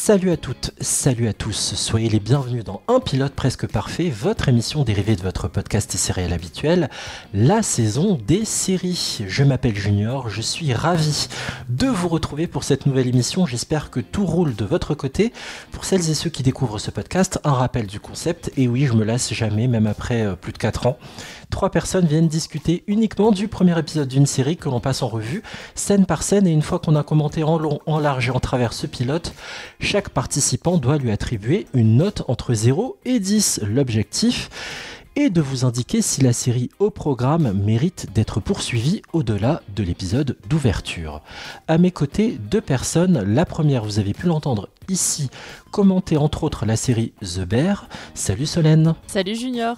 Salut à toutes, salut à tous, soyez les bienvenus dans Un pilote presque parfait, votre émission dérivée de votre podcast et céréales habituel, la saison des séries. Je m'appelle Junior, je suis ravi de vous retrouver pour cette nouvelle émission, j'espère que tout roule de votre côté. Pour celles et ceux qui découvrent ce podcast, un rappel du concept, et oui je me lasse jamais, même après plus de 4 ans. 3 personnes viennent discuter uniquement du premier épisode d'une série que l'on passe en revue, scène par scène, et une fois qu'on a commenté en long, en large et en travers ce pilote, chaque participant doit lui attribuer une note entre 0 et 10. L'objectif est de vous indiquer si la série au programme mérite d'être poursuivie au-delà de l'épisode d'ouverture. À mes côtés, 2 personnes. La première, vous avez pu l'entendre ici, commenter entre autres la série The Bear. Salut Solène. Salut Junior.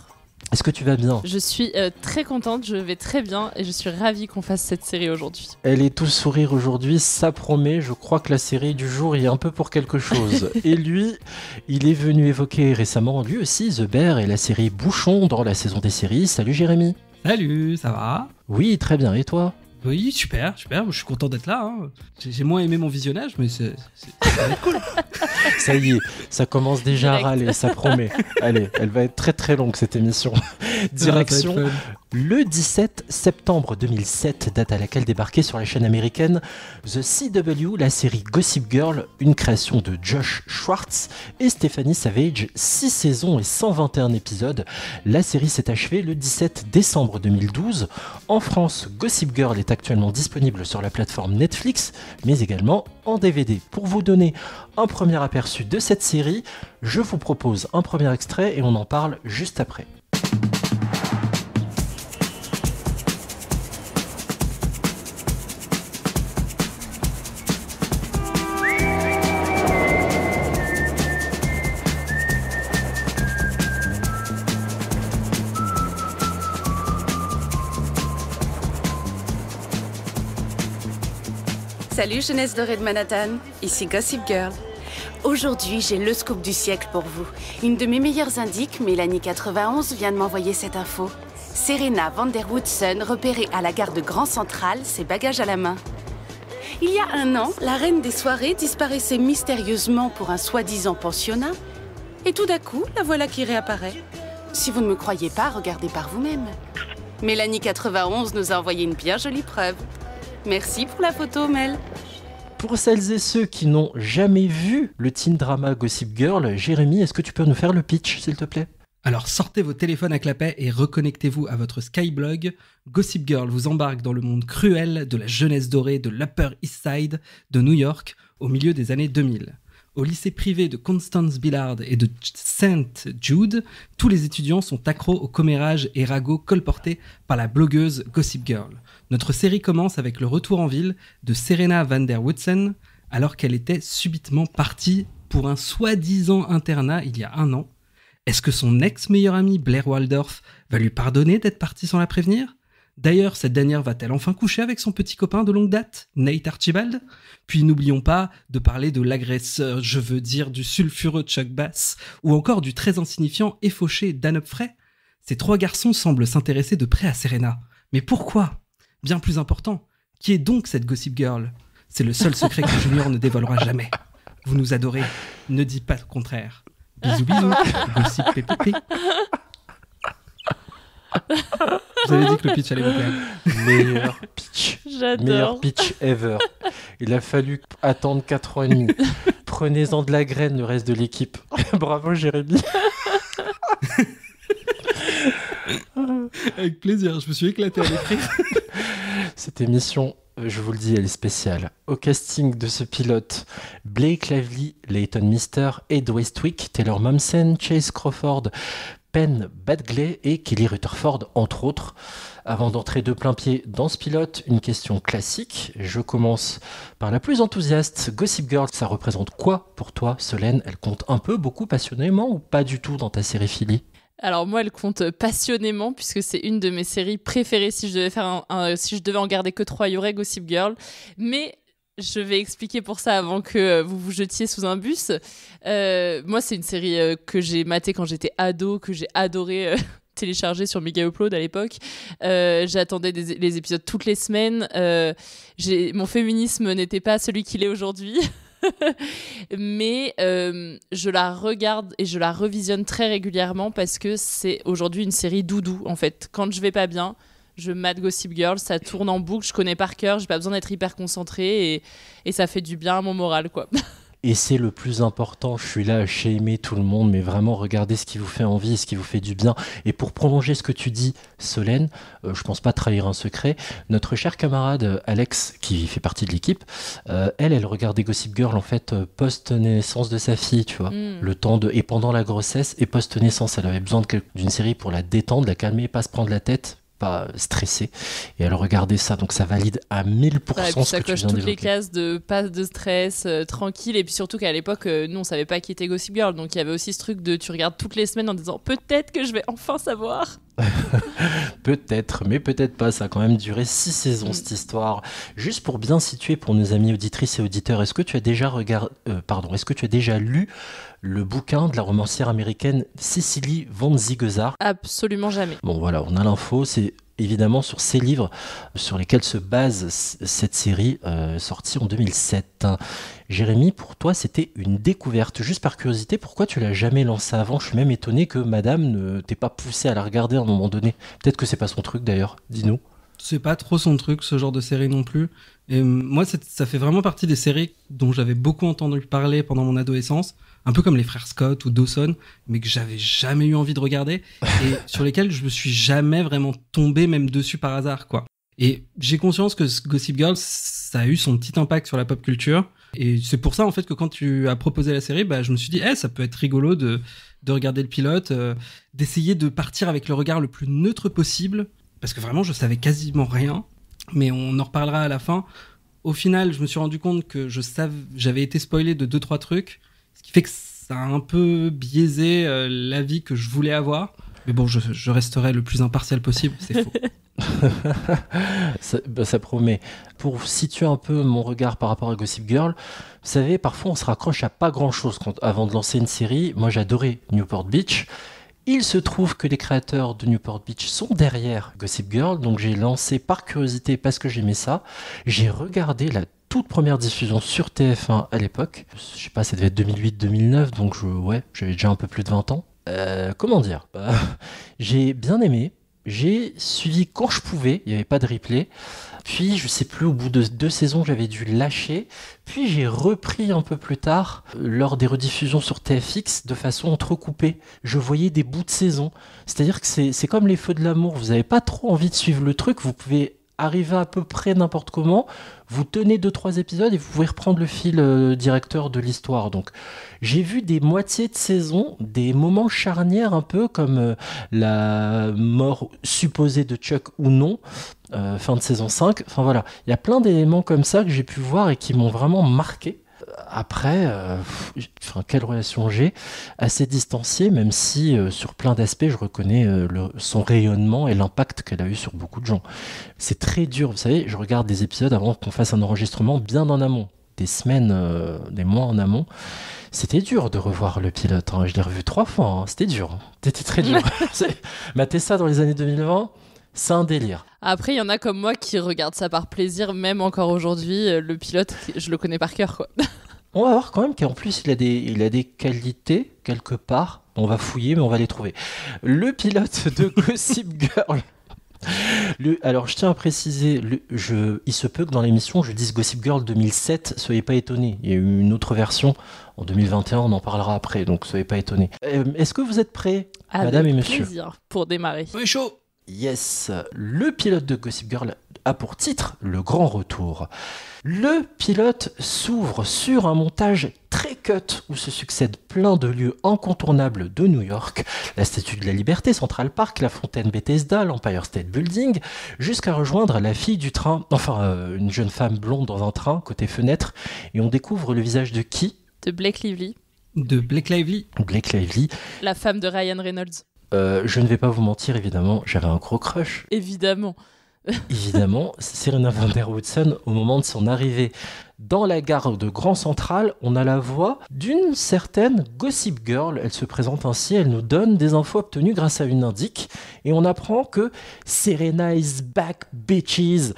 Est-ce que tu vas bien ? Je suis très contente, je vais très bien et je suis ravie qu'on fasse cette série aujourd'hui. Elle est tout sourire aujourd'hui, ça promet. Je crois que la série du jour y est un peu pour quelque chose. Et lui, il est venu évoquer récemment, lui aussi, The Bear et la série Bouchon dans la saison des séries. Salut Jérémy. Salut, ça va ? Oui, très bien. Et toi ? Oui, super, je suis content d'être là. Hein. J'ai moins aimé mon visionnage, mais ça va être cool. Ça y est, ça commence déjà à râler, ça promet. Allez, elle va être très très longue cette émission. Direction le 17 septembre 2007, date à laquelle débarquait sur la chaîne américaine The CW, la série Gossip Girl, une création de Josh Schwartz et Stephanie Savage, 6 saisons et 121 épisodes. La série s'est achevée le 17 décembre 2012. En France, Gossip Girl est actuellement disponible sur la plateforme Netflix, mais également en DVD. Pour vous donner un premier aperçu de cette série, je vous propose un premier extrait et on en parle juste après. Salut jeunesse dorée de Manhattan, ici Gossip Girl. Aujourd'hui, j'ai le scoop du siècle pour vous. Une de mes meilleures indiques, Mélanie91, vient de m'envoyer cette info. Serena van der Woodsen repérée à la gare de Grand Central, ses bagages à la main. Il y a 1 an, la reine des soirées disparaissait mystérieusement pour un soi-disant pensionnat. Et tout d'un coup, la voilà qui réapparaît. Si vous ne me croyez pas, regardez par vous-même. Mélanie91 nous a envoyé une bien jolie preuve. Merci pour la photo, Mel. Pour celles et ceux qui n'ont jamais vu le teen drama Gossip Girl, Jérémy, est-ce que tu peux nous faire le pitch, s'il te plaît ? Alors sortez vos téléphones à clapet et reconnectez-vous à votre Skyblog. Gossip Girl vous embarque dans le monde cruel de la jeunesse dorée de l'Upper East Side de New York au milieu des années 2000. Au lycée privé de Constance Billard et de St. Jude, tous les étudiants sont accros aux commérages et ragots colportés par la blogueuse Gossip Girl. Notre série commence avec le retour en ville de Serena van der Woodsen, alors qu'elle était subitement partie pour un soi-disant internat il y a 1 an. Est-ce que son ex-meilleur ami Blair Waldorf va lui pardonner d'être partie sans la prévenir ? D'ailleurs, cette dernière va-t-elle enfin coucher avec son petit copain de longue date, Nate Archibald ? Puis n'oublions pas de parler de l'agresseur, je veux dire du sulfureux Chuck Bass, ou encore du très insignifiant et fauché Dan Humphrey. Ces 3 garçons semblent s'intéresser de près à Serena. Mais pourquoi ? Bien plus important, qui est donc cette Gossip Girl ? C'est le seul secret que Junior ne dévoilera jamais. Vous nous adorez, ne dis pas le contraire. Bisous bisous, Gossip pépépé. Vous avez dit que le pitch allait vous plaire. Meilleur pitch. J'adore. Meilleur pitch ever. Il a fallu attendre 4 ans et demi. Prenez-en de la graine, le reste de l'équipe. Bravo Jérémy. Avec plaisir, je me suis éclaté à l'écrire. Cette émission, je vous le dis, elle est spéciale. Au casting de ce pilote, Blake Lively, Leighton Meester, Ed Westwick, Taylor Momsen, Chase Crawford, Penn Badgley et Kelly Rutherford, entre autres. Avant d'entrer de plein pied dans ce pilote, une question classique. Je commence par la plus enthousiaste. Gossip Girl, ça représente quoi pour toi, Solène ? Elle compte un peu, beaucoup, passionnément ou pas du tout dans ta série Philly ? Alors moi, elle compte passionnément puisque c'est une de mes séries préférées. Si je devais si je devais en garder que 3, il y aurait Gossip Girl. Mais je vais expliquer pour ça avant que vous vous jetiez sous un bus. Moi, c'est une série que j'ai matée quand j'étais ado, que j'ai adoré télécharger sur Mega Upload à l'époque. J'attendais les épisodes toutes les semaines. Mon féminisme n'était pas celui qu'il est aujourd'hui. Mais je la regarde et je la revisionne très régulièrement parce que c'est aujourd'hui une série doudou en fait. Quand je vais pas bien, je mate Gossip Girl, ça tourne en boucle, je connais par cœur, j'ai pas besoin d'être hyper concentrée et ça fait du bien à mon moral quoi. Et c'est le plus important, je suis là à shamer tout le monde, mais vraiment regardez ce qui vous fait envie, ce qui vous fait du bien. Et pour prolonger ce que tu dis, Solène, je pense pas trahir un secret, notre chère camarade Alex, qui fait partie de l'équipe, elle regardait Gossip Girl en fait post-naissance de sa fille, tu vois, le temps et pendant la grossesse et post-naissance, elle avait besoin d'une série pour la détendre, la calmer, pas se prendre la tête, pas stressée, et elle regardait ça, donc ça valide à 1000% ce que tu viens d'évoquer. Ça coche toutes les cases de pas de stress, tranquille, et puis surtout qu'à l'époque, nous on savait pas qui était Gossip Girl, donc il y avait aussi ce truc de tu regardes toutes les semaines en disant peut-être que je vais enfin savoir. Peut-être, mais peut-être pas, ça a quand même duré 6 saisons cette histoire. Juste pour bien situer pour nos amis auditrices et auditeurs, est-ce que tu as déjà lu le bouquin de la romancière américaine Cecily Von Ziegesar? Absolument jamais. Bon voilà, on a l'info, c'est évidemment sur ces livres sur lesquels se base cette série sortie en 2007. Jérémy, pour toi, c'était une découverte. Juste par curiosité, pourquoi tu l'as jamais lancée avant? Je suis même étonné que madame ne t'ait pas poussé à la regarder à un moment donné. Peut-être que c'est pas son truc d'ailleurs, dis-nous. C'est pas trop son truc, ce genre de série non plus. Et moi, ça fait vraiment partie des séries dont j'avais beaucoup entendu parler pendant mon adolescence, un peu comme les frères Scott ou Dawson, mais que j'avais jamais eu envie de regarder et sur lesquels je me suis jamais vraiment tombé même dessus par hasard, quoi. Et j'ai conscience que Gossip Girl, ça a eu son petit impact sur la pop culture. Et c'est pour ça, en fait, que quand tu as proposé la série, je me suis dit, ça peut être rigolo de regarder le pilote, d'essayer de partir avec le regard le plus neutre possible, parce que vraiment, je savais quasiment rien, mais on en reparlera à la fin. Au final, je me suis rendu compte que j'avais été spoilé de 2-3 trucs, ce qui fait que ça a un peu biaisé l'avis que je voulais avoir. Mais bon, je resterai le plus impartial possible, c'est faux. Ça promet. Pour situer un peu mon regard par rapport à Gossip Girl, vous savez, parfois on se raccroche à pas grand-chose avant de lancer une série. Moi, j'adorais Newport Beach. Il se trouve que les créateurs de Newport Beach sont derrière Gossip Girl, donc j'ai lancé par curiosité parce que j'aimais ça. J'ai regardé la toute première diffusion sur TF1 à l'époque. Je sais pas, ça devait être 2008-2009, donc j'avais déjà un peu plus de 20 ans. Comment dire, j'ai bien aimé. J'ai suivi quand je pouvais, il n'y avait pas de replay. Puis, je sais plus, au bout de 2 saisons, j'avais dû lâcher. Puis, j'ai repris un peu plus tard, lors des rediffusions sur TFX, de façon entrecoupée. Je voyais des bouts de saison. C'est-à-dire que c'est comme les Feux de l'amour. Vous n'avez pas trop envie de suivre le truc. Vous pouvez arriver à peu près n'importe comment. Vous tenez 2-3 épisodes et vous pouvez reprendre le fil directeur de l'histoire. Donc, j'ai vu des moitiés de saison, des moments charnières un peu comme la mort supposée de Chuck ou non, fin de saison 5. Enfin voilà, il y a plein d'éléments comme ça que j'ai pu voir et qui m'ont vraiment marqué. Après, quelle relation j'ai? Assez distanciée, même si sur plein d'aspects, je reconnais son rayonnement et l'impact qu'elle a eu sur beaucoup de gens. C'est très dur, vous savez, je regarde des épisodes avant qu'on fasse un enregistrement bien en amont, des semaines, des mois en amont. C'était dur de revoir le pilote, hein. Je l'ai revu 3 fois, hein. C'était dur, c'était très dur. Mater ça dans les années 2020, c'est un délire. Après, il y en a comme moi qui regardent ça par plaisir, même encore aujourd'hui. Le pilote, je le connais par cœur, quoi. On va voir quand même qu'en plus, il a des qualités, quelque part. On va fouiller, mais on va les trouver. Le pilote de Gossip Girl. Alors, je tiens à préciser, il se peut que dans l'émission, je dise Gossip Girl 2007. Soyez pas étonnés. Il y a eu une autre version en 2021. On en parlera après, donc soyez pas étonnés. Est-ce que vous êtes prêts, madame et monsieur? Avec plaisir, pour démarrer. On est chaud. Yes, le pilote de Gossip Girl a pour titre Le Grand Retour. Le pilote s'ouvre sur un montage très cut où se succèdent plein de lieux incontournables de New York, la Statue de la Liberté, Central Park, la fontaine Bethesda, l'Empire State Building, jusqu'à rejoindre la fille du train, une jeune femme blonde dans un train, côté fenêtre, et on découvre le visage de qui? De Blake Lively. De Blake Lively. Blake Lively. La femme de Ryan Reynolds. Je ne vais pas vous mentir, évidemment, j'avais un gros crush. Évidemment. Évidemment, Serena Van Der Woodsen, au moment de son arrivée dans la gare de Grand Central, on a la voix d'une certaine Gossip Girl. Elle se présente ainsi, elle nous donne des infos obtenues grâce à une indique, et on apprend que Serena is back, bitches.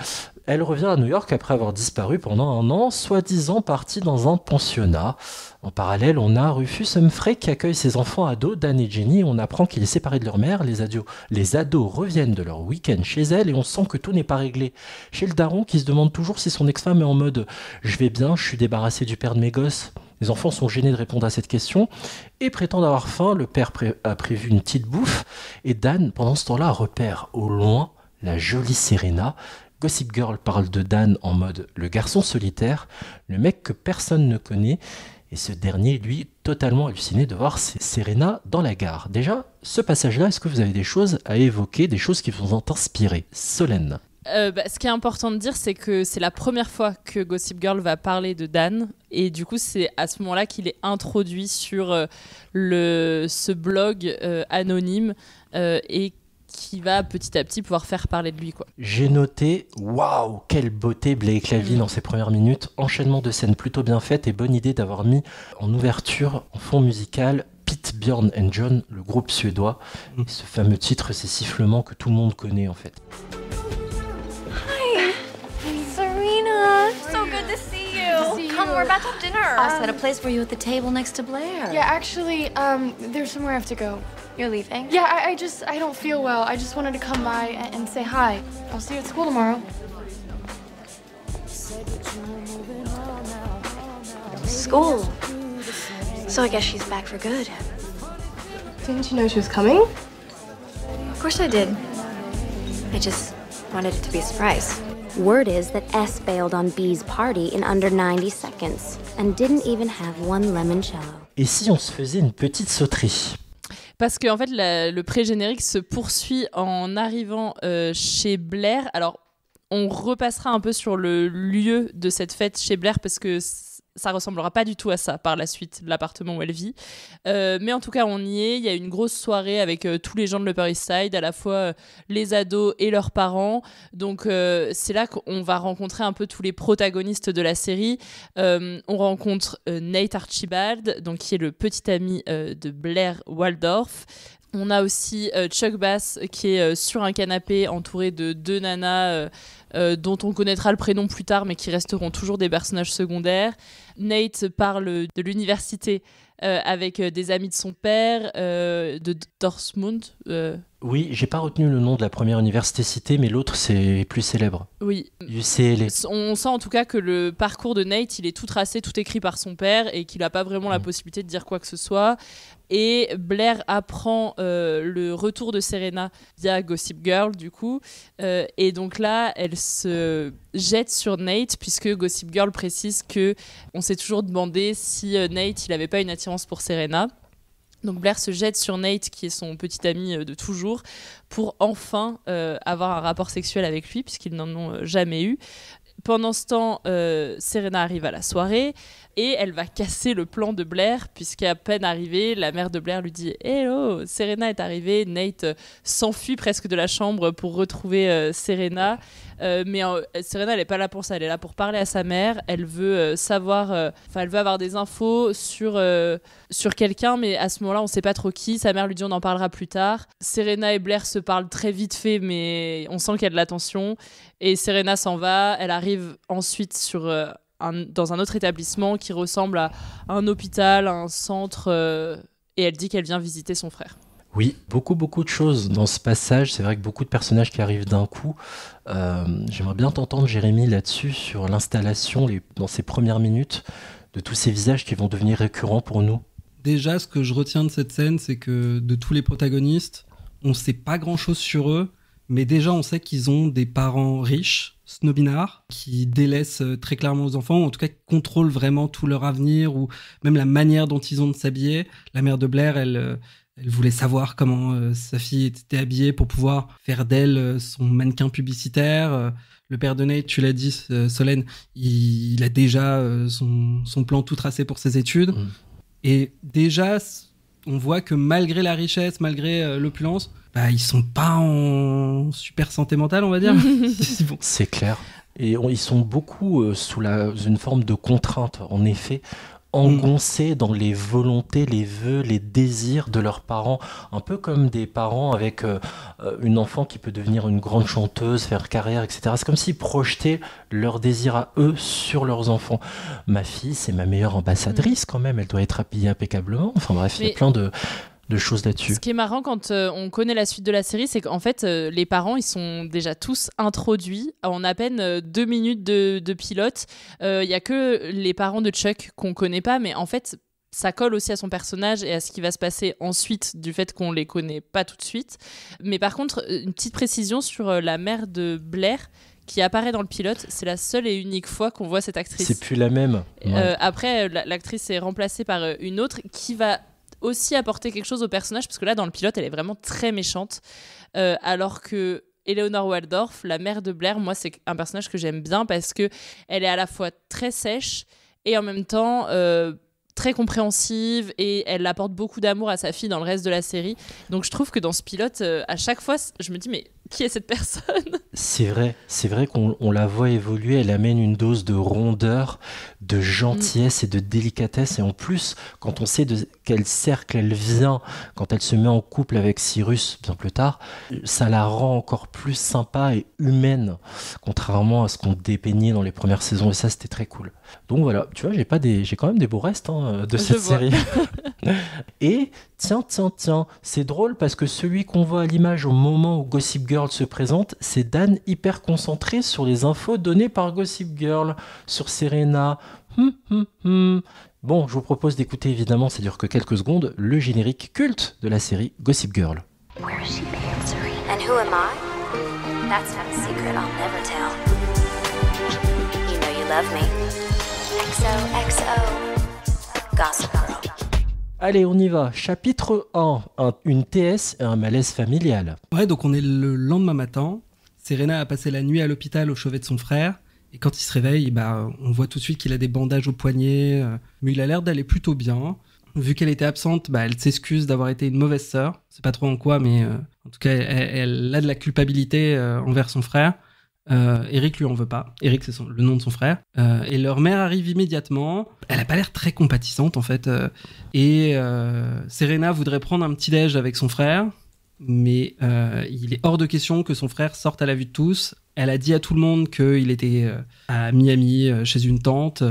Elle revient à New York après avoir disparu pendant un an, soi-disant partie dans un pensionnat. En parallèle, on a Rufus Humphrey qui accueille ses enfants ados, Dan et Jenny. On apprend qu'il est séparé de leur mère. Les ados reviennent de leur week-end chez elle et on sent que tout n'est pas réglé. Chez le daron qui se demande toujours si son ex-femme est en mode « je vais bien, je suis débarrassé du père de mes gosses ». Les enfants sont gênés de répondre à cette question et prétendent avoir faim. Le père a prévu une petite bouffe et Dan, pendant ce temps-là, repère au loin la jolie Serena. Gossip Girl parle de Dan en mode le garçon solitaire, le mec que personne ne connaît, et ce dernier, lui, totalement halluciné de voir Serena dans la gare. Déjà, ce passage-là, est-ce que vous avez des choses à évoquer, des choses qui vous ont inspiré? Solène. Ce qui est important de dire, c'est que c'est la première fois que Gossip Girl va parler de Dan, et du coup c'est à ce moment-là qu'il est introduit sur ce blog anonyme et qui va petit à petit pouvoir faire parler de lui, quoi. J'ai noté, waouh, quelle beauté Blake Lively dans ses premières minutes, enchaînement de scènes plutôt bien faites et bonne idée d'avoir mis en ouverture, en fond musical, Pete, Björn and John, le groupe suédois. Et ce fameux titre, ces sifflements que tout le monde connaît en fait. Hi, Serena. So good to see you. Come, we're about to have dinner. I'll set a place for you at the table next to Blair. Yeah, actually, there's somewhere I have to go. You're leaving? Yeah, I don't feel well. I just wanted to come by and say hi. I'll see you at school tomorrow. School. So I guess she's back for good. Didn't you know she was coming? Of course I did. I just wanted it to be a surprise. Word is that S bailed on B's party in under 90 seconds and didn't even have one limoncello. Et si on se faisait une petite sauterie? Parce qu'en fait, le pré-générique se poursuit en arrivant chez Blair. Alors, on repassera un peu sur le lieu de cette fête chez Blair parce que ça ressemblera pas du tout à ça par la suite, l'appartement où elle vit. Mais en tout cas, on y est. Il y a une grosse soirée avec tous les gens de l'Upper East Side, à la fois les ados et leurs parents. Donc, c'est là qu'on va rencontrer un peu tous les protagonistes de la série. On rencontre Nate Archibald, donc, qui est le petit ami de Blair Waldorf. On a aussi Chuck Bass qui est sur un canapé entouré de deux nanas dont on connaîtra le prénom plus tard mais qui resteront toujours des personnages secondaires. Nate parle de l'université avec des amis de son père, de Dortmund. Oui, j'ai pas retenu le nom de la première université citée, mais l'autre c'est plus célèbre. Oui. UCLA. On sent en tout cas que le parcours de Nate, il est tout tracé, tout écrit par son père et qu'il n'a pas vraiment la possibilité de dire quoi que ce soit. Et Blair apprend le retour de Serena via Gossip Girl, du coup. Et donc là, elle se jette sur Nate, puisque Gossip Girl précise qu'on s'est toujours demandé si Nate, il n'avait pas une attirance pour Serena. Donc Blair se jette sur Nate, qui est son petit ami de toujours, pour enfin avoir un rapport sexuel avec lui, puisqu'ils n'en ont jamais eu. Pendant ce temps, Serena arrive à la soirée et elle va casser le plan de Blair, puisqu'à peine arrivée, la mère de Blair lui dit « Hello, Serena est arrivée ». Nate s'enfuit presque de la chambre pour retrouver Serena. Mais Serena, elle n'est pas là pour ça, elle est là pour parler à sa mère. Elle veut elle veut avoir des infos sur quelqu'un, mais à ce moment-là, on ne sait pas trop qui. Sa mère lui dit on en parlera plus tard. Serena et Blair se parlent très vite fait, mais on sent qu'il y a de la tension. Et Serena s'en va. Elle arrive ensuite dans un autre établissement qui ressemble à un hôpital, à un centre, et elle dit qu'elle vient visiter son frère. Oui, beaucoup de choses dans ce passage. C'est vrai que beaucoup de personnages qui arrivent d'un coup. J'aimerais bien t'entendre, Jérémy, là-dessus, sur l'installation, dans ces premières minutes, de tous ces visages qui vont devenir récurrents pour nous. Déjà, ce que je retiens de cette scène, c'est que de tous les protagonistes, on ne sait pas grand-chose sur eux, mais déjà, on sait qu'ils ont des parents riches, snobinards, qui délaissent très clairement aux enfants, ou en tout cas qui contrôlent vraiment tout leur avenir, ou même la manière dont ils ont de s'habiller. La mère de Blair, elle voulait savoir comment sa fille était habillée pour pouvoir faire d'elle son mannequin publicitaire. Le père de Nate, tu l'as dit, Solène, il a déjà son plan tout tracé pour ses études. Et déjà, on voit que malgré la richesse, malgré l'opulence, ils sont pas en super santé mentale, on va dire. C'est clair. Et ils sont beaucoup sous une forme de contrainte. En effet, engoncés dans les volontés, les vœux, les désirs de leurs parents, un peu comme des parents avec une enfant qui peut devenir une grande chanteuse, faire carrière, etc. C'est comme s'ils projetaient leurs désirs à eux sur leurs enfants. Ma fille, c'est ma meilleure ambassadrice quand même, elle doit être habillée impeccablement. Enfin bref, il y a plein de choses là-dessus. Ce qui est marrant quand on connaît la suite de la série, c'est qu'en fait, les parents, ils sont déjà tous introduits en à peine 2 minutes de pilote. Il y a que les parents de Chuck qu'on connaît pas, mais en fait, ça colle aussi à son personnage et à ce qui va se passer ensuite du fait qu'on les connaît pas tout de suite. Mais par contre, une petite précision sur la mère de Blair qui apparaît dans le pilote, c'est la seule et unique fois qu'on voit cette actrice. C'est plus la même. Ouais. Après, l'actrice est remplacée par une autre qui va aussi apporter quelque chose au personnage, parce que là dans le pilote elle est vraiment très méchante, alors que Eleanor Waldorf, la mère de Blair, moi c'est un personnage que j'aime bien parce que elle est à la fois très sèche et en même temps très compréhensive, et elle apporte beaucoup d'amour à sa fille dans le reste de la série. Donc je trouve que dans ce pilote, à chaque fois je me dis mais qui est cette personne ? C'est vrai qu'on la voit évoluer, elle amène une dose de rondeur, de gentillesse et de délicatesse, et en plus, quand on sait de quel cercle elle vient, quand elle se met en couple avec Cyrus bien plus tard, ça la rend encore plus sympa et humaine, contrairement à ce qu'on dépeignait dans les premières saisons, et ça c'était très cool. Donc voilà, tu vois, j'ai quand même des beaux restes de cette série. Et tiens, c'est drôle parce que celui qu'on voit à l'image au moment où Gossip Girl se présente, c'est Dan hyper concentré sur les infos données par Gossip Girl, sur Serena. Bon, je vous propose d'écouter, évidemment, ça dure que quelques secondes, le générique culte de la série Gossip Girl. Where is she buried, Serena? And who am I? That's not a secret I'll never tell. You know you love me. XOXO. Gossip Girl. Allez, on y va. Chapitre 1. Une TS et un malaise familial. Ouais, donc on est le lendemain matin. Serena a passé la nuit à l'hôpital au chevet de son frère. Et quand il se réveille, on voit tout de suite qu'il a des bandages au poignet. Mais il a l'air d'aller plutôt bien. Vu qu'elle était absente, elle s'excuse d'avoir été une mauvaise sœur. C'est pas trop en quoi, mais en tout cas, elle a de la culpabilité envers son frère. Eric lui en veut pas. Eric, c'est le nom de son frère. Et leur mère arrive immédiatement. Elle a pas l'air très compatissante en fait. Et Serena voudrait prendre un petit déj avec son frère, mais il est hors de question que son frère sorte à la vue de tous. Elle a dit à tout le monde qu'il était à Miami chez une tante.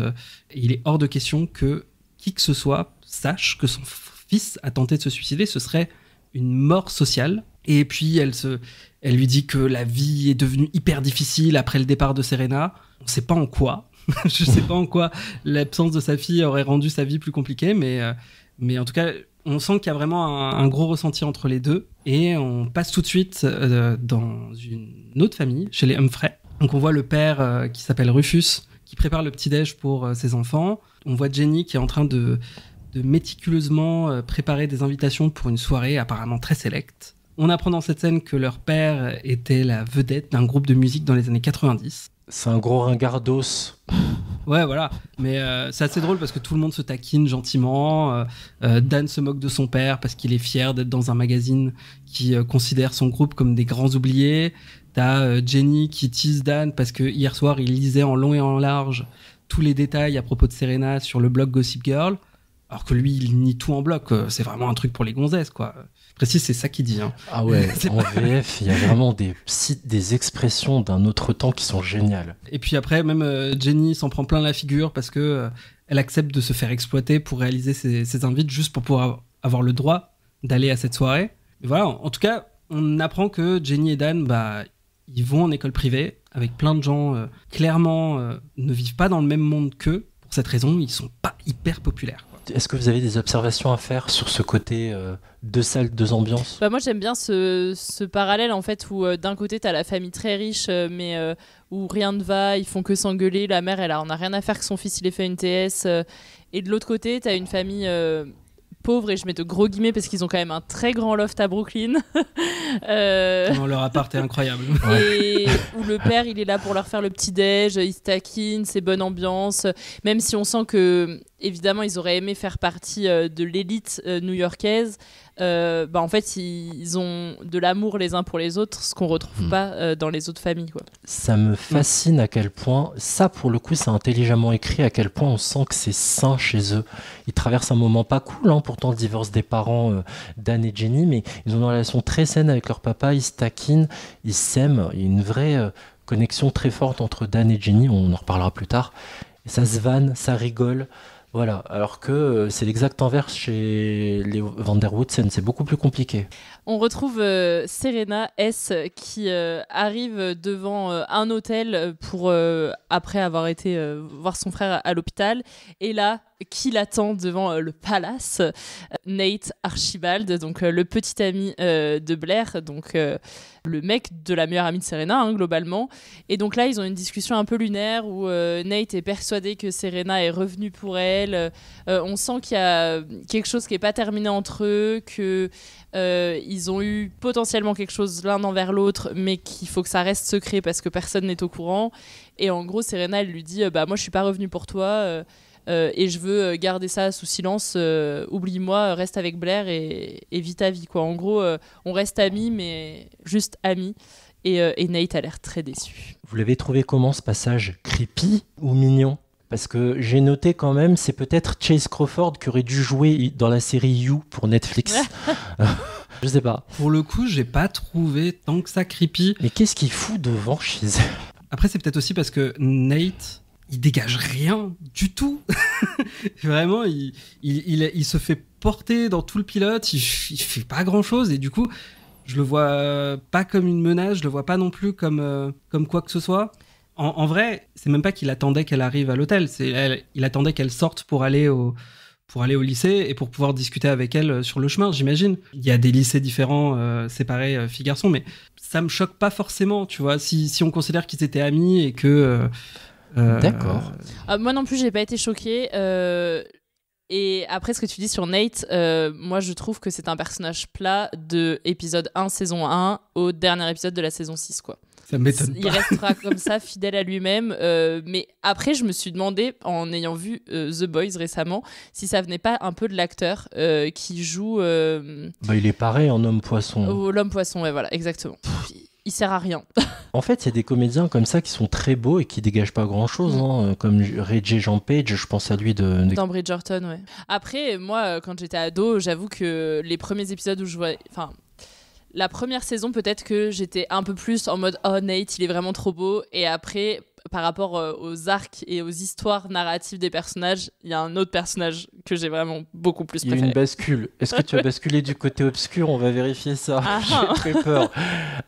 Il est hors de question que qui que ce soit sache que son fils a tenté de se suicider. Ce serait une mort sociale. Et puis elle lui dit que la vie est devenue hyper difficile après le départ de Serena. On ne sait pas en quoi. Je ne sais pas en quoi l'absence de sa fille aurait rendu sa vie plus compliquée, mais en tout cas, on sent qu'il y a vraiment un gros ressenti entre les deux. Et on passe tout de suite dans une autre famille, chez les Humphrey. Donc on voit le père qui s'appelle Rufus, qui prépare le petit-déj pour ses enfants. On voit Jenny qui est en train de méticuleusement préparer des invitations pour une soirée apparemment très sélecte. On apprend dans cette scène que leur père était la vedette d'un groupe de musique dans les années 90. C'est un gros ringardos. Ouais, voilà. Mais c'est assez drôle parce que tout le monde se taquine gentiment. Dan se moque de son père parce qu'il est fier d'être dans un magazine qui considère son groupe comme des grands oubliés. T'as Jenny qui tease Dan parce que hier soir, il lisait en long et en large tous les détails à propos de Serena sur le blog Gossip Girl. Alors que lui, il nie tout en bloc. C'est vraiment un truc pour les gonzesses, quoi. Précis, c'est ça qu'il dit. Hein. Ah ouais, en VF, il y a vraiment des expressions d'un autre temps qui sont géniales. Et puis après, même Jenny s'en prend plein la figure parce que elle accepte de se faire exploiter pour réaliser ses invites juste pour pouvoir avoir le droit d'aller à cette soirée. Et voilà, en tout cas, on apprend que Jenny et Dan, ils vont en école privée avec plein de gens clairement ne vivent pas dans le même monde qu'eux. Pour cette raison, ils sont pas hyper populaires. Est-ce que vous avez des observations à faire sur ce côté deux salles, deux ambiances ? Moi j'aime bien ce parallèle en fait où d'un côté t'as la famille très riche mais où rien ne va, ils font que s'engueuler, la mère elle en a rien à faire que son fils il ait fait une TS et de l'autre côté t'as une famille pauvre, et je mets de gros guillemets parce qu'ils ont quand même un très grand loft à Brooklyn. Leur appart est incroyable. Et où le père il est là pour leur faire le petit déj, il se taquine, c'est bonne ambiance, même si on sent que évidemment, ils auraient aimé faire partie de l'élite new-yorkaise. En fait, ils ont de l'amour les uns pour les autres, ce qu'on retrouve pas dans les autres familles, quoi. Ça me fascine à quel point, ça pour le coup c'est intelligemment écrit, à quel point on sent que c'est sain chez eux. Ils traversent un moment pas cool, pourtant le divorce des parents d'Anne et Jenny, mais ils ont une relation très saine avec leur papa, ils se taquinent, ils s'aiment, il y a une vraie connexion très forte entre Dan et Jenny, on en reparlera plus tard, et ça se vanne, ça rigole. Voilà, alors que c'est l'exact inverse chez les Van der Woodsen, c'est beaucoup plus compliqué. On retrouve Serena S qui arrive devant un hôtel pour, après avoir été voir son frère à l'hôpital. Et là, qui l'attend devant le palace? Nate Archibald, donc le petit ami de Blair, donc le mec de la meilleure amie de Serena, globalement. Et donc là, ils ont une discussion un peu lunaire où Nate est persuadé que Serena est revenue pour elle. On sent qu'il y a quelque chose qui n'est pas terminé entre eux, que ils ont eu potentiellement quelque chose l'un envers l'autre, mais qu'il faut que ça reste secret parce que personne n'est au courant. Et en gros, Serena, elle lui dit moi je suis pas revenue pour toi et je veux garder ça sous silence, oublie-moi, reste avec Blair et vis ta vie, quoi. En gros, on reste amis, mais juste amis. Et Nate a l'air très déçu. Vous l'avez trouvé comment ce passage? Creepy ou mignon? Parce que j'ai noté quand même, c'est peut-être Chase Crawford qui aurait dû jouer dans la série You pour Netflix. Je sais pas. Pour le coup, j'ai pas trouvé tant que ça creepy. Mais qu'est-ce qu'il fout devant chez elle? Après, c'est peut-être aussi parce que Nate, il dégage rien du tout. Vraiment, il se fait porter dans tout le pilote, il fait pas grand-chose et du coup, je le vois pas comme une menace, je le vois pas non plus comme quoi que ce soit. En vrai, c'est même pas qu'il attendait qu'elle arrive à l'hôtel, il attendait qu'elle sorte pour aller au lycée et pour pouvoir discuter avec elle sur le chemin, j'imagine. Il y a des lycées différents, séparés, filles-garçons, mais ça me choque pas forcément, tu vois, si on considère qu'ils étaient amis et que... D'accord. Moi non plus, j'ai pas été choquée. Et après, ce que tu dis sur Nate, moi je trouve que c'est un personnage plat de épisode 1, saison 1, au dernier épisode de la saison 6, quoi. Ça m'étonne pas. Il restera comme ça, fidèle à lui-même. Mais après, je me suis demandé, en ayant vu The Boys récemment, si ça venait pas un peu de l'acteur qui joue... il est pareil en homme-poisson. L'homme-poisson, ouais, voilà, exactement. Il sert à rien. En fait, il y a des comédiens comme ça qui sont très beaux et qui dégagent pas grand-chose, comme Reggie Jean Page, je pense à lui dans Bridgerton, ouais. Après, moi, quand j'étais ado, j'avoue que les premiers épisodes où je voyais... Enfin, la première saison, peut-être que j'étais un peu plus en mode « Oh, Nate, il est vraiment trop beau ». Et après, par rapport aux arcs et aux histoires narratives des personnages, il y a un autre personnage que j'ai vraiment beaucoup plus préféré. Il y a une bascule. Est-ce que tu as basculé du côté obscur? On va vérifier ça. J'ai très peur.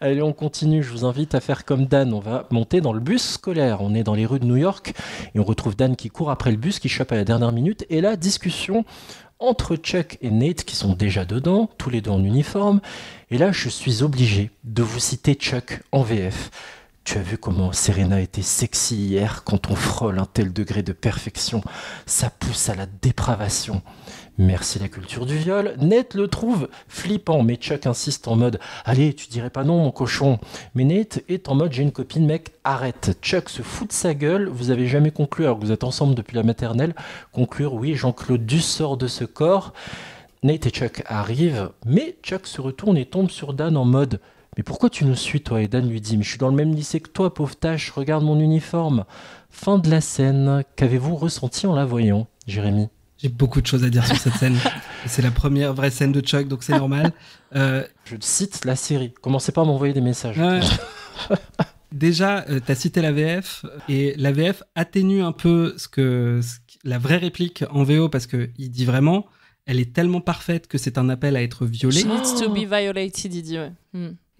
Allez, on continue. Je vous invite à faire comme Dan. On va monter dans le bus scolaire. On est dans les rues de New York et on retrouve Dan qui court après le bus, qui chope à la dernière minute. Et là, discussion entre Chuck et Nate qui sont déjà dedans, tous les deux en uniforme. Et là, je suis obligé de vous citer Chuck en VF. Tu as vu comment Serena était sexy hier? Quand on frôle un tel degré de perfection, ça pousse à la dépravation. Merci la culture du viol. Nate le trouve flippant, mais Chuck insiste en mode « Allez, tu dirais pas non, mon cochon !» Mais Nate est en mode « J'ai une copine, mec, arrête !» Chuck se fout de sa gueule. Vous avez jamais conclu, alors que vous êtes ensemble depuis la maternelle, conclure « Oui, Jean-Claude Duss sort de ce corps !» Nate et Chuck arrivent, mais Chuck se retourne et tombe sur Dan en mode « Mais pourquoi tu nous suis, toi ?» Et Dan lui dit « Mais je suis dans le même lycée que toi, pauvre tâche, regarde mon uniforme !» Fin de la scène. Qu'avez-vous ressenti en la voyant, Jérémy? J'ai beaucoup de choses à dire sur cette scène. C'est la première vraie scène de Chuck, donc c'est normal. Je cite la série. Commencez pas à m'envoyer des messages. Ouais. Déjà, t'as cité la VF, et la VF atténue un peu la vraie réplique en VO, parce qu'il dit vraiment, elle est tellement parfaite que c'est un appel à être violée. She needs to be violated, il dit, ouais.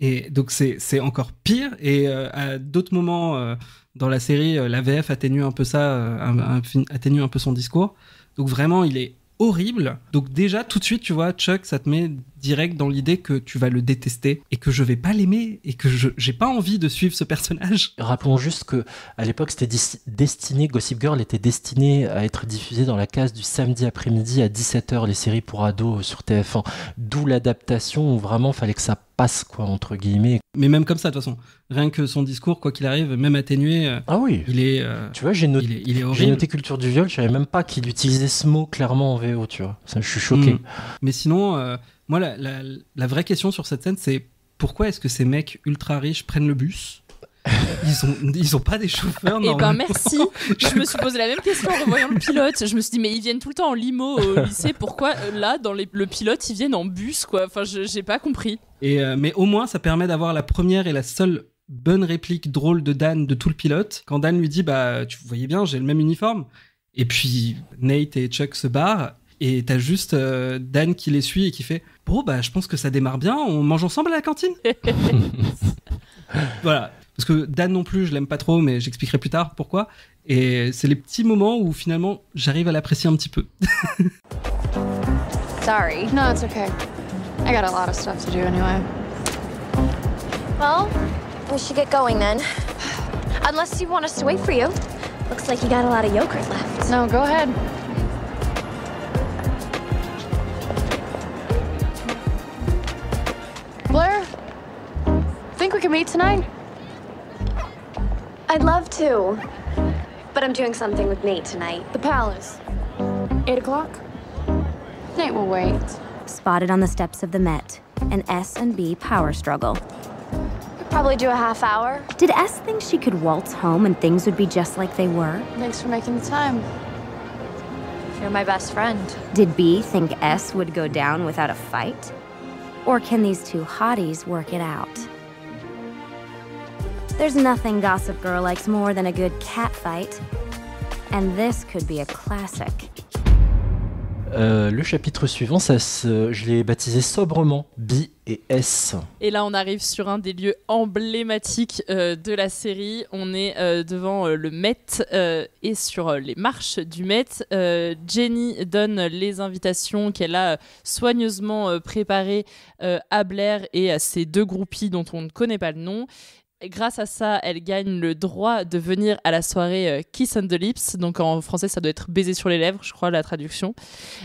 Et donc c'est encore pire, et à d'autres moments dans la série, la VF atténue un peu ça, atténue un peu son discours. Donc vraiment, il est horrible. Donc déjà, tout de suite, tu vois, Chuck, ça te met direct dans l'idée que tu vas le détester et que je vais pas l'aimer et que j'ai pas envie de suivre ce personnage. Rappelons juste que à l'époque, c'était destiné, Gossip Girl était destiné à être diffusé dans la case du samedi après-midi à 17h, les séries pour ados sur TF1. D'où l'adaptation où vraiment fallait que ça passe, quoi, entre guillemets. Mais même comme ça, de toute façon, rien que son discours, quoi qu'il arrive, même atténué, ah oui. il est. Tu vois, j'ai noté, il est horrible. J'ai noté culture du viol, je savais même pas qu'il utilisait ce mot clairement en VO, tu vois. Ça, je suis choqué. Mais sinon, moi, la vraie question sur cette scène, c'est pourquoi est-ce que ces mecs ultra riches prennent le bus ? Ils ont pas des chauffeurs, normalement. Eh ben merci. Je me suis posé la même question en revoyant le pilote. Je me suis dit mais ils viennent tout le temps en limo au lycée. Pourquoi là dans le pilote ils viennent en bus quoi ? Enfin j'ai pas compris. Mais au moins ça permet d'avoir la première et la seule bonne réplique drôle de Dan de tout le pilote. Quand Dan lui dit bah tu voyais bien j'ai le même uniforme. Et puis Nate et Chuck se barrent. Et t'as juste Dan qui les suit et qui fait « Bon, bah, je pense que ça démarre bien, on mange ensemble à la cantine ?» Voilà. Parce que Dan non plus, je l'aime pas trop, mais j'expliquerai plus tard pourquoi. Et c'est les petits moments où finalement, j'arrive à l'apprécier un petit peu. Sorry. No, it's okay. I got a lot of stuff to do anyway. Well, we should get going then. Unless you want us to wait for you. Looks like you got a lot of yogurt left. No, go ahead. Blair, think we can meet tonight? I'd love to. But I'm doing something with Nate tonight. The Palace. 8 o'clock? Nate will wait. Spotted on the steps of the Met. An S&B power struggle. Probably do a half hour. Did S think she could waltz home and things would be just like they were? Thanks for making the time. You're my best friend. Did B think S would go down without a fight? Or can these two hotties work it out? There's nothing Gossip Girl likes more than a good cat fight. And this could be a classic. Le chapitre suivant, je l'ai baptisé sobrement B et S. Et là, on arrive sur un des lieux emblématiques de la série. On est devant le Met et sur les marches du Met. Jenny donne les invitations qu'elle a soigneusement préparées à Blair et à ses deux groupies dont on ne connaît pas le nom. Grâce à ça, elle gagne le droit de venir à la soirée Kiss on the Lips. Donc en français, ça doit être baiser sur les lèvres, je crois, la traduction.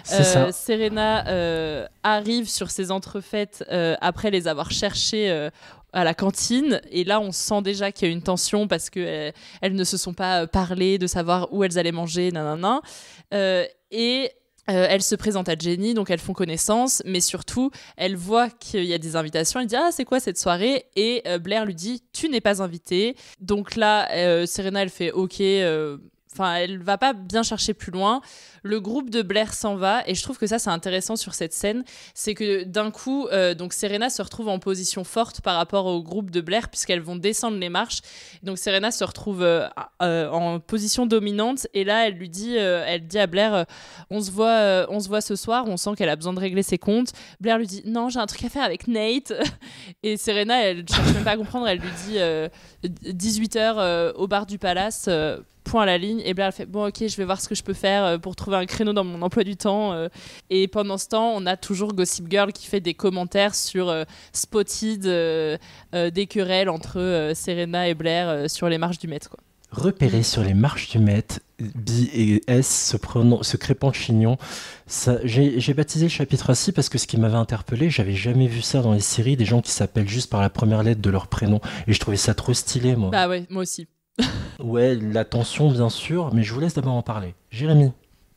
C'est ça. Serena arrive sur ces entrefaites après les avoir cherchées à la cantine. Et là, on sent déjà qu'il y a une tension parce qu'elles ne se sont pas parlé de savoir où elles allaient manger, nanana. Elle se présente à Jenny, donc elles font connaissance, mais surtout, elle voit qu'il y a des invitations. Elle dit « Ah, c'est quoi cette soirée ?» Et Blair lui dit « Tu n'es pas invitée. » Donc là, Serena, elle fait « Ok. » Enfin, elle va pas bien chercher plus loin. Le groupe de Blair s'en va et je trouve que ça, c'est intéressant sur cette scène. C'est que d'un coup, donc Serena se retrouve en position forte par rapport au groupe de Blair puisqu'elles vont descendre les marches. Donc Serena se retrouve en position dominante et là, elle dit à Blair on se voit ce soir. On sent qu'elle a besoin de régler ses comptes. Blair lui dit non, j'ai un truc à faire avec Nate. Et Serena, elle cherche même pas à comprendre. Elle lui dit 18h au bar du Palace. Point à la ligne, et Blair elle fait bon ok, je vais voir ce que je peux faire pour trouver un créneau dans mon emploi du temps, et pendant ce temps on a toujours Gossip Girl qui fait des commentaires sur Spotted, des querelles entre Serena et Blair sur les marches du Met quoi. Repéré sur les marches du Met, B et S se crépant le chignon. J'ai baptisé le chapitre ainsi parce que ce qui m'avait interpellé, j'avais jamais vu ça dans les séries, des gens qui s'appellent juste par la première lettre de leur prénom, et je trouvais ça trop stylé moi. Bah ouais, moi aussi. Ouais, la tension bien sûr, mais je vous laisse d'abord en parler. Jérémy.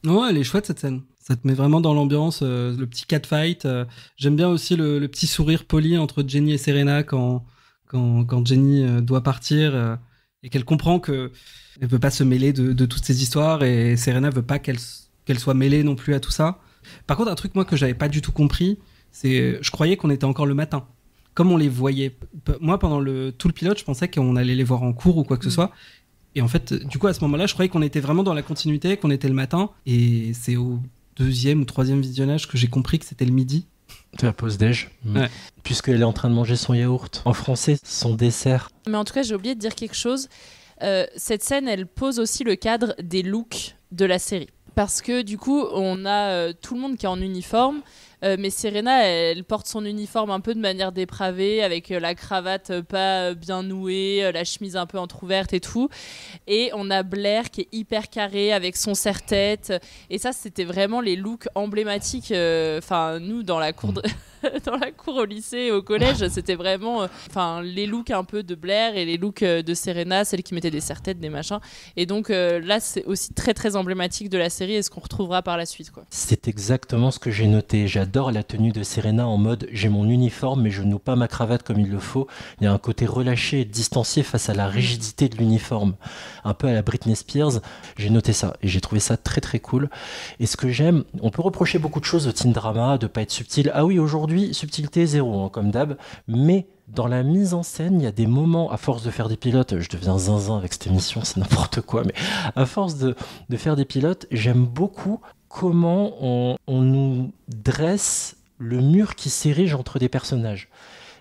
Ouais, elle est chouette cette scène. Ça te met vraiment dans l'ambiance, le petit catfight. J'aime bien aussi le petit sourire poli entre Jenny et Serena quand Jenny doit partir et qu'elle comprend qu'elle ne veut pas se mêler de toutes ces histoires et Serena veut pas qu'elle soit mêlée non plus à tout ça. Par contre, un truc moi que j'avais pas du tout compris, c'est je croyais qu'on était encore le matin. Comme on les voyait, moi pendant tout le pilote, je pensais qu'on allait les voir en cours ou quoi que ce soit. Et en fait, du coup, à ce moment-là, je croyais qu'on était vraiment dans la continuité, qu'on était le matin. Et c'est au 2e ou 3e visionnage que j'ai compris que c'était le midi. C'est la pause déj. Ouais. Puisqu'elle est en train de manger son yaourt. En français, son dessert. Mais en tout cas, j'ai oublié de dire quelque chose. Cette scène, elle pose aussi le cadre des looks de la série. Parce que du coup, on a tout le monde qui est en uniforme. mais Serena, elle porte son uniforme un peu de manière dépravée, avec la cravate pas bien nouée, la chemise un peu entrouverte et tout. Et on a Blair qui est hyper carré avec son serre-tête. Et ça, c'était vraiment les looks emblématiques. Nous, dans la cour dans la cour au lycée et au collège, c'était vraiment les looks un peu de Blair et les looks de Serena, celle qui mettait des serre-têtes, des machins. Et donc là, c'est aussi très très emblématique de la série et ce qu'on retrouvera par la suite, quoi. C'est exactement ce que j'ai noté. J'adore la tenue de Serena en mode j'ai mon uniforme mais je noue pas ma cravate comme il le faut. Il y a un côté relâché et distancié face à la rigidité de l'uniforme. Un peu à la Britney Spears. J'ai noté ça et j'ai trouvé ça très très cool. Et ce que j'aime, on peut reprocher beaucoup de choses au teen drama, de pas être subtil. Ah oui, aujourd'hui, subtilité zéro, comme d'hab. Mais dans la mise en scène, il y a des moments, à force de faire des pilotes, je deviens zinzin avec cette émission, c'est n'importe quoi, mais à force de faire des pilotes, j'aime beaucoup comment on nous dresse le mur qui s'érige entre des personnages.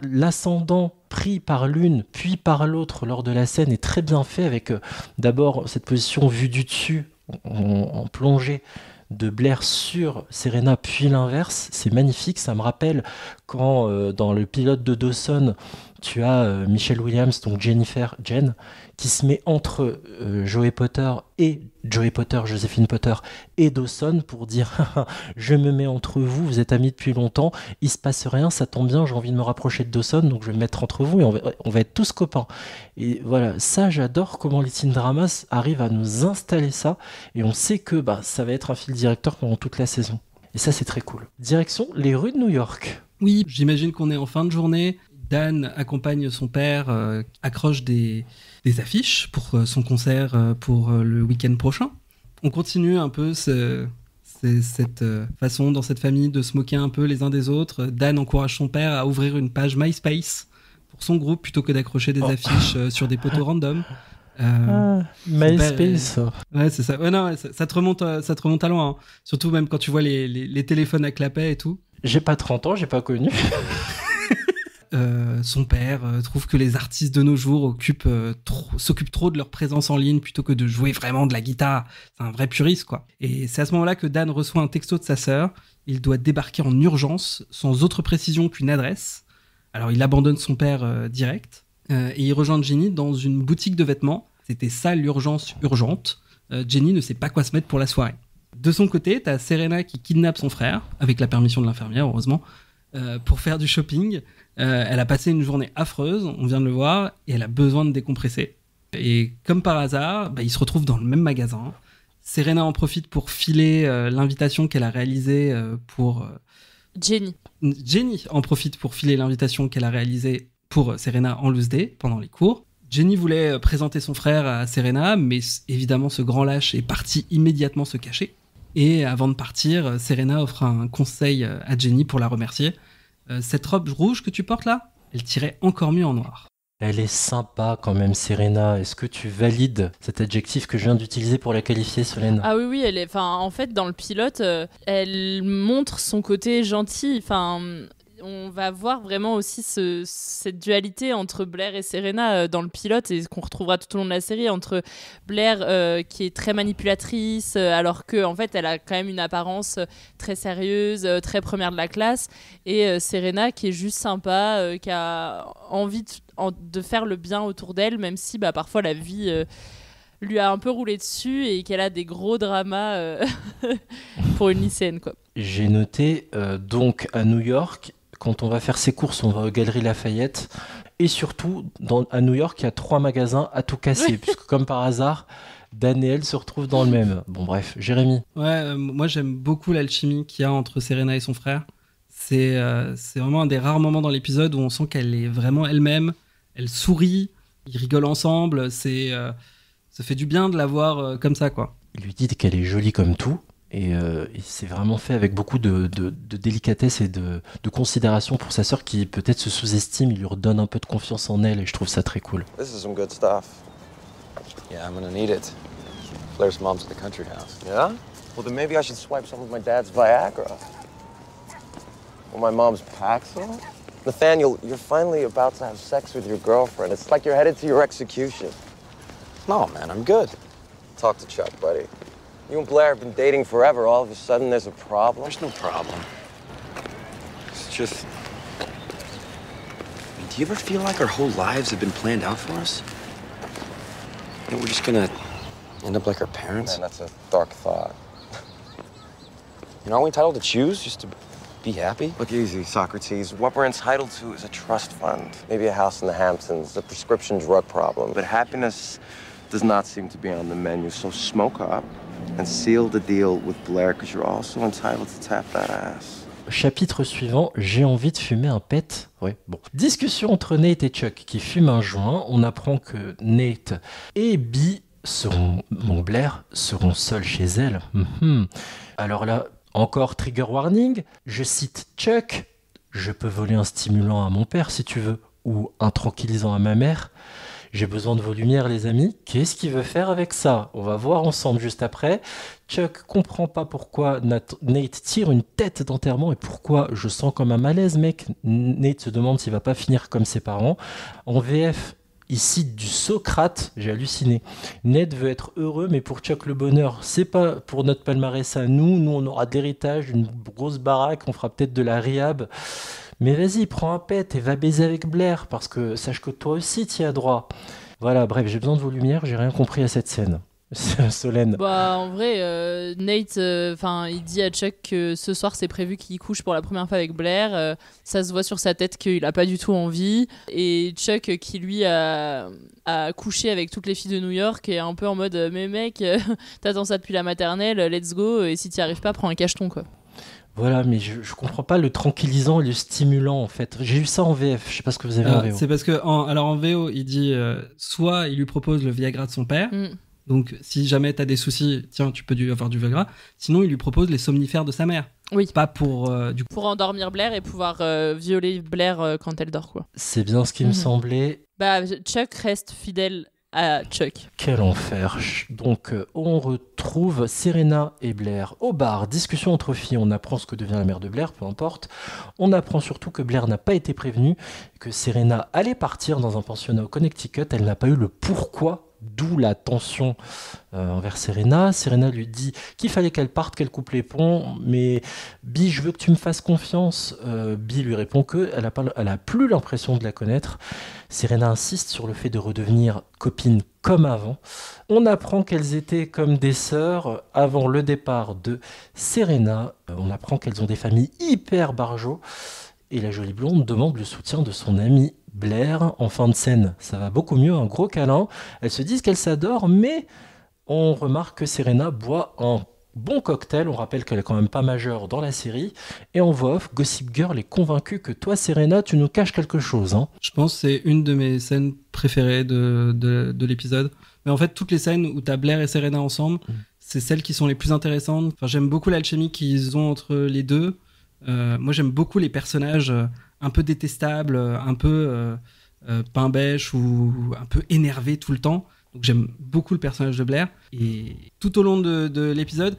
L'ascendant pris par l'une puis par l'autre lors de la scène est très bien fait avec d'abord cette position vue du dessus en plongée de Blair sur Serena puis l'inverse, c'est magnifique. Ça me rappelle quand dans le pilote de Dawson tu as Michelle Williams, donc Jen, qui se met entre Joséphine Potter et Dawson pour dire je me mets entre vous, vous êtes amis depuis longtemps, il se passe rien, ça tombe bien, j'ai envie de me rapprocher de Dawson, donc je vais me mettre entre vous et on va être tous copains. Et voilà, ça j'adore comment les teen dramas arrivent à nous installer ça et on sait que ça va être un fil directeur pendant toute la saison. Et ça c'est très cool. Direction les rues de New York. Oui, j'imagine qu'on est en fin de journée. Dan accompagne son père, accroche des affiches pour son concert pour le week-end prochain. On continue un peu cette façon dans cette famille de se moquer un peu les uns des autres. Dan encourage son père à ouvrir une page MySpace pour son groupe plutôt que d'accrocher des affiches sur des poteaux random. MySpace. Ouais, c'est ça. Ouais, non, ça te remonte à loin. Hein. Surtout même quand tu vois les téléphones à clapet et tout. J'ai pas 30 ans, j'ai pas connu. Son père trouve que les artistes de nos jours s'occupent trop de leur présence en ligne plutôt que de jouer vraiment de la guitare. C'est un vrai puriste, quoi. Et c'est à ce moment-là que Dan reçoit un texto de sa sœur. Il doit débarquer en urgence, sans autre précision qu'une adresse. Alors il abandonne son père direct et il rejoint Jenny dans une boutique de vêtements. C'était ça l'urgence urgente. Jenny ne sait pas quoi se mettre pour la soirée. De son côté, t'as Serena qui kidnappe son frère, avec la permission de l'infirmière, heureusement, pour faire du shopping. Elle a passé une journée affreuse, on vient de le voir, et elle a besoin de décompresser. Et comme par hasard, ils se retrouvent dans le même magasin. Serena en profite pour filer l'invitation qu'elle a réalisée pour... Jenny en profite pour filer l'invitation qu'elle a réalisée pour Serena en loose day, pendant les cours. Jenny voulait présenter son frère à Serena, mais évidemment ce grand lâche est parti immédiatement se cacher. Et avant de partir, Serena offre un conseil à Jenny pour la remercier. Cette robe rouge que tu portes là, elle tirait encore mieux en noir. Elle est sympa quand même, Serena. Est-ce que tu valides cet adjectif que je viens d'utiliser pour la qualifier, Solène ? Ah oui, elle est. En fait, dans le pilote, elle montre son côté gentil. On va voir vraiment aussi cette dualité entre Blair et Serena dans le pilote et qu'on retrouvera tout au long de la série, entre Blair qui est très manipulatrice alors qu'en fait elle a quand même une apparence très sérieuse, très première de la classe, et Serena qui est juste sympa, qui a envie de faire le bien autour d'elle, même si parfois la vie lui a un peu roulé dessus et qu'elle a des gros dramas pour une lycéenne, quoi. J'ai noté donc à New York, quand on va faire ses courses, on va aux Galeries Lafayette. Et surtout, à New York, il y a 3 magasins à tout casser. Puisque comme par hasard, Dan et elle se retrouvent dans le même. Bon bref, Jérémy. Ouais, moi j'aime beaucoup l'alchimie qu'il y a entre Serena et son frère. C'est vraiment un des rares moments dans l'épisode où on sent qu'elle est vraiment elle-même. Elle sourit, ils rigolent ensemble. Ça fait du bien de la voir comme ça, quoi. Il lui dit qu'elle est jolie comme tout. Et c'est vraiment fait avec beaucoup de délicatesse et de considération pour sa sœur qui peut-être se sous-estime. Il lui redonne un peu de confiance en elle et je trouve ça très cool. This is some good stuff. Yeah, I'm gonna need it. Blair's mom's at the country house. Yeah? Well, then maybe I should swipe some of my dad's Viagra. Or my mom's Paxil? Nathaniel, you're finally about to have sex with your girlfriend. It's like you're headed to your execution. No, man, I'm good. Talk to Chuck, buddy. You and Blair have been dating forever. All of a sudden, there's a problem. There's no problem. just... Do you ever feel like our whole lives have been planned out for us? And we're just gonna end up like our parents? Man, that's a dark thought. You know, aren't we entitled to choose just to be happy? Look easy, Socrates. What we're entitled to is a trust fund. Maybe a house in the Hamptons, a prescription drug problem. But happiness does not seem to be on the menu. So smoke up and seal the deal with Blair, because you're also entitled to tap that ass. Chapitre suivant, j'ai envie de fumer un pet. Ouais, bon. Discussion entre Nate et Chuck qui fument un joint. On apprend que Nate et Bee Blair seront seuls chez elle. Alors là, encore trigger warning. Je cite Chuck. Je peux voler un stimulant à mon père si tu veux, ou un tranquillisant à ma mère. J'ai besoin de vos lumières, les amis. Qu'est-ce qu'il veut faire avec ça? On va voir ensemble juste après. Chuck comprend pas pourquoi Nate tire une tête d'enterrement et pourquoi je sens comme un malaise, mec. Nate se demande s'il va pas finir comme ses parents. En VF, il cite du Socrate, j'ai halluciné. Ned veut être heureux, mais pour Chuck, le bonheur, c'est pas pour notre palmarès à nous. Nous, on aura de l'héritage, une grosse baraque, on fera peut-être de la rehab. Mais vas-y, prends un pet et va baiser avec Blair, parce que sache que toi aussi t'y as droit. Voilà, bref, j'ai besoin de vos lumières, j'ai rien compris à cette scène. Solène. Bah, en vrai, Nate, il dit à Chuck que ce soir c'est prévu qu'il couche pour la première fois avec Blair. Ça se voit sur sa tête qu'il a pas du tout envie. Et Chuck, qui lui a couché avec toutes les filles de New York, est un peu en mode mais mec, t'attends ça depuis la maternelle, let's go. Et si t'y arrives pas, prends un cacheton quoi. Voilà, mais je comprends pas le tranquillisant et le stimulant en fait. J'ai eu ça en VF, je sais pas ce que vous avez en VO. C'est parce que en VO, il dit soit il lui propose le Viagra de son père. Donc, si jamais t'as des soucis, tiens, tu peux avoir du Viagra. Sinon, il lui propose les somnifères de sa mère. Oui. Pas pour pour endormir Blair et pouvoir violer Blair quand elle dort, quoi. C'est bien ce qui me semblait. Bah, Chuck reste fidèle à Chuck. Quel enfer. Donc, on retrouve Serena et Blair au bar. Discussion entre filles. On apprend ce que devient la mère de Blair, peu importe. On apprend surtout que Blair n'a pas été prévenue, que Serena allait partir dans un pensionnat au Connecticut. Elle n'a pas eu le pourquoi. D'où la tension envers Serena. Serena lui dit qu'il fallait qu'elle parte, qu'elle coupe les ponts, mais Bee, je veux que tu me fasses confiance. Bee lui répond qu'elle a plus l'impression de la connaître. Serena insiste sur le fait de redevenir copine comme avant. On apprend qu'elles étaient comme des sœurs avant le départ de Serena. On apprend qu'elles ont des familles hyper barjots. Et la jolie blonde demande le soutien de son amie Blair. En fin de scène, ça va beaucoup mieux, un gros câlin. Elles se disent qu'elles s'adorent, mais on remarque que Serena boit un bon cocktail. On rappelle qu'elle est quand même pas majeure dans la série. Et en voix off, Gossip Girl est convaincue que toi, Serena, tu nous caches quelque chose. Hein. Je pense que c'est une de mes scènes préférées de l'épisode. Mais en fait, toutes les scènes où t'as Blair et Serena ensemble, c'est celles qui sont les plus intéressantes. Enfin, j'aime beaucoup l'alchimie qu'ils ont entre les deux. Moi, j'aime beaucoup les personnages un peu détestables, un peu pain bêche ou un peu énervés tout le temps. Donc, j'aime beaucoup le personnage de Blair. Et tout au long de l'épisode,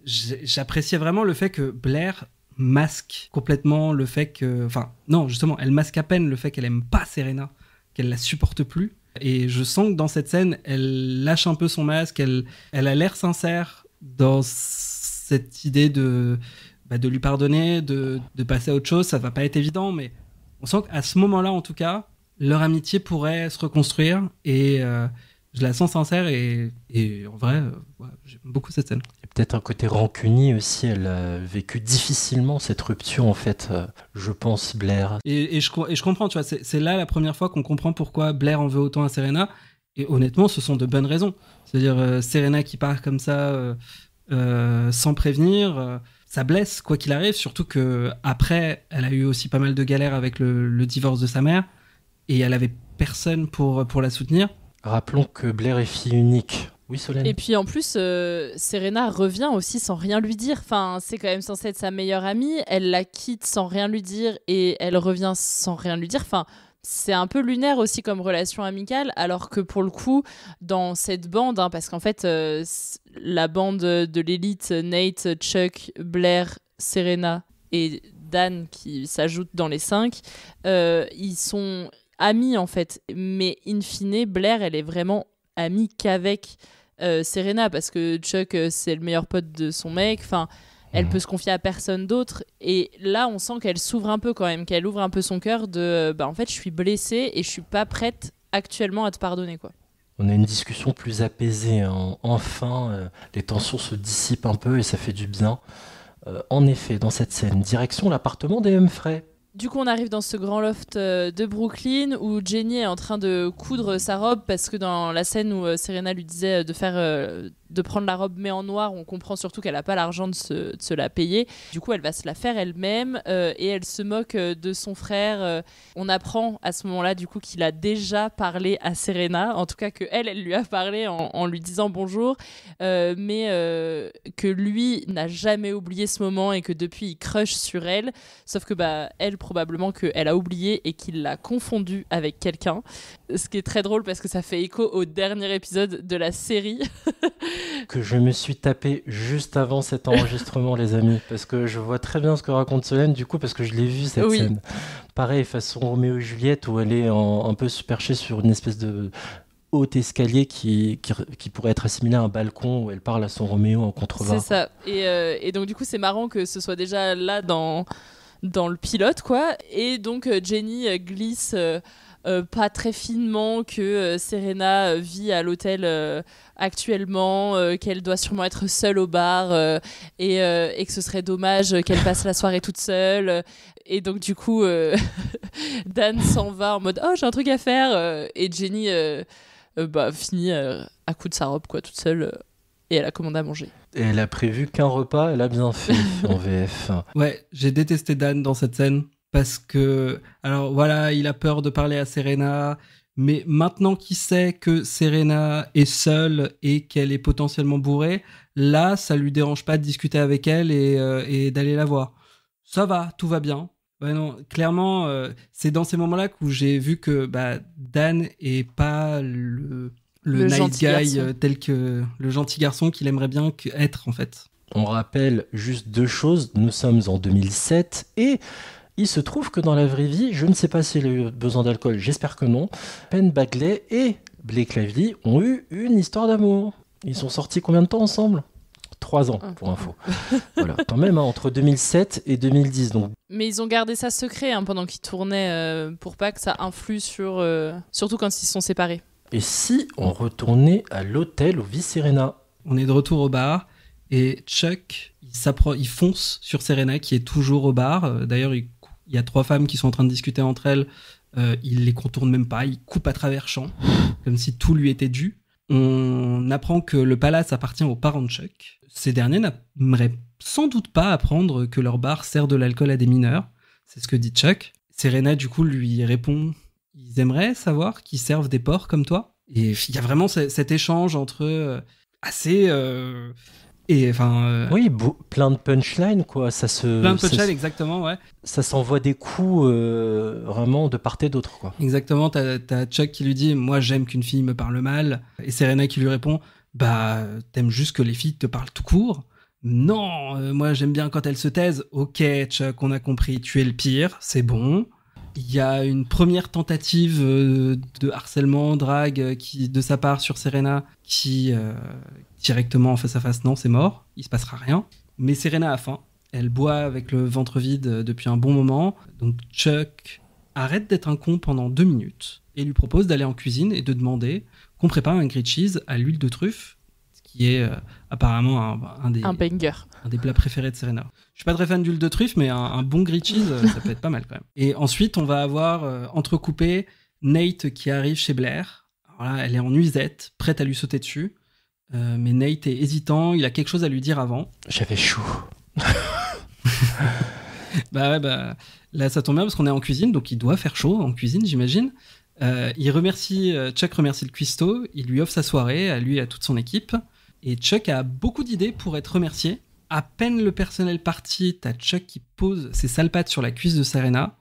j'appréciais vraiment le fait que Blair masque complètement le fait que... Enfin, non, justement, elle masque à peine le fait qu'elle aime pas Serena, qu'elle la supporte plus. Et je sens que dans cette scène, elle lâche un peu son masque, elle a l'air sincère dans cette idée de lui pardonner, de passer à autre chose. Ça va pas être évident, mais on sent qu'à ce moment-là, en tout cas, leur amitié pourrait se reconstruire et je la sens sincère et en vrai, j'aime beaucoup cette scène. Il y a peut-être un côté rancunier aussi, elle a vécu difficilement cette rupture en fait, je pense, Blair. Et je comprends, tu vois, c'est là la première fois qu'on comprend pourquoi Blair en veut autant à Serena et honnêtement, ce sont de bonnes raisons. C'est-à-dire Serena qui part comme ça sans prévenir... ça blesse, quoi qu'il arrive, surtout qu'après, elle a eu aussi pas mal de galères avec le divorce de sa mère, et elle avait personne pour la soutenir. Rappelons que Blair est fille unique. Oui, Solène. Et puis en plus, Serena revient aussi sans rien lui dire. Enfin, c'est quand même censé être sa meilleure amie. Elle la quitte sans rien lui dire, et elle revient sans rien lui dire. Enfin, c'est un peu lunaire aussi comme relation amicale, alors que pour le coup, dans cette bande, parce qu'en fait, la bande de l'élite, Nate, Chuck, Blair, Serena et Dan qui s'ajoutent dans les 5, ils sont amis en fait. Mais in fine, Blair, elle est vraiment amie qu'avec Serena, parce que Chuck, c'est le meilleur pote de son mec. Enfin, Elle peut se confier à personne d'autre. Et là, on sent qu'elle s'ouvre un peu quand même, qu'elle ouvre un peu son cœur de en fait, je suis blessée et je suis pas prête actuellement à te pardonner, quoi. On a une discussion plus apaisée, hein. Enfin, les tensions se dissipent un peu et ça fait du bien. En effet, dans cette scène, direction l'appartement des Humphrey. Du coup, on arrive dans ce grand loft de Brooklyn où Jenny est en train de coudre sa robe parce que dans la scène où Serena lui disait de prendre la robe mais en noir, on comprend surtout qu'elle n'a pas l'argent de se la payer. Du coup, elle va se la faire elle-même et elle se moque de son frère. On apprend à ce moment-là du coup qu'il a déjà parlé à Serena, en tout cas que elle lui a parlé en lui disant bonjour, mais que lui n'a jamais oublié ce moment et que depuis il crush sur elle, sauf que elle probablement qu'elle a oublié et qu'il l'a confondu avec quelqu'un, ce qui est très drôle parce que ça fait écho au dernier épisode de la série que je me suis tapé juste avant cet enregistrement, les amis, parce que je vois très bien ce que raconte Solène, du coup, parce que je l'ai vu cette scène. Pareil, façon Roméo et Juliette, où elle est un peu perchée sur une espèce de haut escalier qui pourrait être assimilé à un balcon où elle parle à son Roméo en contrebas. C'est ça. Et donc, du coup, c'est marrant que ce soit déjà là dans le pilote, quoi. Et donc, Jenny glisse pas très finement que Serena vit à l'hôtel actuellement, qu'elle doit sûrement être seule au bar et que ce serait dommage qu'elle passe la soirée toute seule. Et donc, du coup, Dan s'en va en mode « Oh, j'ai un truc à faire !» Et Jenny finit à coup de sa robe, quoi, toute seule. Et elle a commandé à manger. Et elle a prévu qu'un repas, elle a bien fait en VF. Ouais, j'ai détesté Dan dans cette scène parce que, alors voilà, il a peur de parler à Serena, mais maintenant qu'il sait que Serena est seule et qu'elle est potentiellement bourrée, là, ça lui dérange pas de discuter avec elle et d'aller la voir. Ça va, tout va bien. Ouais, non, clairement, c'est dans ces moments-là où j'ai vu que Dan est pas le nice guy tel que le gentil garçon qu'il aimerait bien être en fait. On rappelle juste deux choses, nous sommes en 2007 et il se trouve que dans la vraie vie, je ne sais pas s'il a eu besoin d'alcool, j'espère que non, Penn Badgley et Blake Lively ont eu une histoire d'amour. Ils sont sortis combien de temps ensemble ? 3 ans, pour info. Voilà, quand même, entre 2007 et 2010. Donc. Mais ils ont gardé ça secret pendant qu'ils tournaient pour pas que ça influe sur... surtout quand ils se sont séparés. Et si on retournait à l'hôtel où vit Serena ? On est de retour au bar et Chuck, il fonce sur Serena qui est toujours au bar. D'ailleurs, il y a 3 femmes qui sont en train de discuter entre elles. Il les contourne même pas, il coupe à travers champs, comme si tout lui était dû. On apprend que le palace appartient aux parents de Chuck. Ces derniers n'aimeraient sans doute pas apprendre que leur bar sert de l'alcool à des mineurs. C'est ce que dit Chuck. Serena, du coup, lui répond... Ils aimeraient savoir qu'ils servent des porcs comme toi. Et il y a vraiment cet échange entre assez... Oui, plein de punchlines, quoi. Plein de punchlines, exactement, ouais. Ça s'envoie des coups vraiment de part et d'autre, quoi. Exactement, t'as Chuck qui lui dit « Moi, j'aime qu'une fille me parle mal. » Et Serena qui lui répond « T'aimes juste que les filles te parlent tout court ?» Non, moi, j'aime bien quand elles se taisent. « Ok, Chuck, on a compris, tu es le pire, c'est bon. » Il y a une première tentative de harcèlement, drague de sa part sur Serena qui directement en face à face, non, c'est mort, il se passera rien. Mais Serena a faim, elle boit avec le ventre vide depuis un bon moment. Donc Chuck arrête d'être un con pendant 2 minutes et lui propose d'aller en cuisine et de demander qu'on prépare un grilled cheese à l'huile de truffe, ce qui est apparemment un des plats préférés de Serena. Je suis pas très fan d'huile de truffe, mais un bon grilled cheese, ça peut être pas mal quand même. Et ensuite, on va avoir entrecoupé Nate qui arrive chez Blair. Alors là, elle est en nuisette, prête à lui sauter dessus. Mais Nate est hésitant, il a quelque chose à lui dire avant. J'avais chaud. Là, ça tombe bien parce qu'on est en cuisine, donc il doit faire chaud en cuisine, j'imagine. Chuck remercie le cuistot, il lui offre sa soirée, à lui et à toute son équipe. Et Chuck a beaucoup d'idées pour être remercié. À peine le personnel parti, t'as Chuck qui pose ses sales pattes sur la cuisse de Serena,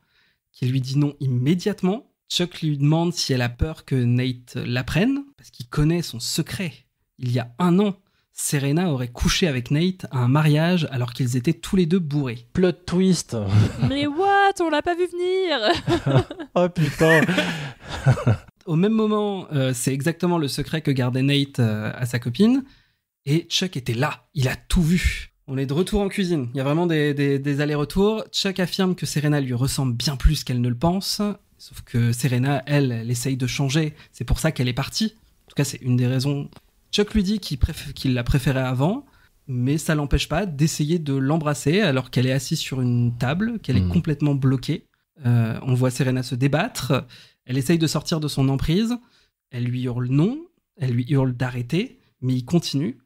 qui lui dit non immédiatement. Chuck lui demande si elle a peur que Nate l'apprenne, parce qu'il connaît son secret. Il y a 1 an, Serena aurait couché avec Nate à un mariage alors qu'ils étaient tous les deux bourrés. Plot twist. Mais what ? On l'a pas vu venir. Oh putain. Au même moment, c'est exactement le secret que gardait Nate à sa copine. Et Chuck était là, il a tout vu. On est de retour en cuisine. Il y a vraiment des allers-retours. Chuck affirme que Serena lui ressemble bien plus qu'elle ne le pense. Sauf que Serena, elle essaye de changer. C'est pour ça qu'elle est partie. En tout cas, c'est une des raisons. Chuck lui dit qu'il la préférait avant, mais ça l'empêche pas d'essayer de l'embrasser alors qu'elle est assise sur une table, qu'elle est complètement bloquée. On voit Serena se débattre. Elle essaye de sortir de son emprise. Elle lui hurle non. Elle lui hurle d'arrêter, mais il continue,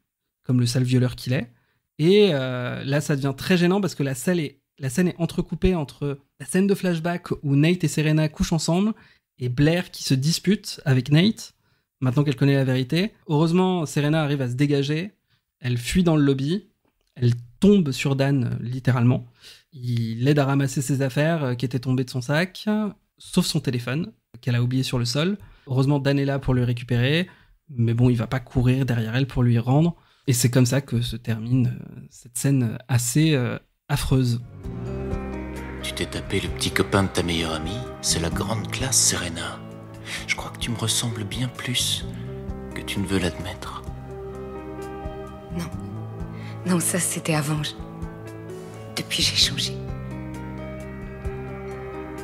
comme le sale violeur qu'il est. Et là, ça devient très gênant parce que la scène est entrecoupée entre la scène de flashback où Nate et Serena couchent ensemble et Blair qui se dispute avec Nate, maintenant qu'elle connaît la vérité. Heureusement, Serena arrive à se dégager. Elle fuit dans le lobby. Elle tombe sur Dan, littéralement. Il l'aide à ramasser ses affaires qui étaient tombées de son sac, sauf son téléphone, qu'elle a oublié sur le sol. Heureusement, Dan est là pour le récupérer. Mais bon, il va pas courir derrière elle pour lui rendre. Et c'est comme ça que se termine cette scène assez affreuse. Tu t'es tapé le petit copain de ta meilleure amie? C'est la grande classe, Serena. Je crois que tu me ressembles bien plus que tu ne veux l'admettre. Non, ça c'était avant. Depuis j'ai changé.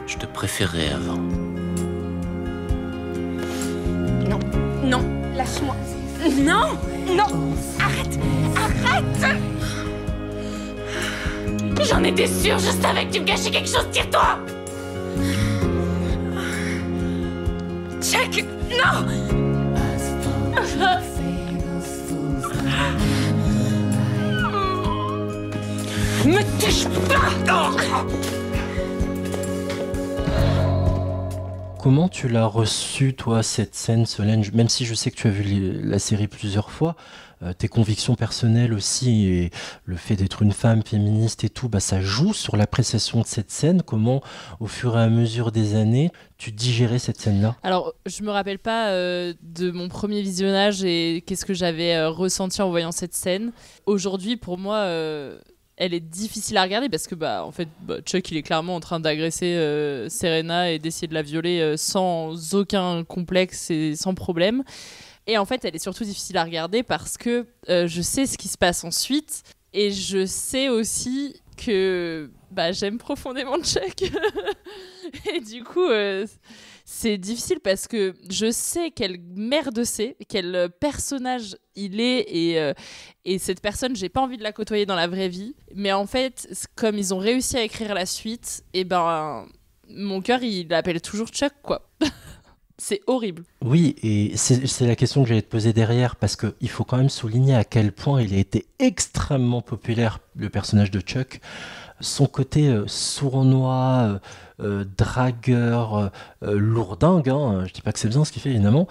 Je te préférais avant. Non, lâche-moi. Non. Arrête. J'en étais sûre, je savais que tu me cachais quelque chose, tire-toi. Chuck, non. Me touche pas. Comment tu l'as reçue, toi, cette scène, Solène? Même si je sais que tu as vu la série plusieurs fois, tes convictions personnelles aussi, et le fait d'être une femme féministe et tout, ça joue sur l'appréciation de cette scène. Comment, au fur et à mesure des années, tu digérais cette scène-là? Alors, je me rappelle pas de mon premier visionnage et qu'est-ce que j'avais ressenti en voyant cette scène. Aujourd'hui, pour moi... elle est difficile à regarder parce que en fait Chuck il est clairement en train d'agresser Serena et d'essayer de la violer sans aucun complexe et sans problème. Et en fait elle est surtout difficile à regarder parce que je sais ce qui se passe ensuite et je sais aussi que j'aime profondément Chuck. Et du coup c'est difficile parce que je sais quelle merde c'est, quel personnage il est et cette personne, j'ai pas envie de la côtoyer dans la vraie vie. Mais en fait, comme ils ont réussi à écrire la suite, mon cœur, il appelle toujours Chuck, quoi. C'est horrible. Oui, et c'est la question que j'allais te poser derrière, parce qu'il faut quand même souligner à quel point il a été extrêmement populaire, le personnage de Chuck. Son côté sournois, dragueur, lourdingue, je dis pas que c'est bien ce qu'il fait évidemment,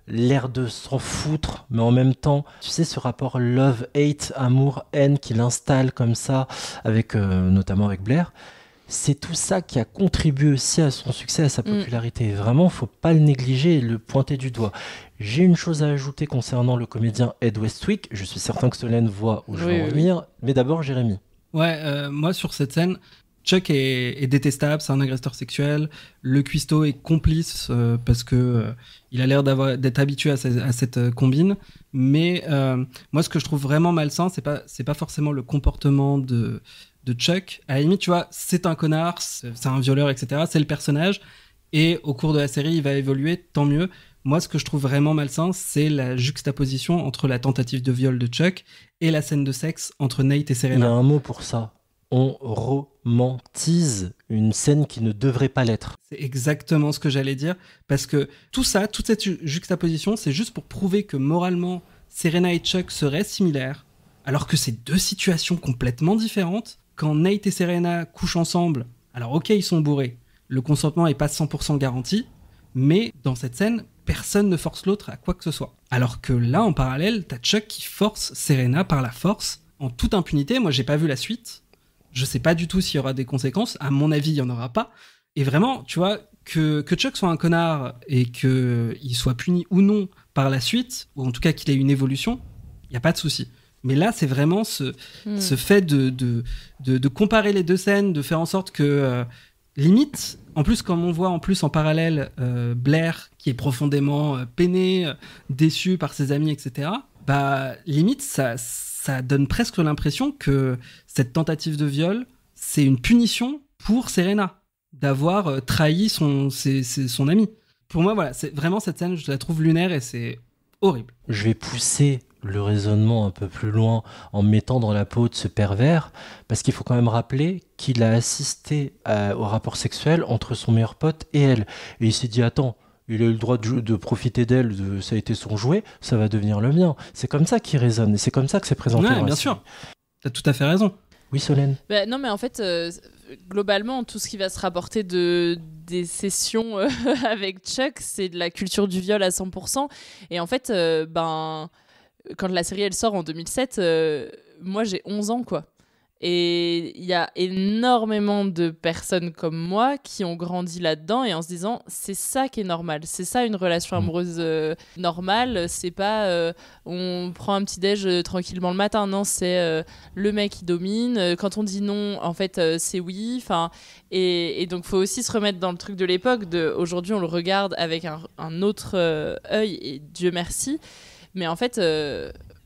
l'air de s'en foutre, mais en même temps, tu sais, ce rapport love-hate, amour-haine qu'il installe comme ça, notamment avec Blair, c'est tout ça qui a contribué aussi à son succès, à sa popularité. Vraiment, faut pas le négliger et le pointer du doigt. J'ai une chose à ajouter concernant le comédien Ed Westwick, je suis certain que Solène voit où je veux en venir, mais d'abord Jérémy. Ouais, moi sur cette scène, Chuck est détestable, c'est un agresseur sexuel. Le cuistot est complice parce que il a l'air d'être habitué à cette combine. Mais moi, ce que je trouve vraiment malsain, c'est pas forcément le comportement de Chuck. À la limite, tu vois, c'est un connard, c'est un violeur, etc. C'est le personnage. Et au cours de la série, il va évoluer, tant mieux. Moi, ce que je trouve vraiment malsain, c'est la juxtaposition entre la tentative de viol de Chuck et la scène de sexe entre Nate et Serena. Il y a un mot pour ça. On romantise une scène qui ne devrait pas l'être. C'est exactement ce que j'allais dire, parce que tout ça, toute cette juxtaposition, c'est juste pour prouver que moralement, Serena et Chuck seraient similaires, alors que c'est deux situations complètement différentes. Quand Nate et Serena couchent ensemble, alors ok, ils sont bourrés, le consentement n'est pas 100% garanti, mais dans cette scène, personne ne force l'autre à quoi que ce soit. Alors que là, en parallèle, t'as Chuck qui force Serena par la force, en toute impunité. Moi, j'ai pas vu la suite. Je sais pas du tout s'il y aura des conséquences. À mon avis, il y en aura pas. Et vraiment, tu vois, que Chuck soit un connard et qu'il soit puni ou non par la suite, ou en tout cas qu'il ait une évolution, il y a pas de souci. Mais là, c'est vraiment ce fait de comparer les deux scènes, de faire en sorte que limite, en plus, comme on voit en parallèle Blair qui est profondément peiné, déçu par ses amis, etc. limite, ça donne presque l'impression que cette tentative de viol, c'est une punition pour Serena d'avoir trahi son ami. Pour moi, voilà, c'est vraiment cette scène, je la trouve lunaire et c'est horrible. Je vais pousser le raisonnement un peu plus loin en me mettant dans la peau de ce pervers, parce qu'il faut quand même rappeler qu'il a assisté au rapport sexuel entre son meilleur pote et elle. Et il s'est dit, attends, il a eu le droit de profiter d'elle, ça a été son jouet, ça va devenir le mien. C'est comme ça qu'il raisonne, et c'est comme ça que c'est présenté. Ouais, bien sûr. T'as tout à fait raison. Oui, Solène. Non, mais en fait, globalement, tout ce qui va se rapporter des sessions avec Chuck, c'est de la culture du viol à 100%. Et en fait, quand la série elle sort en 2007, moi j'ai 11 ans, quoi. Et il y a énormément de personnes comme moi qui ont grandi là-dedans et en se disant c'est ça qui est normal, c'est ça une relation amoureuse normale, c'est pas on prend un petit déj tranquillement le matin, non, c'est le mec qui domine, quand on dit non en fait c'est oui, enfin et donc faut aussi se remettre dans le truc de l'époque, aujourd'hui on le regarde avec un autre œil et Dieu merci, mais en fait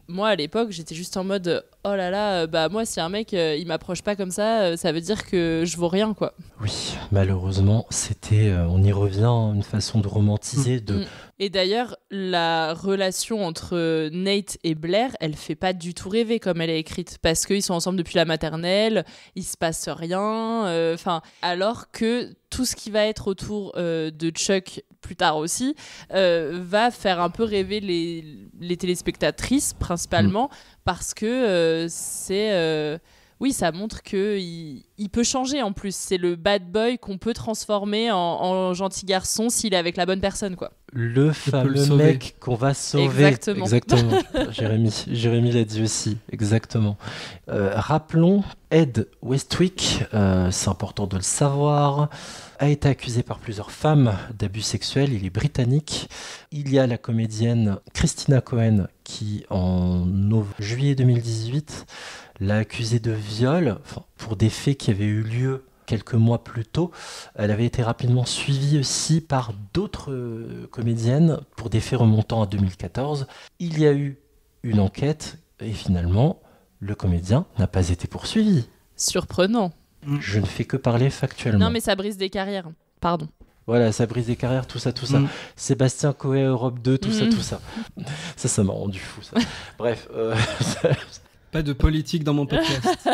moi à l'époque j'étais juste en mode oh là là, moi si un mec il m'approche pas comme ça, ça veut dire que je vaux rien, quoi. Oui, malheureusement c'était, on y revient, une façon de romantiser Et d'ailleurs la relation entre Nate et Blair, elle fait pas du tout rêver comme elle est écrite, parce qu'ils sont ensemble depuis la maternelle, il se passe rien, alors que tout ce qui va être autour de Chuck plus tard aussi va faire un peu rêver les téléspectatrices principalement, parce que oui, ça montre qu'il peut changer en plus. C'est le bad boy qu'on peut transformer en gentil garçon s'il est avec la bonne personne, quoi. Le fameux mec qu'on va sauver. Exactement. Jérémy l'a dit aussi, exactement. Rappelons, Ed Westwick, c'est important de le savoir, a été accusé par plusieurs femmes d'abus sexuels. Il est britannique. Il y a la comédienne Christina Cohen qui, en juillet 2018, l'a accusé de viol pour des faits qui avaient eu lieu quelques mois plus tôt. Elle avait été rapidement suivie aussi par d'autres comédiennes pour des faits remontant à 2014. Il y a eu une enquête et finalement, le comédien n'a pas été poursuivi. Surprenant. Je ne fais que parler factuellement. Non, mais ça brise des carrières. Pardon. Voilà, ça brise des carrières, tout ça. Sébastien Coé, Europe 2, tout ça. Ça m'a rendu fou, ça. Bref. Pas de politique dans mon podcast.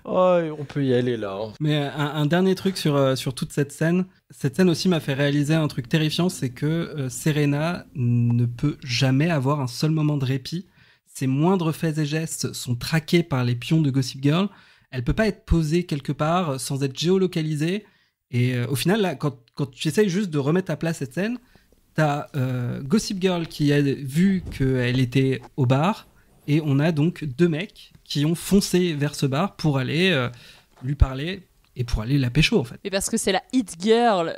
On peut y aller là. Mais un dernier truc sur toute cette scène. Cette scène aussi m'a fait réaliser un truc terrifiant, c'est que Serena ne peut jamais avoir un seul moment de répit. Ses moindres faits et gestes sont traqués par les pions de Gossip Girl. Elle peut pas être posée quelque part sans être géolocalisée. Et au final, là, quand tu essayes juste de remettre à plat cette scène, t'as Gossip Girl qui a vu qu'elle était au bar, et on a donc deux mecs qui ont foncé vers ce bar pour aller lui parler et pour aller la pécho, en fait. Et parce que c'est la hit girl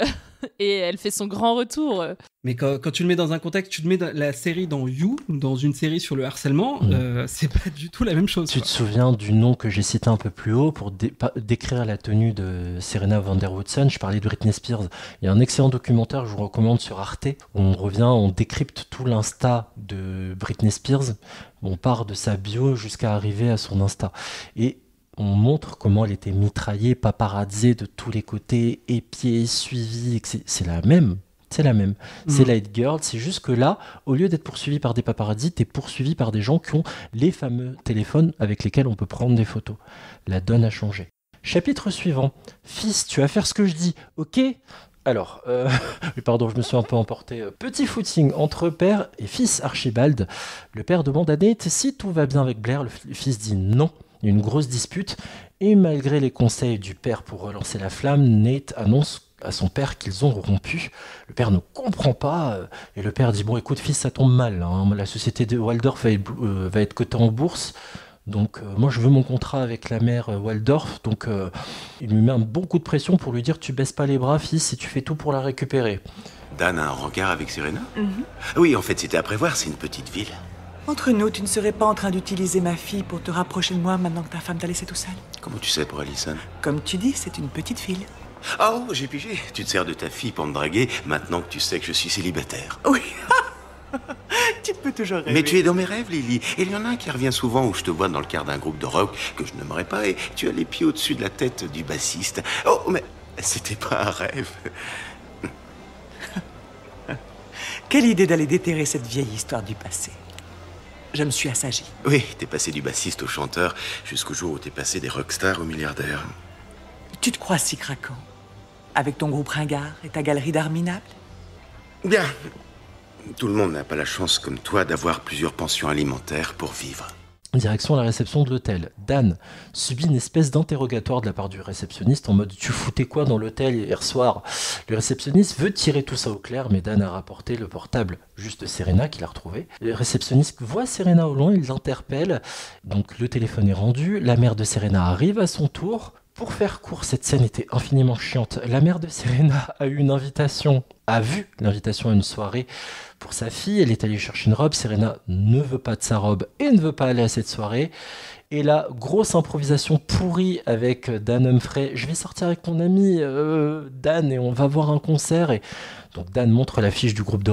et elle fait son grand retour. Mais quand tu le mets dans un contexte, tu le mets dans la série dans You, dans une série sur le harcèlement, c'est pas du tout la même chose. Tu te souviens du nom que j'ai cité un peu plus haut pour décrire la tenue de Serena van der Woodsen? Je parlais de Britney Spears. Il y a un excellent documentaire que je vous recommande sur Arte. On décrypte tout l'Insta de Britney Spears. On part de sa bio jusqu'à arriver à son Insta. Et on montre comment elle était mitraillée, paparazzée de tous les côtés, épiée, suivie. C'est la même. C'est la même. C'est la hit girl. C'est juste que là, au lieu d'être poursuivi par des paparazzis, t'es poursuivi par des gens qui ont les fameux téléphones avec lesquels on peut prendre des photos. La donne a changé. Chapitre suivant. Fils, tu vas faire ce que je dis, ok ? Alors, pardon, je me suis un peu emporté. Petit footing entre père et fils Archibald. Le père demande à Nate si tout va bien avec Blair. Le fils dit non. Il y a une grosse dispute. Et malgré les conseils du père pour relancer la flamme, Nate annonce à son père qu'ils ont rompu. Le père ne comprend pas. Et le père dit, bon écoute fils, ça tombe mal. Hein. La société de Waldorf va être cotée en bourse. Donc moi je veux mon contrat avec la mère Waldorf, donc il lui met un bon coup de pression pour lui dire tu baisses pas les bras fils et tu fais tout pour la récupérer. Dan a un rencard avec Serena ? Oui, en fait c'était à prévoir, c'est une petite ville. Entre nous, tu ne serais pas en train d'utiliser ma fille pour te rapprocher de moi maintenant que ta femme t'a laissé tout seul? Comment tu sais pour Allison ? Comme tu dis, c'est une petite fille. Oh, j'ai pigé. Tu te sers de ta fille pour me draguer maintenant que tu sais que je suis célibataire. Oui. Tu peux toujours rêver. Mais tu es dans mes rêves, Lily. Et il y en a un qui revient souvent où je te vois dans le quart d'un groupe de rock que je n'aimerais pas et tu as les pieds au-dessus de la tête du bassiste. Oh, mais c'était pas un rêve. Quelle idée d'aller déterrer cette vieille histoire du passé. Je me suis assagi. Oui, t'es passé du bassiste au chanteur jusqu'au jour où t'es passé des rockstars au milliardaire. Tu te crois si craquant? Avec ton groupe ringard et ta galerie d'art minable? Bien. Tout le monde n'a pas la chance, comme toi, d'avoir plusieurs pensions alimentaires pour vivre. Direction la réception de l'hôtel. Dan subit une espèce d'interrogatoire de la part du réceptionniste en mode « Tu foutais quoi dans l'hôtel hier soir ?» Le réceptionniste veut tirer tout ça au clair, mais Dan a rapporté le portable juste de Serena qu'il a retrouvé. Le réceptionniste voit Serena au loin, il l'interpelle. Donc le téléphone est rendu, la mère de Serena arrive à son tour. Pour faire court, cette scène était infiniment chiante. La mère de Serena a vu l'invitation à une soirée pour sa fille. Elle est allée chercher une robe. Serena ne veut pas de sa robe et ne veut pas aller à cette soirée. Et là, grosse improvisation pourrie avec Dan Humphrey. Je vais sortir avec mon ami Dan et on va voir un concert. Et donc Dan montre l'affiche du groupe de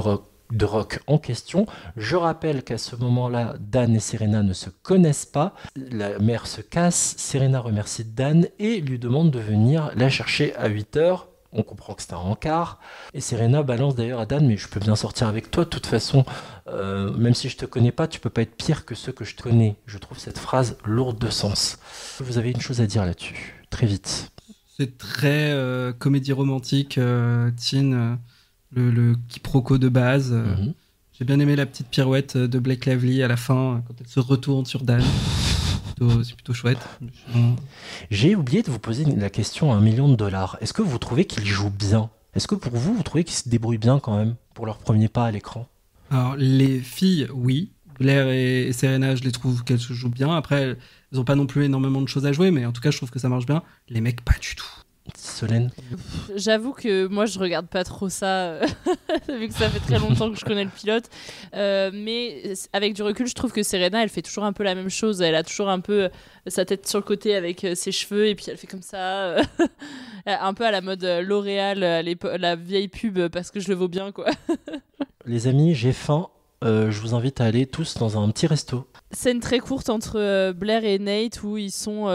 rock en question. Je rappelle qu'à ce moment-là, Dan et Serena ne se connaissent pas. La mère se casse, Serena remercie Dan et lui demande de venir la chercher à 8h. On comprend que c'est un rencard. Et Serena balance d'ailleurs à Dan, mais je peux bien sortir avec toi, de toute façon, même si je te connais pas, tu peux pas être pire que ceux que je te connais. Je trouve cette phrase lourde de sens. Vous avez une chose à dire là-dessus, très vite. C'est très comédie romantique, teen, le quiproquo de base. J'ai bien aimé la petite pirouette de Blake Lively à la fin, quand elle se retourne sur Dan. C'est plutôt chouette. J'ai oublié de vous poser la question à $1 million. Est-ce que vous trouvez qu'ils jouent bien? Est-ce que pour vous, vous trouvez qu'ils se débrouillent bien quand même pour leur premier pas à l'écran? Alors, les filles, oui. Blair et Serena, je les trouve qu'elles se jouent bien. Après, elles n'ont pas non plus énormément de choses à jouer, mais en tout cas, je trouve que ça marche bien. Les mecs, pas du tout. Solène? J'avoue que moi je regarde pas trop ça vu que ça fait très longtemps que je connais le pilote, mais avec du recul je trouve que Serena elle fait toujours un peu la même chose, elle a toujours un peu sa tête sur le côté avec ses cheveux et puis elle fait comme ça un peu à la mode L'Oréal, la vieille pub parce que je le vaux bien quoi. Les amis, j'ai faim. Je vous invite à aller tous dans un petit resto. Scène très courte entre Blair et Nate où ils sont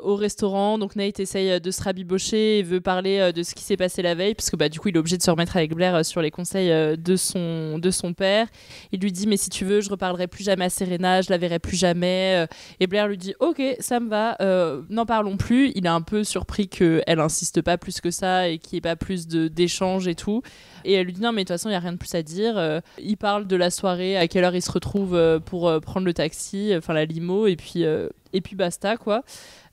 au restaurant. Donc Nate essaye de se rabibocher et veut parler de ce qui s'est passé la veille parce que du coup il est obligé de se remettre avec Blair sur les conseils de son père. Il lui dit mais si tu veux je reparlerai plus jamais à Serena, je la verrai plus jamais. Et Blair lui dit ok ça me va, n'en parlons plus. Il est un peu surpris qu'elle insiste pas plus que ça et qu'il n'y ait pas plus d'échanges et tout. Et elle lui dit non mais de toute façon il n'y a rien de plus à dire. Il parle de la soirée, à quelle heure ils se retrouvent pour prendre le taxi, enfin la limo et puis basta quoi.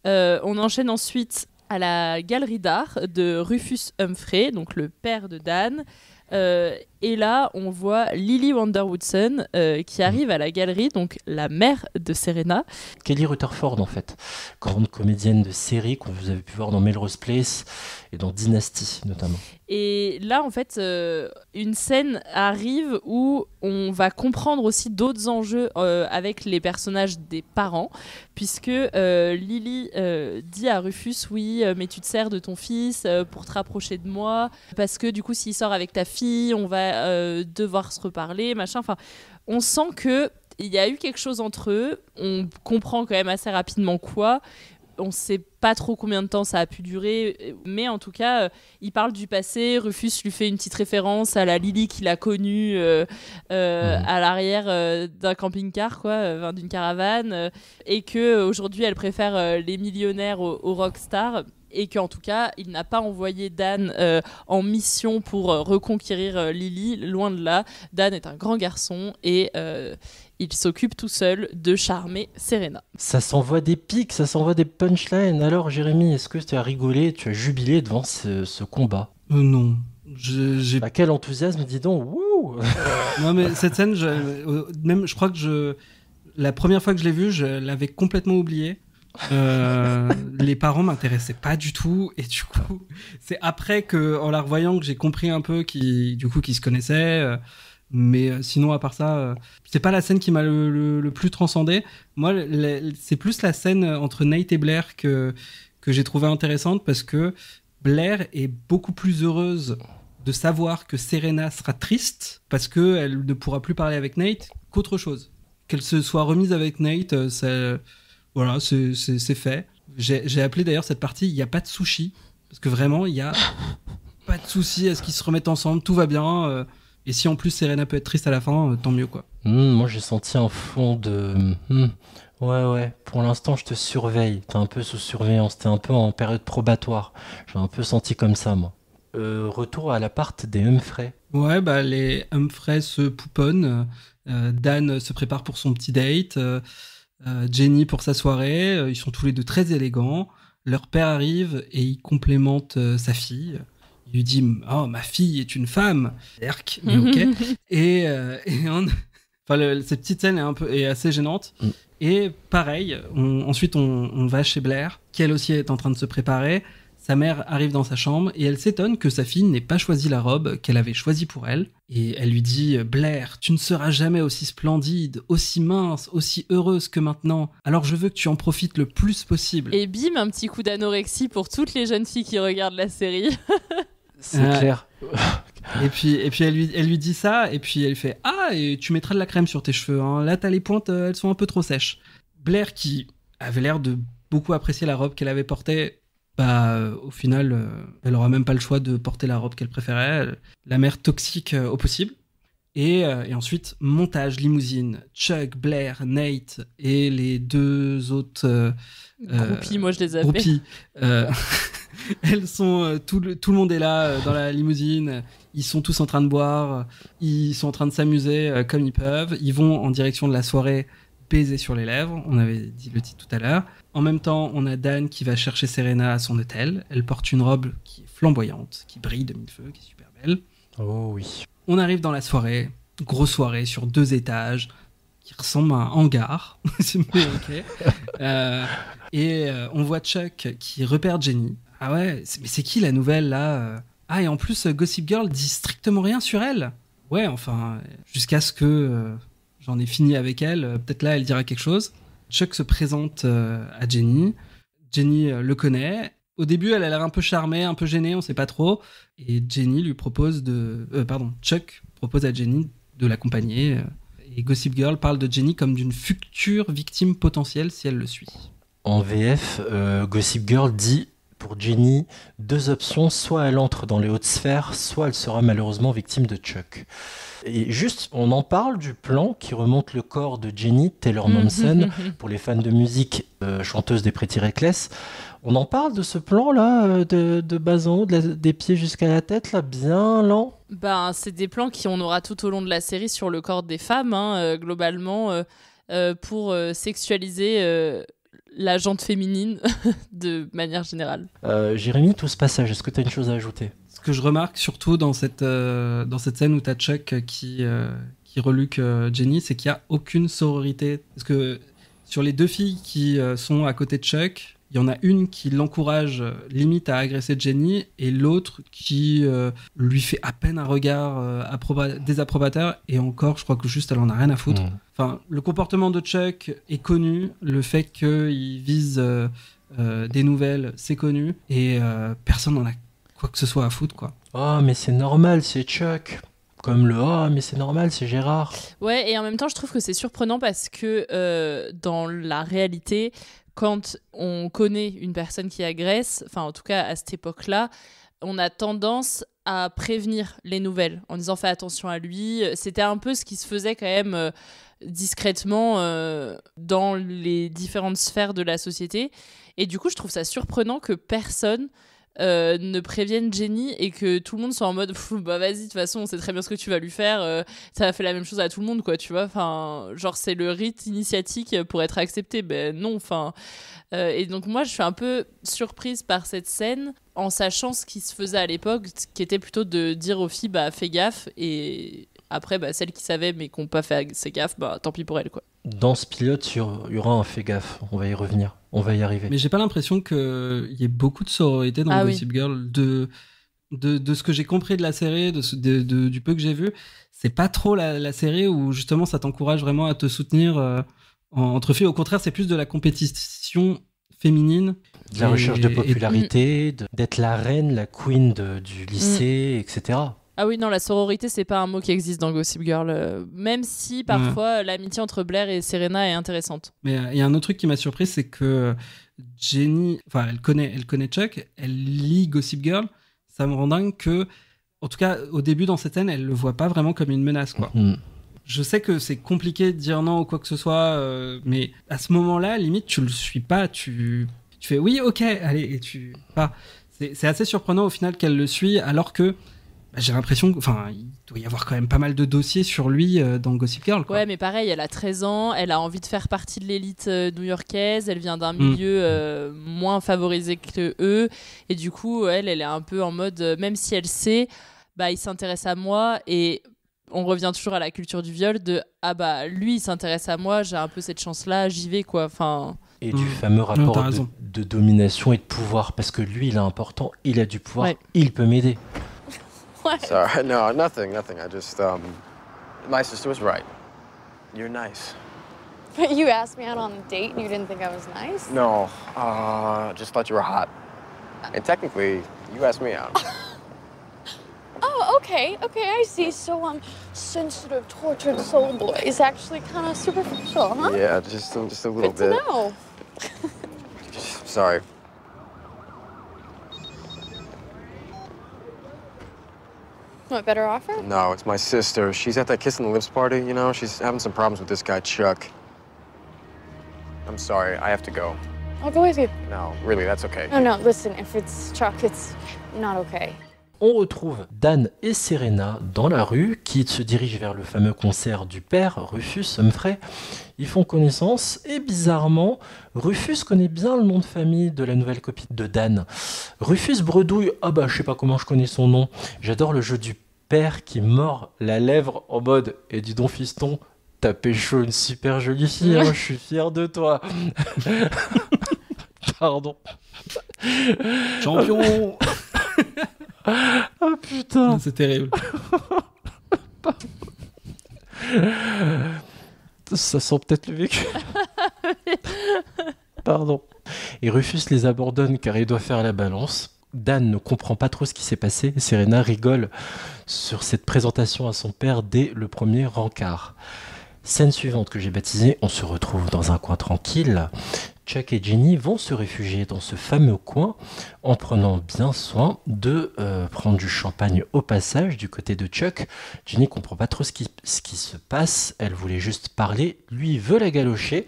On enchaîne ensuite à la galerie d'art de Rufus Humphrey, donc le père de Dan. Et là, on voit Lily Vanderwoodson qui arrive à la galerie, donc la mère de Serena. Kelly Rutherford, en fait, grande comédienne de série qu'on vous avez pu voir dans Melrose Place et dans Dynasty, notamment. Et là, en fait, une scène arrive où on va comprendre aussi d'autres enjeux avec les personnages des parents, puisque Lily dit à Rufus, oui, mais tu te sers de ton fils pour te rapprocher de moi, parce que du coup, s'il sort avec ta fille, on va devoir se reparler, machin. Enfin, on sent que il y a eu quelque chose entre eux. On comprend quand même assez rapidement quoi. On sait pas trop combien de temps ça a pu durer, mais en tout cas, il parle du passé. Rufus lui fait une petite référence à la Lily qu'il a connue à l'arrière d'un camping-car, quoi, d'une caravane, et que aujourd'hui elle préfère les millionnaires aux rockstars. Et qu'en tout cas, il n'a pas envoyé Dan en mission pour reconquérir Lily, loin de là. Dan est un grand garçon et il s'occupe tout seul de charmer Serena. Ça s'envoie des pics, ça s'envoie des punchlines. Alors Jérémy, est-ce que tu as rigolé, tu as jubilé devant ce combat? Non. Quel enthousiasme, dis donc. Wouh. Non mais cette scène, je crois que la première fois que je l'ai vue, je l'avais complètement oubliée. Les parents m'intéressaient pas du tout et du coup c'est après que en la revoyant que j'ai compris un peu qu'ils se connaissaient, mais sinon à part ça c'est pas la scène qui m'a le plus transcendé. Moi c'est plus la scène entre Nate et Blair que j'ai trouvé intéressante parce que Blair est beaucoup plus heureuse de savoir que Serena sera triste parce qu'elle ne pourra plus parler avec Nate qu'autre chose. Qu'elle se soit remise avec Nate, voilà, c'est fait. J'ai appelé d'ailleurs cette partie « Il n'y a pas de sushi ». Parce que vraiment, il n'y a pas de souci à ce qu'ils se remettent ensemble, tout va bien. Et si en plus Serena peut être triste à la fin, tant mieux quoi. Moi j'ai senti un fond de... Ouais, pour l'instant je te surveille. T'es un peu sous surveillance, t'es un peu en période probatoire. J'ai un peu senti comme ça moi. Retour à l'appart des Humphrey. Ouais, bah les Humphrey se pouponnent. Dan se prépare pour son petit date. Jenny pour sa soirée. Ils sont tous les deux très élégants. Leur père arrive et il complémente sa fille. Il lui dit « Oh, ma fille est une femme !» Erk, mais ok. Cette petite scène est assez gênante. Et pareil, ensuite on va chez Blair, qui elle aussi est en train de se préparer. Sa mère arrive dans sa chambre et elle s'étonne que sa fille n'ait pas choisi la robe qu'elle avait choisie pour elle. Et elle lui dit « Blair, tu ne seras jamais aussi splendide, aussi mince, aussi heureuse que maintenant. Alors je veux que tu en profites le plus possible. » Et bim, un petit coup d'anorexie pour toutes les jeunes filles qui regardent la série. C'est clair. Et puis elle lui dit ça, et puis elle fait « Ah, et tu mettras de la crème sur tes cheveux, hein. Là t'as les pointes, elles sont un peu trop sèches. » Blair, qui avait l'air de beaucoup apprécier la robe qu'elle avait portée, au final, elle aura même pas le choix de porter la robe qu'elle préférait. La mère toxique au possible. Et ensuite, montage, limousine, Chuck, Blair, Nate et les deux autres... groupies, moi je les appelle. Groupies. Elles sont... tout le monde est là dans la limousine. Ils sont tous en train de boire. Ils sont en train de s'amuser comme ils peuvent. Ils vont en direction de la soirée baiser sur les lèvres. On avait dit le titre tout à l'heure. En même temps, on a Dan qui va chercher Serena à son hôtel. Elle porte une robe qui est flamboyante, qui brille de mille feux, qui est super belle. Oh oui. On arrive dans la soirée. Grosse soirée sur 2 étages qui ressemble à un hangar. Mais ok. On voit Chuck qui repère Jenny. Ah ouais, mais c'est qui la nouvelle là? Ah, et en plus, Gossip Girl dit strictement rien sur elle. Ouais, enfin, jusqu'à ce que j'en ai fini avec elle. Peut-être là, elle dira quelque chose. Chuck se présente à Jenny. Jenny le connaît. Au début, elle a l'air un peu charmée, un peu gênée, on sait pas trop. Et Jenny lui propose Chuck propose à Jenny de l'accompagner. Et Gossip Girl parle de Jenny comme d'une future victime potentielle si elle le suit. En VF, Gossip Girl dit pour Jenny 2 options, soit elle entre dans les hautes sphères, soit elle sera malheureusement victime de Chuck. Et juste, on en parle du plan qui remonte le corps de Jenny, Taylor Momsen, pour les fans de musique, chanteuse des Pretty Reckless. On en parle de ce plan-là, de bas en haut, des pieds jusqu'à la tête, là, bien lent. C'est des plans qu'on aura tout au long de la série sur le corps des femmes, globalement, pour sexualiser la jante féminine de manière générale. Jérémy, tout ce passage, est-ce que tu as une chose à ajouter? Ce que je remarque surtout dans cette scène où tu as Chuck qui reluque Jenny, c'est qu'il n'y a aucune sororité. Parce que sur les 2 filles qui sont à côté de Chuck, il y en a une qui l'encourage limite à agresser Jenny et l'autre qui lui fait à peine un regard désapprobateur, et encore, je crois que juste elle en a rien à foutre. Enfin, le comportement de Chuck est connu, le fait qu'il vise des nouvelles, c'est connu, et personne n'en a quoi que ce soit à foutre, quoi. Oh, mais c'est normal, c'est Chuck. Comme le « Oh, mais c'est normal, c'est Gérard ». Ouais, et en même temps, je trouve que c'est surprenant parce que dans la réalité, quand on connaît une personne qui agresse, enfin en tout cas à cette époque-là, on a tendance à prévenir les nouvelles en disant « Fais attention à lui ». C'était un peu ce qui se faisait quand même discrètement dans les différentes sphères de la société. Et du coup, je trouve ça surprenant que personne ne préviennent Jenny et que tout le monde soit en mode vas-y, de toute façon on sait très bien ce que tu vas lui faire, ça va faire la même chose à tout le monde, quoi, tu vois, enfin genre c'est le rite initiatique pour être accepté. Non, enfin et donc moi je suis un peu surprise par cette scène en sachant ce qui se faisait à l'époque, qui était plutôt de dire aux filles fais gaffe, et après celles qui savaient mais qui n'ont pas fait assez gaffe, tant pis pour elles, quoi. Dans ce pilote, il y aura un fais gaffe, on va y revenir, on va y arriver. Mais j'ai pas l'impression qu'il y ait beaucoup de sororité dans Gossip Girl. De ce que j'ai compris de la série, du peu que j'ai vu, c'est pas trop la série où justement ça t'encourage vraiment à te soutenir entre filles. Au contraire, c'est plus de la compétition féminine. De la recherche de popularité, d'être la reine, la queen du lycée, etc. Ah oui, non, la sororité, c'est pas un mot qui existe dans Gossip Girl. Même si, parfois, l'amitié entre Blair et Serena est intéressante. Mais il y a un autre truc qui m'a surpris, c'est que Jenny, enfin, elle connaît Chuck, elle lit Gossip Girl. Ça me rend dingue que, en tout cas, au début, dans cette scène, elle le voit pas vraiment comme une menace, quoi. Je sais que c'est compliqué de dire non ou quoi que ce soit, mais à ce moment-là, limite, tu le suis pas, tu fais oui, ok, allez, et tu pas. C'est assez surprenant au final qu'elle le suit, alors que j'ai l'impression il doit y avoir quand même pas mal de dossiers sur lui dans Gossip Girl, quoi. Ouais, mais pareil, elle a 13 ans, elle a envie de faire partie de l'élite new-yorkaise, elle vient d'un milieu moins favorisé que eux, et du coup, elle est un peu en mode, même si elle sait, il s'intéresse à moi, et on revient toujours à la culture du viol, lui, il s'intéresse à moi, j'ai un peu cette chance-là, j'y vais, quoi, enfin... Et du fameux rapport de domination et de pouvoir, parce que lui, il est important, il a du pouvoir, il peut m'aider. Sorry, no, nothing. I just, my sister was right. You're nice. But you asked me out on a date and you didn't think I was nice? No, just thought you were hot. And technically, you asked me out. Oh, okay, I see. So, sensitive, tortured soul boy is actually kind of superficial, huh? Yeah, just a little Good bit. to know. Sorry. What, better offer? No, it's my sister. She's at that Kiss on the Lips party, you know? She's having some problems with this guy, Chuck. I'm sorry, I have to go. I'll go with you. No, really, that's okay. No, listen, if it's Chuck, it's not okay. On retrouve Dan et Serena dans la rue qui se dirigent vers le fameux concert du père, Rufus Humphrey. Ils font connaissance et bizarrement, Rufus connaît bien le nom de famille de la nouvelle copine de Dan. Rufus bredouille, je sais pas comment je connais son nom. J'adore le jeu du père qui mord la lèvre en mode « Et dis donc fiston, t'as pécho une super jolie fille, hein, je suis fier de toi. » Pardon. Champion. Oh putain. C'est terrible. Ça sent peut-être le vécu. Pardon. Et Rufus les abandonne car il doit faire la balance. Dan ne comprend pas trop ce qui s'est passé. Serena rigole sur cette présentation à son père dès le premier rencard. Scène suivante que j'ai baptisée, on se retrouve dans un coin tranquille. Chuck et Jenny vont se réfugier dans ce fameux coin en prenant bien soin de prendre du champagne au passage du côté de Chuck. Jenny comprend pas trop ce qui se passe, elle voulait juste parler, lui veut la galocher,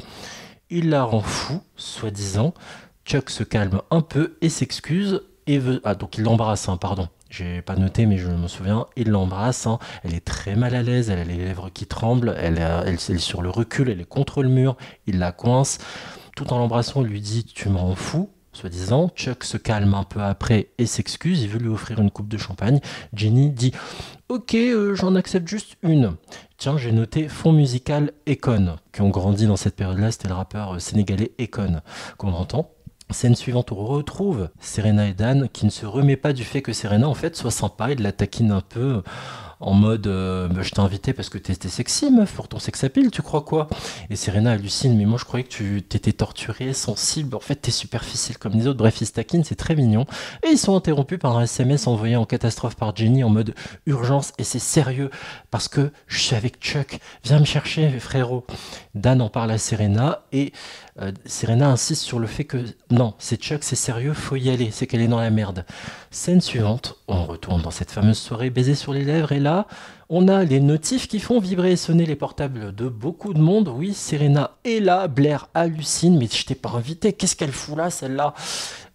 il la rend fou, soi-disant. Chuck se calme un peu et s'excuse et veut... Ah, donc il l'embrasse, pardon. J'ai pas noté, mais je me souviens, il l'embrasse. Elle est très mal à l'aise, elle a les lèvres qui tremblent, elle est sur le recul, elle est contre le mur, il la coince. Tout en l'embrassant, il lui dit « Tu me rends fou », soi-disant. Chuck se calme un peu après et s'excuse, il veut lui offrir une coupe de champagne. Jenny dit « Ok, j'en accepte juste une ». Tiens, j'ai noté fond musical Akon, qui ont grandi dans cette période-là, c'était le rappeur sénégalais Akon, qu'on entend. Scène suivante, on retrouve Serena et Dan qui ne se remet pas du fait que Serena en fait soit sympa, il la taquine un peu en mode je t'ai invité parce que t'étais sexy meuf pour ton sex appeal, tu crois quoi? Et Serena hallucine, mais moi je croyais que tu t'étais torturée, sensible, en fait t'es superficielle comme les autres. Bref, ils se taquinent, c'est très mignon. Et ils sont interrompus par un SMS envoyé en catastrophe par Jenny en mode urgence, et c'est sérieux parce que je suis avec Chuck, viens me chercher frérot. Dan en parle à Serena et Serena insiste sur le fait que non, c'est Chuck, c'est sérieux, faut y aller, c'est qu'elle est dans la merde. Scène suivante, on retourne dans cette fameuse soirée baiser sur les lèvres et là, on a les notifs qui font vibrer et sonner les portables de beaucoup de monde. Oui, Serena est là, Blair hallucine, mais je t'ai pas invité, qu'est-ce qu'elle fout là celle-là?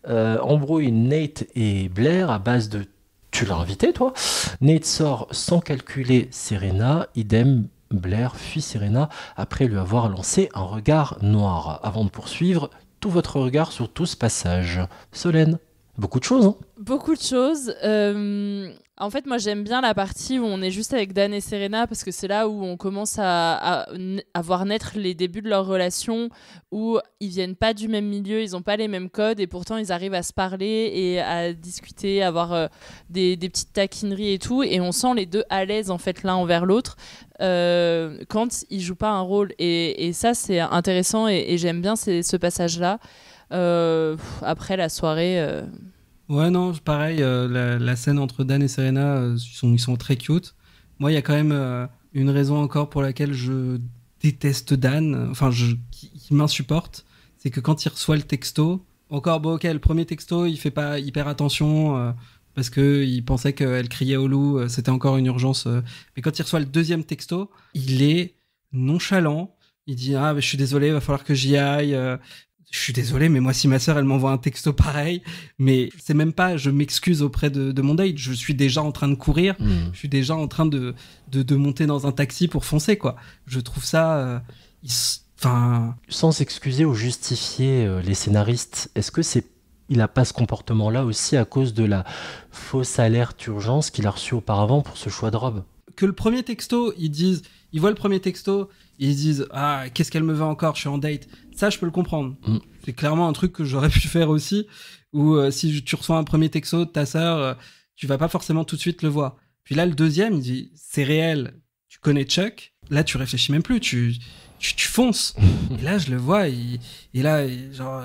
Embrouille Nate et Blair à base de tu l'as invité toi? Nate sort sans calculer Serena, idem Blair fuit Serena après lui avoir lancé un regard noir. Avant de poursuivre, tout votre regard sur tout ce passage. Solène, beaucoup de choses, hein? Beaucoup de choses. En fait, moi, j'aime bien la partie où on est juste avec Dan et Serena parce que c'est là où on commence à voir naître les débuts de leur relation, où ils viennent pas du même milieu, ils ont pas les mêmes codes et pourtant ils arrivent à se parler et à discuter, à avoir des petites taquineries et tout, et on sent les deux à l'aise en fait l'un envers l'autre quand ils jouent pas un rôle, et ça c'est intéressant et j'aime bien ce passage-là. Après la soirée... Ouais, non, pareil, la scène entre Dan et Serena, ils sont très cute. Moi, il y a quand même une raison encore pour laquelle je déteste Dan, qui m'insupporte, c'est que quand il reçoit le texto, encore, bon, ok, le premier texto, il fait pas hyper attention, parce qu'il pensait qu'elle criait au loup, c'était encore une urgence. Mais quand il reçoit le deuxième texto, il est nonchalant, il dit « Ah, je suis désolé, il va falloir que j'y aille. Je suis désolé, mais moi, si ma sœur, elle m'envoie un texto pareil, mais c'est même pas, je m'excuse auprès de mon date, je suis déjà en train de courir, je suis déjà en train de monter dans un taxi pour foncer, quoi. Je trouve ça... Sans s'excuser ou justifier les scénaristes, est-ce que il a pas ce comportement-là aussi à cause de la fausse alerte urgence qu'il a reçue auparavant pour ce choix de robe? Que le premier texto, ils voient le premier texto, et ils disent « Ah, qu'est-ce qu'elle me veut encore, je suis en date ». Ça, je peux le comprendre. C'est clairement un truc que j'aurais pu faire aussi, où si tu reçois un premier texto de ta sœur, tu vas pas forcément tout de suite le voir. Puis là, le deuxième, il dit « C'est réel, tu connais Chuck ». Là, tu réfléchis même plus, tu fonces. Et là, je le vois, et là, genre,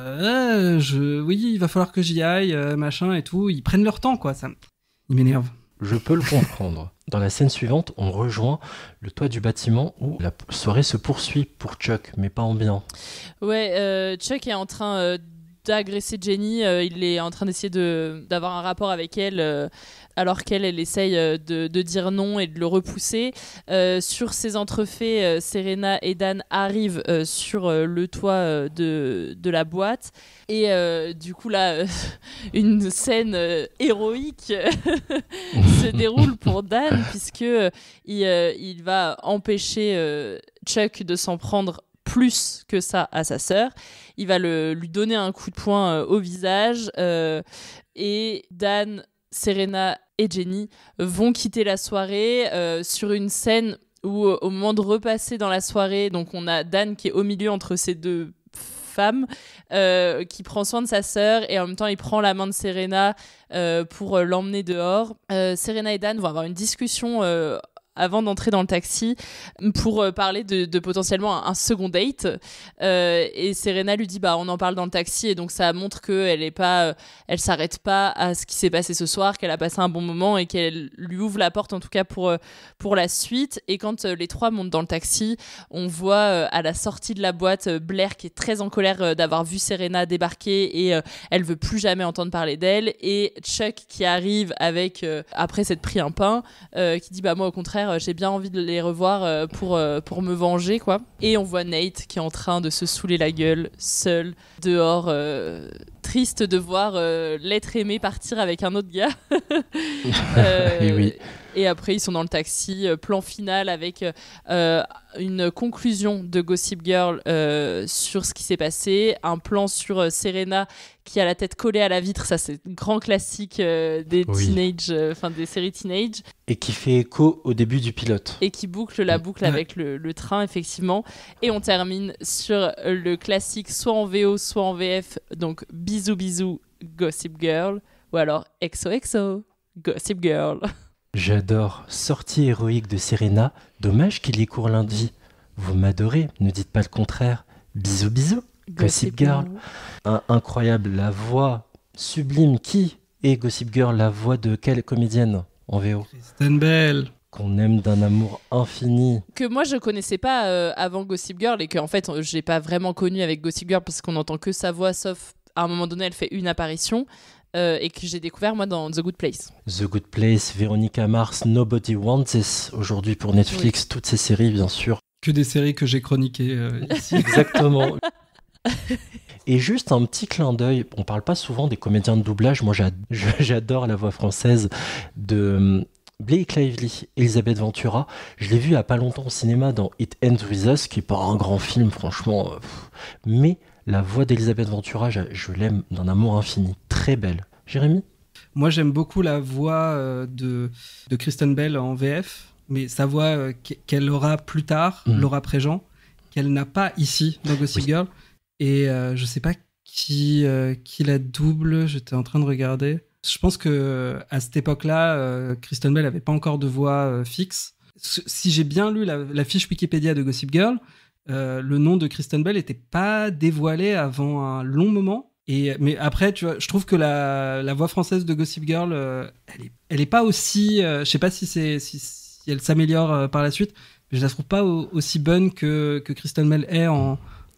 oui, il va falloir que j'y aille, machin et tout. Ils prennent leur temps, quoi. Il m'énerve. Je peux le comprendre. Dans la scène suivante, on rejoint le toit du bâtiment où la soirée se poursuit pour Chuck, mais pas en bien. Ouais, Chuck est en train d'agresser Jenny. Il est en train d'essayer d'avoir un rapport avec elle, alors qu'elle essaye de dire non et de le repousser. Sur ces entrefaits, Serena et Dan arrivent sur le toit de la boîte. Et du coup, là, une scène héroïque se déroule pour Dan, puisque il va empêcher Chuck de s'en prendre plus que ça à sa sœur. Il va lui donner un coup de poing au visage. Et Dan, Serena et Jenny vont quitter la soirée sur une scène où, au moment de repasser dans la soirée, donc on a Dan qui est au milieu entre ces deux femmes, qui prend soin de sa sœur, et en même temps il prend la main de Serena pour l'emmener dehors. Serena et Dan vont avoir une discussion avant d'entrer dans le taxi pour parler de potentiellement un second date, et Serena lui dit on en parle dans le taxi, et donc ça montre qu'elle elle s'arrête pas à ce qui s'est passé ce soir, qu'elle a passé un bon moment et qu'elle lui ouvre la porte en tout cas pour la suite. Et quand les trois montent dans le taxi, on voit à la sortie de la boîte Blair qui est très en colère d'avoir vu Serena débarquer, et elle veut plus jamais entendre parler d'elle, et Chuck qui arrive avec après s'être pris un pain, qui dit moi au contraire j'ai bien envie de les revoir pour me venger, quoi. Et on voit Nate qui est en train de se saouler la gueule seul dehors, triste de voir l'être aimé partir avec un autre gars. Et oui. Et après ils sont dans le taxi, plan final avec une conclusion de Gossip Girl sur ce qui s'est passé, un plan sur Serena qui a la tête collée à la vitre, ça c'est grand classique des teenage, des séries teenage. Et qui fait écho au début du pilote. Et qui boucle la boucle avec le train, effectivement. Et on termine sur le classique, soit en VO, soit en VF, donc bisous bisous Gossip Girl, ou alors XOXO Gossip Girl. J'adore. Sortie héroïque de Serena. Dommage qu'il y court lundi. Vous m'adorez, ne dites pas le contraire. Bisous, bisous. Gossip Girl. Incroyable. La voix sublime. Qui est Gossip Girl? La voix de quelle comédienne en VO? Kristen Bell. Qu'on aime d'un amour infini. Que moi je connaissais pas avant Gossip Girl, et que en fait j'ai pas vraiment connu avec Gossip Girl parce qu'on n'entend que sa voix, sauf à un moment donné elle fait une apparition. Et que j'ai découvert moi dans The Good Place. The Good Place, Véronica Mars, Nobody Wants This aujourd'hui pour Netflix, toutes ces séries bien sûr. Que des séries que j'ai chroniquées ici. Exactement. Et juste un petit clin d'œil, on parle pas souvent des comédiens de doublage, moi j'adore la voix française de Blake Lively, Elisabeth Ventura. Je l'ai vu il y a pas longtemps au cinéma dans It Ends With Us, qui est pas un grand film franchement, mais la voix d'Elisabeth Ventura, je l'aime d'un amour infini. Très belle. Jérémy? Moi, j'aime beaucoup la voix de Kristen Bell en VF, mais sa voix qu'elle aura plus tard, Laura Préjean, qu'elle n'a pas ici dans Gossip Girl. Et je sais pas qui la double, j'étais en train de regarder. Je pense qu'à cette époque-là, Kristen Bell n'avait pas encore de voix fixe. Si j'ai bien lu la fiche Wikipédia de Gossip Girl, le nom de Kristen Bell n'était pas dévoilé avant un long moment. Mais après, tu vois, je trouve que la voix française de Gossip Girl, elle est pas aussi. Je sais pas si elle s'améliore par la suite, mais je la trouve pas aussi bonne que Kristen Bell est en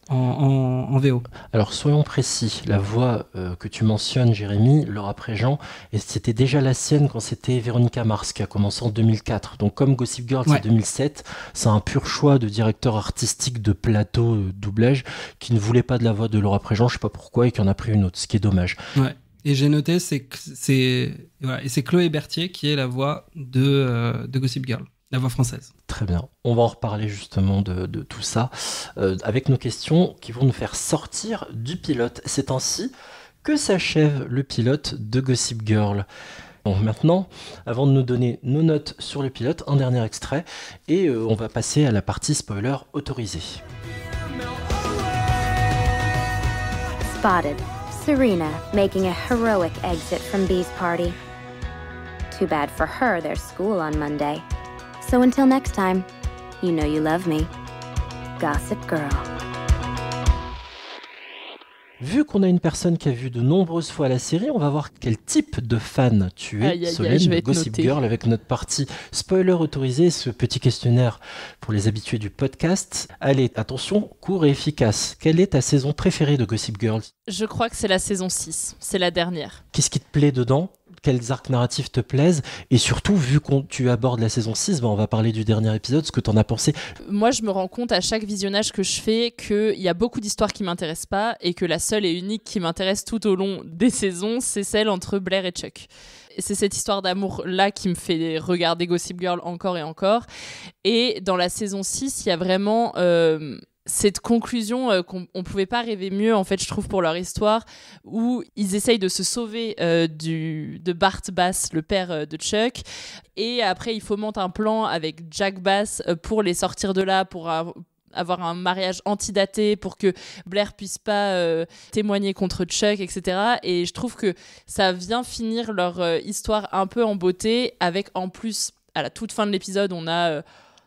VO. Alors soyons précis, la voix que tu mentionnes, Jérémy, Laura Préjean, et c'était déjà la sienne quand c'était Véronica Mars qui a commencé en 2004. Donc comme Gossip Girl c'est 2007, c'est un pur choix de directeur artistique de plateau doublage qui ne voulait pas de la voix de Laura Préjean, je sais pas pourquoi, et qui en a pris une autre, ce qui est dommage. Ouais. Et j'ai noté, c'est Chloé Berthier qui est la voix de Gossip Girl. La voix française. Très bien. On va en reparler justement de tout ça avec nos questions qui vont nous faire sortir du pilote. C'est ainsi que s'achève le pilote de Gossip Girl. Bon, maintenant, avant de nous donner nos notes sur le pilote, un dernier extrait et on va passer à la partie spoiler autorisée. Spotted. Serena making a heroic exit from Bee's party. Too bad for her, there's school on Monday. So until next time, you know you love me. Gossip Girl. Vu qu'on a une personne qui a vu de nombreuses fois la série, on va voir quel type de fan tu es, Solène, de Gossip Girl, avec notre partie spoiler autorisée, ce petit questionnaire pour les habitués du podcast. Allez, attention, court et efficace. Quelle est ta saison préférée de Gossip Girl ? Je crois que c'est la saison 6, c'est la dernière. Qu'est-ce qui te plaît dedans ? Quels arcs narratifs te plaisent? Et surtout, vu que tu abordes la saison 6, on va parler du dernier épisode, ce que t'en as pensé. Moi, je me rends compte à chaque visionnage que je fais qu'il y a beaucoup d'histoires qui m'intéressent pas et que la seule et unique qui m'intéresse tout au long des saisons, c'est celle entre Blair et Chuck. C'est cette histoire d'amour-là qui me fait regarder Gossip Girl encore et encore. Et dans la saison 6, il y a vraiment... cette conclusion qu'on ne pouvait pas rêver mieux, en fait, je trouve, pour leur histoire, où ils essayent de se sauver de Bart Bass, le père de Chuck, et après, ils fomentent un plan avec Jack Bass pour les sortir de là, pour avoir un mariage antidaté, pour que Blair puisse pas témoigner contre Chuck, etc. Et je trouve que ça vient finir leur histoire un peu en beauté, avec en plus, à la toute fin de l'épisode, on a...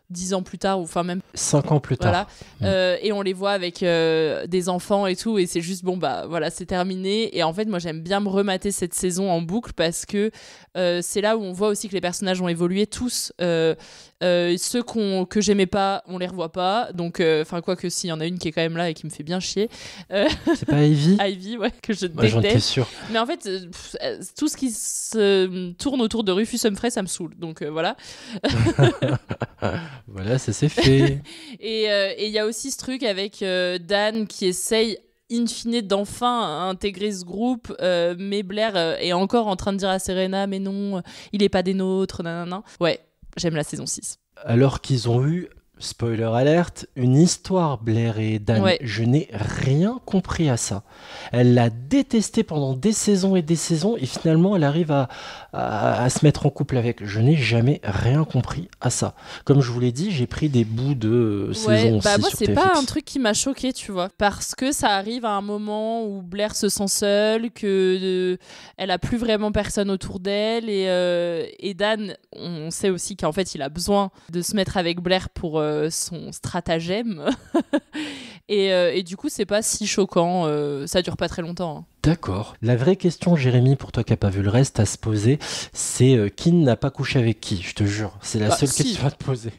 10 ans plus tard, ou enfin même 5 ans plus tard. Voilà. Et on les voit avec des enfants et tout, et c'est juste bon, bah voilà, c'est terminé. Et en fait, moi j'aime bien me remater cette saison en boucle parce que c'est là où on voit aussi que les personnages ont évolué tous. Ceux que j'aimais pas, on les revoit pas. Donc, enfin, quoi que s'il y en a une qui est quand même là et qui me fait bien chier. C'est pas Ivy? Ivy, ouais, que je déteste. J'en étais sûr. Mais en fait, tout ce qui se tourne autour de Rufus Humphrey, ça me saoule. Donc voilà. Voilà, ça c'est fait. Et il y a aussi ce truc avec Dan qui essaye in fine d'enfin intégrer ce groupe, mais Blair est encore en train de dire à Serena mais non, il est pas des nôtres, nanana. Ouais, j'aime la saison 6. Alors qu'ils ont eu, spoiler alerte, une histoire, Blair et Dan. Ouais. Je n'ai rien compris à ça. Elle l'a détesté pendant des saisons et finalement elle arrive à se mettre en couple avec. Je n'ai jamais rien compris à ça. Comme je vous l'ai dit, j'ai pris des bouts de saison 6 moi sur c'est TFX. pas un truc qui m'a choqué, tu vois, parce que ça arrive à un moment où Blair se sent seule, que elle a plus vraiment personne autour d'elle, et Dan, on sait aussi qu'en fait il a besoin de se mettre avec Blair pour son stratagème. Et du coup c'est pas si choquant, ça dure pas très longtemps, hein. D'accord. La vraie question, Jérémy, pour toi qui n'as pas vu le reste, à se poser, c'est qui n'a pas couché avec qui, je te jure. C'est la seule question à te poser.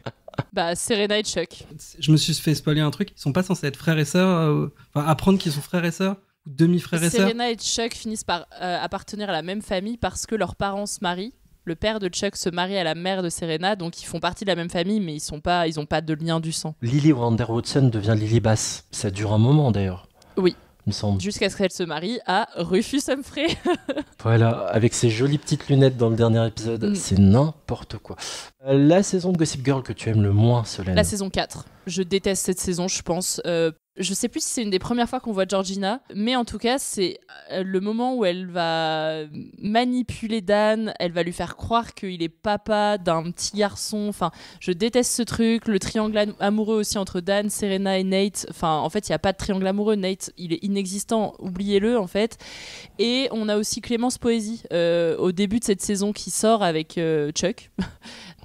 Bah, Serena et Chuck. Je me suis fait spoiler un truc, ils sont pas censés être frères et sœurs, apprendre qu'ils sont frères et sœurs, ou demi-frères et sœurs. Serena et Chuck finissent par appartenir à la même famille parce que leurs parents se marient. Le père de Chuck se marie à la mère de Serena, donc ils font partie de la même famille, mais ils ont pas de lien du sang. Lily Vanderwoodson devient Lily Bass. Ça dure un moment d'ailleurs. Oui. Il me semble. Jusqu'à ce qu'elle se marie à Rufus Humphrey. Voilà, avec ses jolies petites lunettes dans le dernier épisode. C'est n'importe quoi. La saison de Gossip Girl que tu aimes le moins, Solène? La saison 4. Je déteste cette saison, je pense. Je sais plus si c'est une des premières fois qu'on voit Georgina, mais en tout cas, c'est le moment où elle va manipuler Dan, elle va lui faire croire qu'il est papa d'un petit garçon. Enfin, je déteste ce truc. Le triangle amoureux aussi entre Dan, Serena et Nate. Enfin, en fait, il n'y a pas de triangle amoureux. Nate, il est inexistant. Oubliez-le, en fait. Et on a aussi Clémence Poésy au début de cette saison qui sort avec Chuck.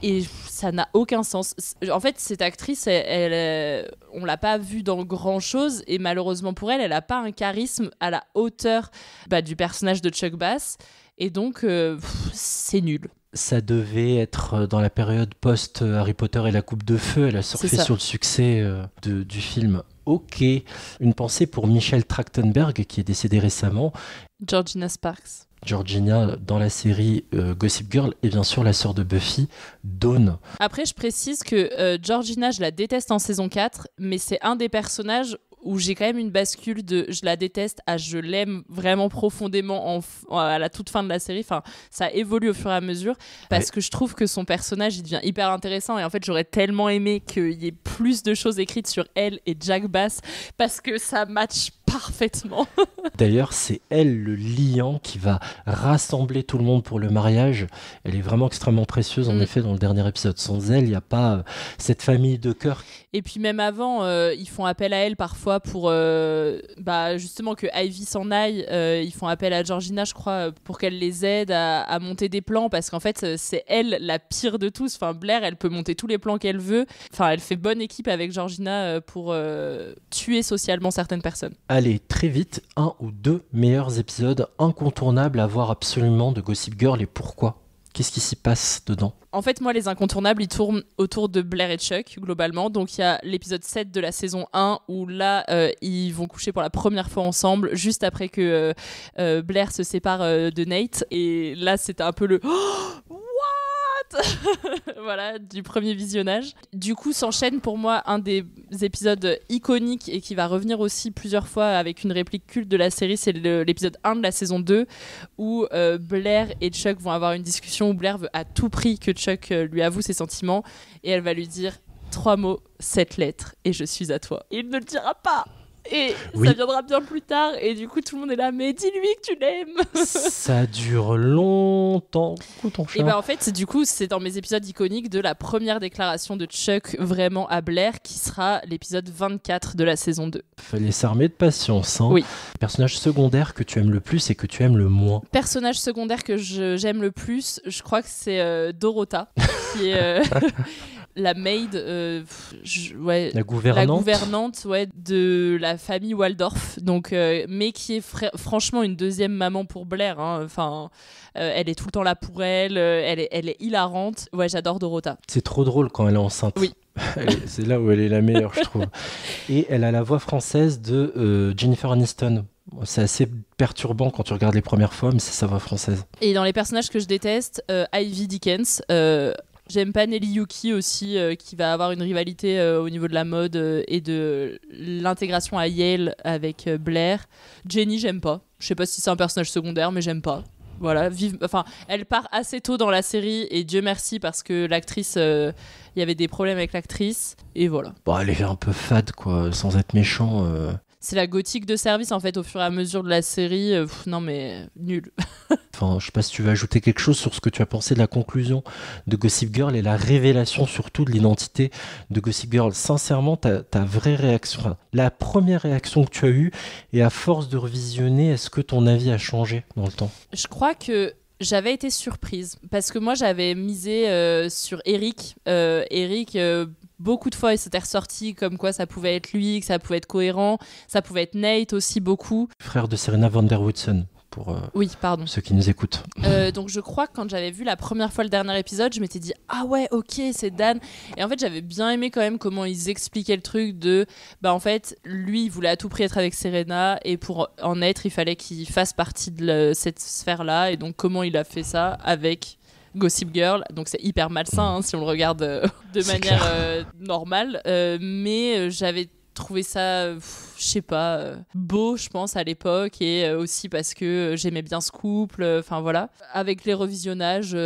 Et ça n'a aucun sens. En fait, cette actrice, on l'a pas vue dans grand-chose, et malheureusement pour elle, elle a pas un charisme à la hauteur du personnage de Chuck Bass, et donc c'est nul. Ça devait être dans la période post-Harry Potter et la Coupe de Feu. Elle a surfé sur le succès du film. Ok. Une pensée pour Michelle Trachtenberg, qui est décédée récemment. Georgina Sparks. Georgina dans la série Gossip Girl, et bien sûr la sœur de Buffy, Dawn. Après, je précise que Georgina, je la déteste en saison 4, mais c'est un des personnages où j'ai quand même une bascule de je la déteste à je l'aime vraiment profondément à la toute fin de la série. Enfin, ça évolue au fur et à mesure parce que je trouve que son personnage il devient hyper intéressant, et en fait j'aurais tellement aimé qu'il y ait plus de choses écrites sur elle et Jack Bass parce que ça match parfaitement. D'ailleurs, c'est elle le liant qui va rassembler tout le monde pour le mariage. Elle est vraiment extrêmement précieuse en effet dans le dernier épisode. Sans elle, il n'y a pas cette famille de cœur. Et puis même avant, ils font appel à elle parfois pour justement que Ivy s'en aille. Ils font appel à Georgina, je crois, pour qu'elle les aide à monter des plans, parce qu'en fait c'est elle la pire de tous. Enfin, Blair, elle peut monter tous les plans qu'elle veut. Enfin, elle fait bonne équipe avec Georgina pour tuer socialement certaines personnes. Allez, très vite, 1 ou 2 meilleurs épisodes incontournables à voir absolument de Gossip Girl, et pourquoi ? Qu'est-ce qui s'y passe dedans ? En fait, moi, les incontournables, ils tournent autour de Blair et Chuck, globalement. Donc, il y a l'épisode 7 de la saison 1, où là, ils vont coucher pour la première fois ensemble, juste après que Blair se sépare de Nate. Et là, c'était un peu le... voilà, du premier visionnage. Du coup, s'enchaîne pour moi un des épisodes iconiques et qui va revenir aussi plusieurs fois avec une réplique culte de la série. C'est l'épisode 1 de la saison 2 où Blair et Chuck vont avoir une discussion où Blair veut à tout prix que Chuck lui avoue ses sentiments, et elle va lui dire 3 mots, 7 lettres, et je suis à toi. Et il ne le dira pas. Et ça viendra bien plus tard, et du coup tout le monde est là, mais dis-lui que tu l'aimes. Ça dure longtemps, ton chat. Et en fait, du coup, c'est dans mes épisodes iconiques de la première déclaration de Chuck vraiment à Blair, qui sera l'épisode 24 de la saison 2. Fallait s'armer de patience, hein. Oui. Personnage secondaire que tu aimes le plus et que tu aimes le moins. Personnage secondaire que j'aime le plus, je crois que c'est Dorota, qui est... la maid, la gouvernante de la famille Waldorf, donc, mais qui est franchement une deuxième maman pour Blair, hein. Enfin, elle est tout le temps là pour elle, elle est hilarante. Ouais, j'adore Dorota. C'est trop drôle quand elle est enceinte. Oui. C'est là où elle est la meilleure, je trouve. Et elle a la voix française de Jennifer Aniston. C'est assez perturbant quand tu regardes les premières fois, mais c'est sa voix française. Et dans les personnages que je déteste, Ivy Dickens. J'aime pas Nelly Yuki aussi, qui va avoir une rivalité au niveau de la mode et de l'intégration à Yale avec Blair. Jenny, j'aime pas. Je sais pas si c'est un personnage secondaire, mais j'aime pas. Voilà, elle part assez tôt dans la série, et Dieu merci, parce que l'actrice, il y avait des problèmes avec l'actrice, et voilà. Bon, elle est un peu fade, quoi, sans être méchant. C'est la gothique de service, en fait, au fur et à mesure de la série. Non, mais nul. Enfin, je sais pas si tu veux ajouter quelque chose sur ce que tu as pensé de la conclusion de Gossip Girl et la révélation surtout de l'identité de Gossip Girl. Sincèrement, ta vraie réaction, la première réaction que tu as eue, et à force de revisionner, est-ce que ton avis a changé dans le temps ? Je crois que j'avais été surprise, parce que moi j'avais misé sur Eric. Beaucoup de fois il s'était ressorti comme quoi ça pouvait être lui, que ça pouvait être cohérent, ça pouvait être Nate aussi beaucoup. Frère de Serena Van Der Woodsen. Pour ceux qui nous écoutent. Donc je crois que quand j'avais vu la première fois le dernier épisode, je m'étais dit ah ouais, ok, c'est Dan. Et en fait j'avais bien aimé quand même comment ils expliquaient le truc de en fait lui il voulait à tout prix être avec Serena, et pour en être il fallait qu'il fasse partie de cette sphère là, et donc comment il a fait ça avec Gossip Girl. Donc c'est hyper malsain, hein, si on le regarde de manière normale, mais j'avais trouvé ça, je sais pas, beau, je pense, à l'époque, et aussi parce que j'aimais bien ce couple, enfin voilà. Avec les revisionnages,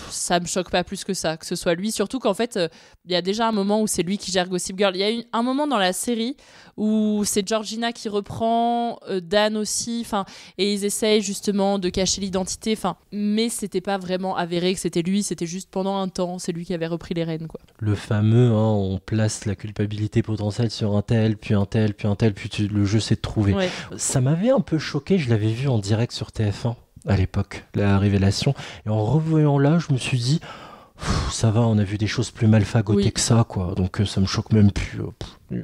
ça me choque pas plus que ça, que ce soit lui, surtout qu'en fait, il y a déjà un moment où c'est lui qui gère Gossip Girl. Il y a un moment dans la série où c'est Georgina qui reprend, Dan aussi, enfin, et ils essayent justement de cacher l'identité, enfin, mais c'était pas vraiment avéré que c'était lui, c'était juste pendant un temps, c'est lui qui avait repris les rênes, quoi. Le fameux, hein, on place la culpabilité potentielle sur un tel, puis un tel, puis un tel, puis le jeu s'est trouvé. Ouais. Ça m'avait un peu choqué, je l'avais vu en direct sur TF1 à l'époque, la révélation, et en revoyant là, je me suis dit, Ça va, on a vu des choses plus malfagotées que ça, quoi. Donc ça me choque même plus.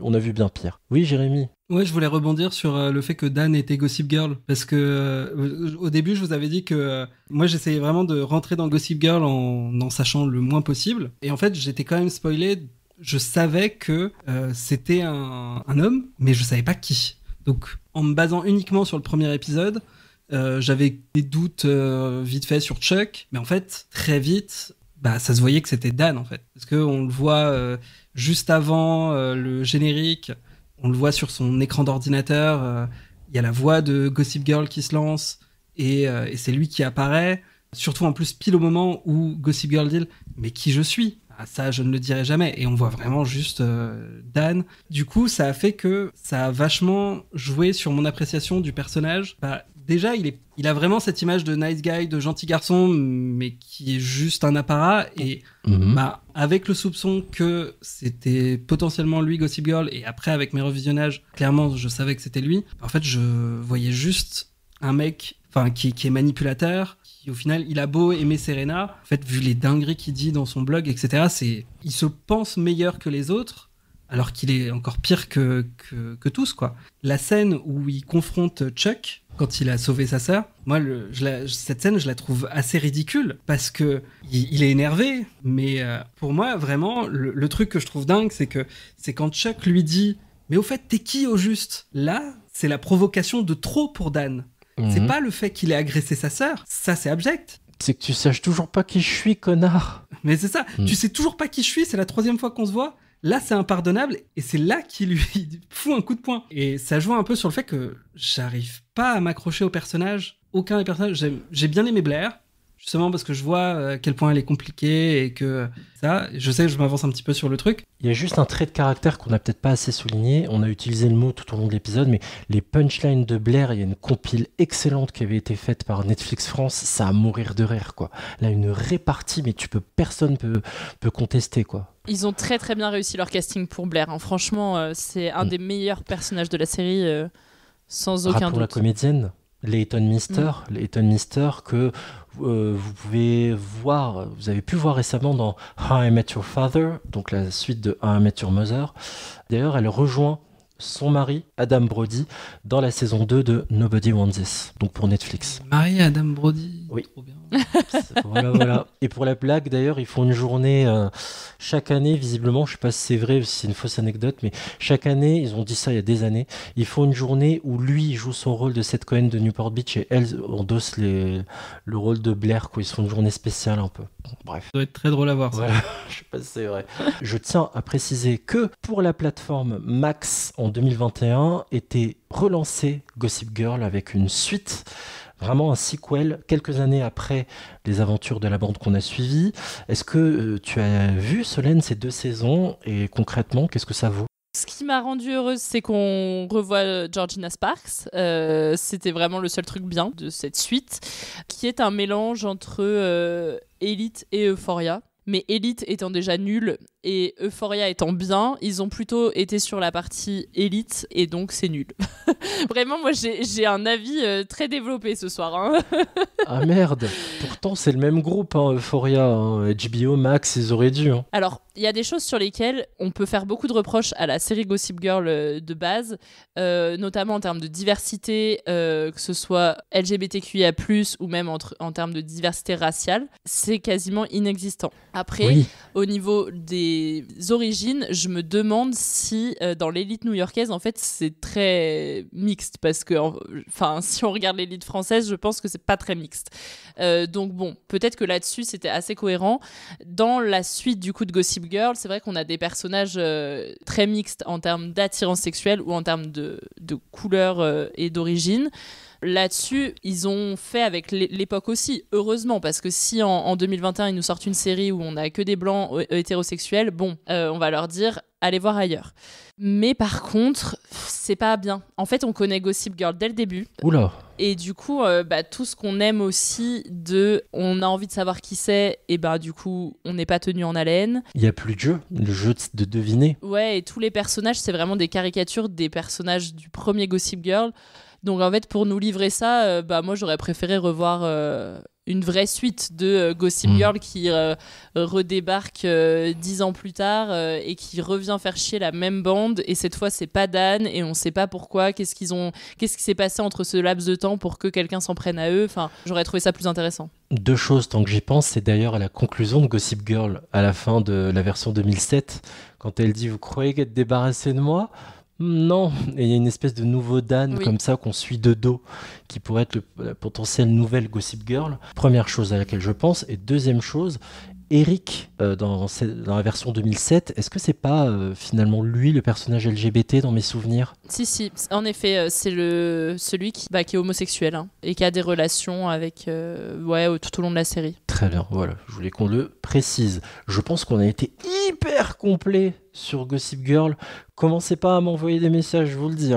On a vu bien pire. Oui, Jérémy. Ouais, je voulais rebondir sur le fait que Dan était Gossip Girl, parce que au début, je vous avais dit que moi, j'essayais vraiment de rentrer dans Gossip Girl en sachant le moins possible. Et en fait, j'étais quand même spoilé. Je savais que c'était un homme, mais je savais pas qui. Donc, en me basant uniquement sur le premier épisode, j'avais des doutes vite fait sur Chuck, mais en fait, très vite, ça se voyait que c'était Dan, en fait. Parce qu'on le voit juste avant le générique, on le voit sur son écran d'ordinateur, il y a la voix de Gossip Girl qui se lance, et c'est lui qui apparaît, surtout en plus pile au moment où Gossip Girl dit « Mais qui je suis ?» Ça, je ne le dirai jamais. Et on voit vraiment juste Dan. Du coup, ça a fait que ça a vachement joué sur mon appréciation du personnage. Déjà, il a vraiment cette image de nice guy, de gentil garçon, mais qui est juste un apparat. Et avec le soupçon que c'était potentiellement lui, Gossip Girl, et après, avec mes revisionnages, clairement, je savais que c'était lui. En fait, je voyais juste un mec qui est manipulateur. Au final, il a beau aimer Serena, en fait, vu les dingueries qu'il dit dans son blog, etc., il se pense meilleur que les autres, alors qu'il est encore pire que tous, quoi. La scène où il confronte Chuck, quand il a sauvé sa sœur, moi, cette scène, je la trouve assez ridicule, parce que il est énervé, mais pour moi, vraiment, le truc que je trouve dingue, c'est quand Chuck lui dit « Mais au fait, t'es qui au juste ?» Là, c'est la provocation de trop pour Dan. C'est pas le fait qu'il ait agressé sa sœur, ça c'est abject. C'est que tu saches toujours pas qui je suis, connard. Mais c'est ça, tu sais toujours pas qui je suis, c'est la 3e fois qu'on se voit. Là c'est impardonnable et c'est là qu'il lui fout un coup de poing. Et ça joue un peu sur le fait que j'arrive pas à m'accrocher au personnage. Aucun des personnages, j'ai bien aimé Blair. Justement parce que je vois à quel point elle est compliquée et que ça, je sais que je m'avance un petit peu sur le truc. Il y a juste un trait de caractère qu'on n'a peut-être pas assez souligné. On a utilisé le mot tout au long de l'épisode, mais les punchlines de Blair, il y a une compile excellente qui avait été faite par Netflix France. Ça a à mourir de rire, quoi. Là, une répartie, mais personne peut contester, quoi. Ils ont très très bien réussi leur casting pour Blair. Hein. Franchement, c'est un des meilleurs personnages de la série, sans aucun doute. Rappelons la comédienne. Leighton Mister que vous pouvez voir, vous avez pu voir récemment dans How I Met Your Father, donc la suite de How I Met Your Mother. D'ailleurs, elle rejoint son mari, Adam Brody, dans la saison 2 de Nobody Wants This, donc pour Netflix. Mari Adam Brody, oui. Trop bien. Voilà. Et pour la blague, d'ailleurs, ils font une journée chaque année, visiblement, je sais pas si c'est vrai ou si c'est une fausse anecdote, mais chaque année, ils ont dit ça il y a des années, ils font une journée où lui joue son rôle de Seth Cohen de Newport Beach et elle endosse le rôle de Blair, quoi. Ils se font une journée spéciale un peu. Bon, bref. Ça doit être très drôle à voir. Ça. Voilà, je sais pas si c'est vrai. Je tiens à préciser que pour la plateforme Max en 2021 était relancé Gossip Girl avec une suite. Vraiment un sequel, quelques années après les aventures de la bande qu'on a suivie. Est-ce que tu as vu, Solène, ces 2 saisons et concrètement, qu'est-ce que ça vaut ? Ce qui m'a rendue heureuse, c'est qu'on revoit Georgina Sparks. C'était vraiment le seul truc bien de cette suite, qui est un mélange entre Elite et Euphoria. Mais Elite étant déjà nul et Euphoria étant bien, ils ont plutôt été sur la partie Elite et donc c'est nul. Vraiment, moi j'ai un avis très développé ce soir. Hein. Ah merde, pourtant c'est le même groupe, hein, Euphoria, hein. HBO, Max, ils auraient dû. Hein. Alors, il y a des choses sur lesquelles on peut faire beaucoup de reproches à la série Gossip Girl de base, notamment en termes de diversité, que ce soit LGBTQIA+, ou même en termes de diversité raciale, c'est quasiment inexistant. Après, oui. Au niveau des origines, je me demande si dans l'élite new-yorkaise, en fait, c'est très mixte, parce que, si on regarde l'élite française, je pense que c'est pas très mixte. Donc bon, peut-être que là-dessus, c'était assez cohérent. Dans la suite du coup de Gossip Girl, c'est vrai qu'on a des personnages très mixtes en termes d'attirance sexuelle ou en termes de couleur et d'origine. Là-dessus, ils ont fait avec l'époque aussi, heureusement, parce que si en 2021, ils nous sortent une série où on n'a que des blancs hétérosexuels, bon, on va leur dire, allez voir ailleurs. Mais par contre, c'est pas bien. En fait, on connaît Gossip Girl dès le début. Oula. Et du coup, tout ce qu'on aime aussi on a envie de savoir qui c'est, et du coup, on n'est pas tenu en haleine. Il n'y a plus de jeu, le jeu de deviner. Ouais, et tous les personnages, c'est vraiment des caricatures des personnages du premier Gossip Girl. Donc en fait, pour nous livrer ça, moi j'aurais préféré revoir une vraie suite de Gossip Girl qui redébarque 10 ans plus tard et qui revient faire chier la même bande, et cette fois c'est pas Dan et on sait pas pourquoi, qu'est-ce qui s'est passé entre ce laps de temps pour que quelqu'un s'en prenne à eux. Enfin, j'aurais trouvé ça plus intéressant. 2 choses tant que j'y pense, c'est d'ailleurs à la conclusion de Gossip Girl à la fin de la version 2007 quand elle dit « Vous croyez qu'être débarrassé de moi ?» Non, et il y a une espèce de nouveau Dan comme ça qu'on suit de dos, qui pourrait être la potentielle nouvelle Gossip Girl. Première chose à laquelle je pense. Et deuxième chose, Eric, dans la version 2007, est-ce que c'est pas finalement lui le personnage LGBT dans mes souvenirs ? Si, en effet, c'est celui qui est homosexuel et qui a des relations avec tout au long de la série. Très bien, voilà, je voulais qu'on le précise. Je pense qu'on a été hyper complet sur Gossip Girl. Commencez pas à m'envoyer des messages, je vous le dis.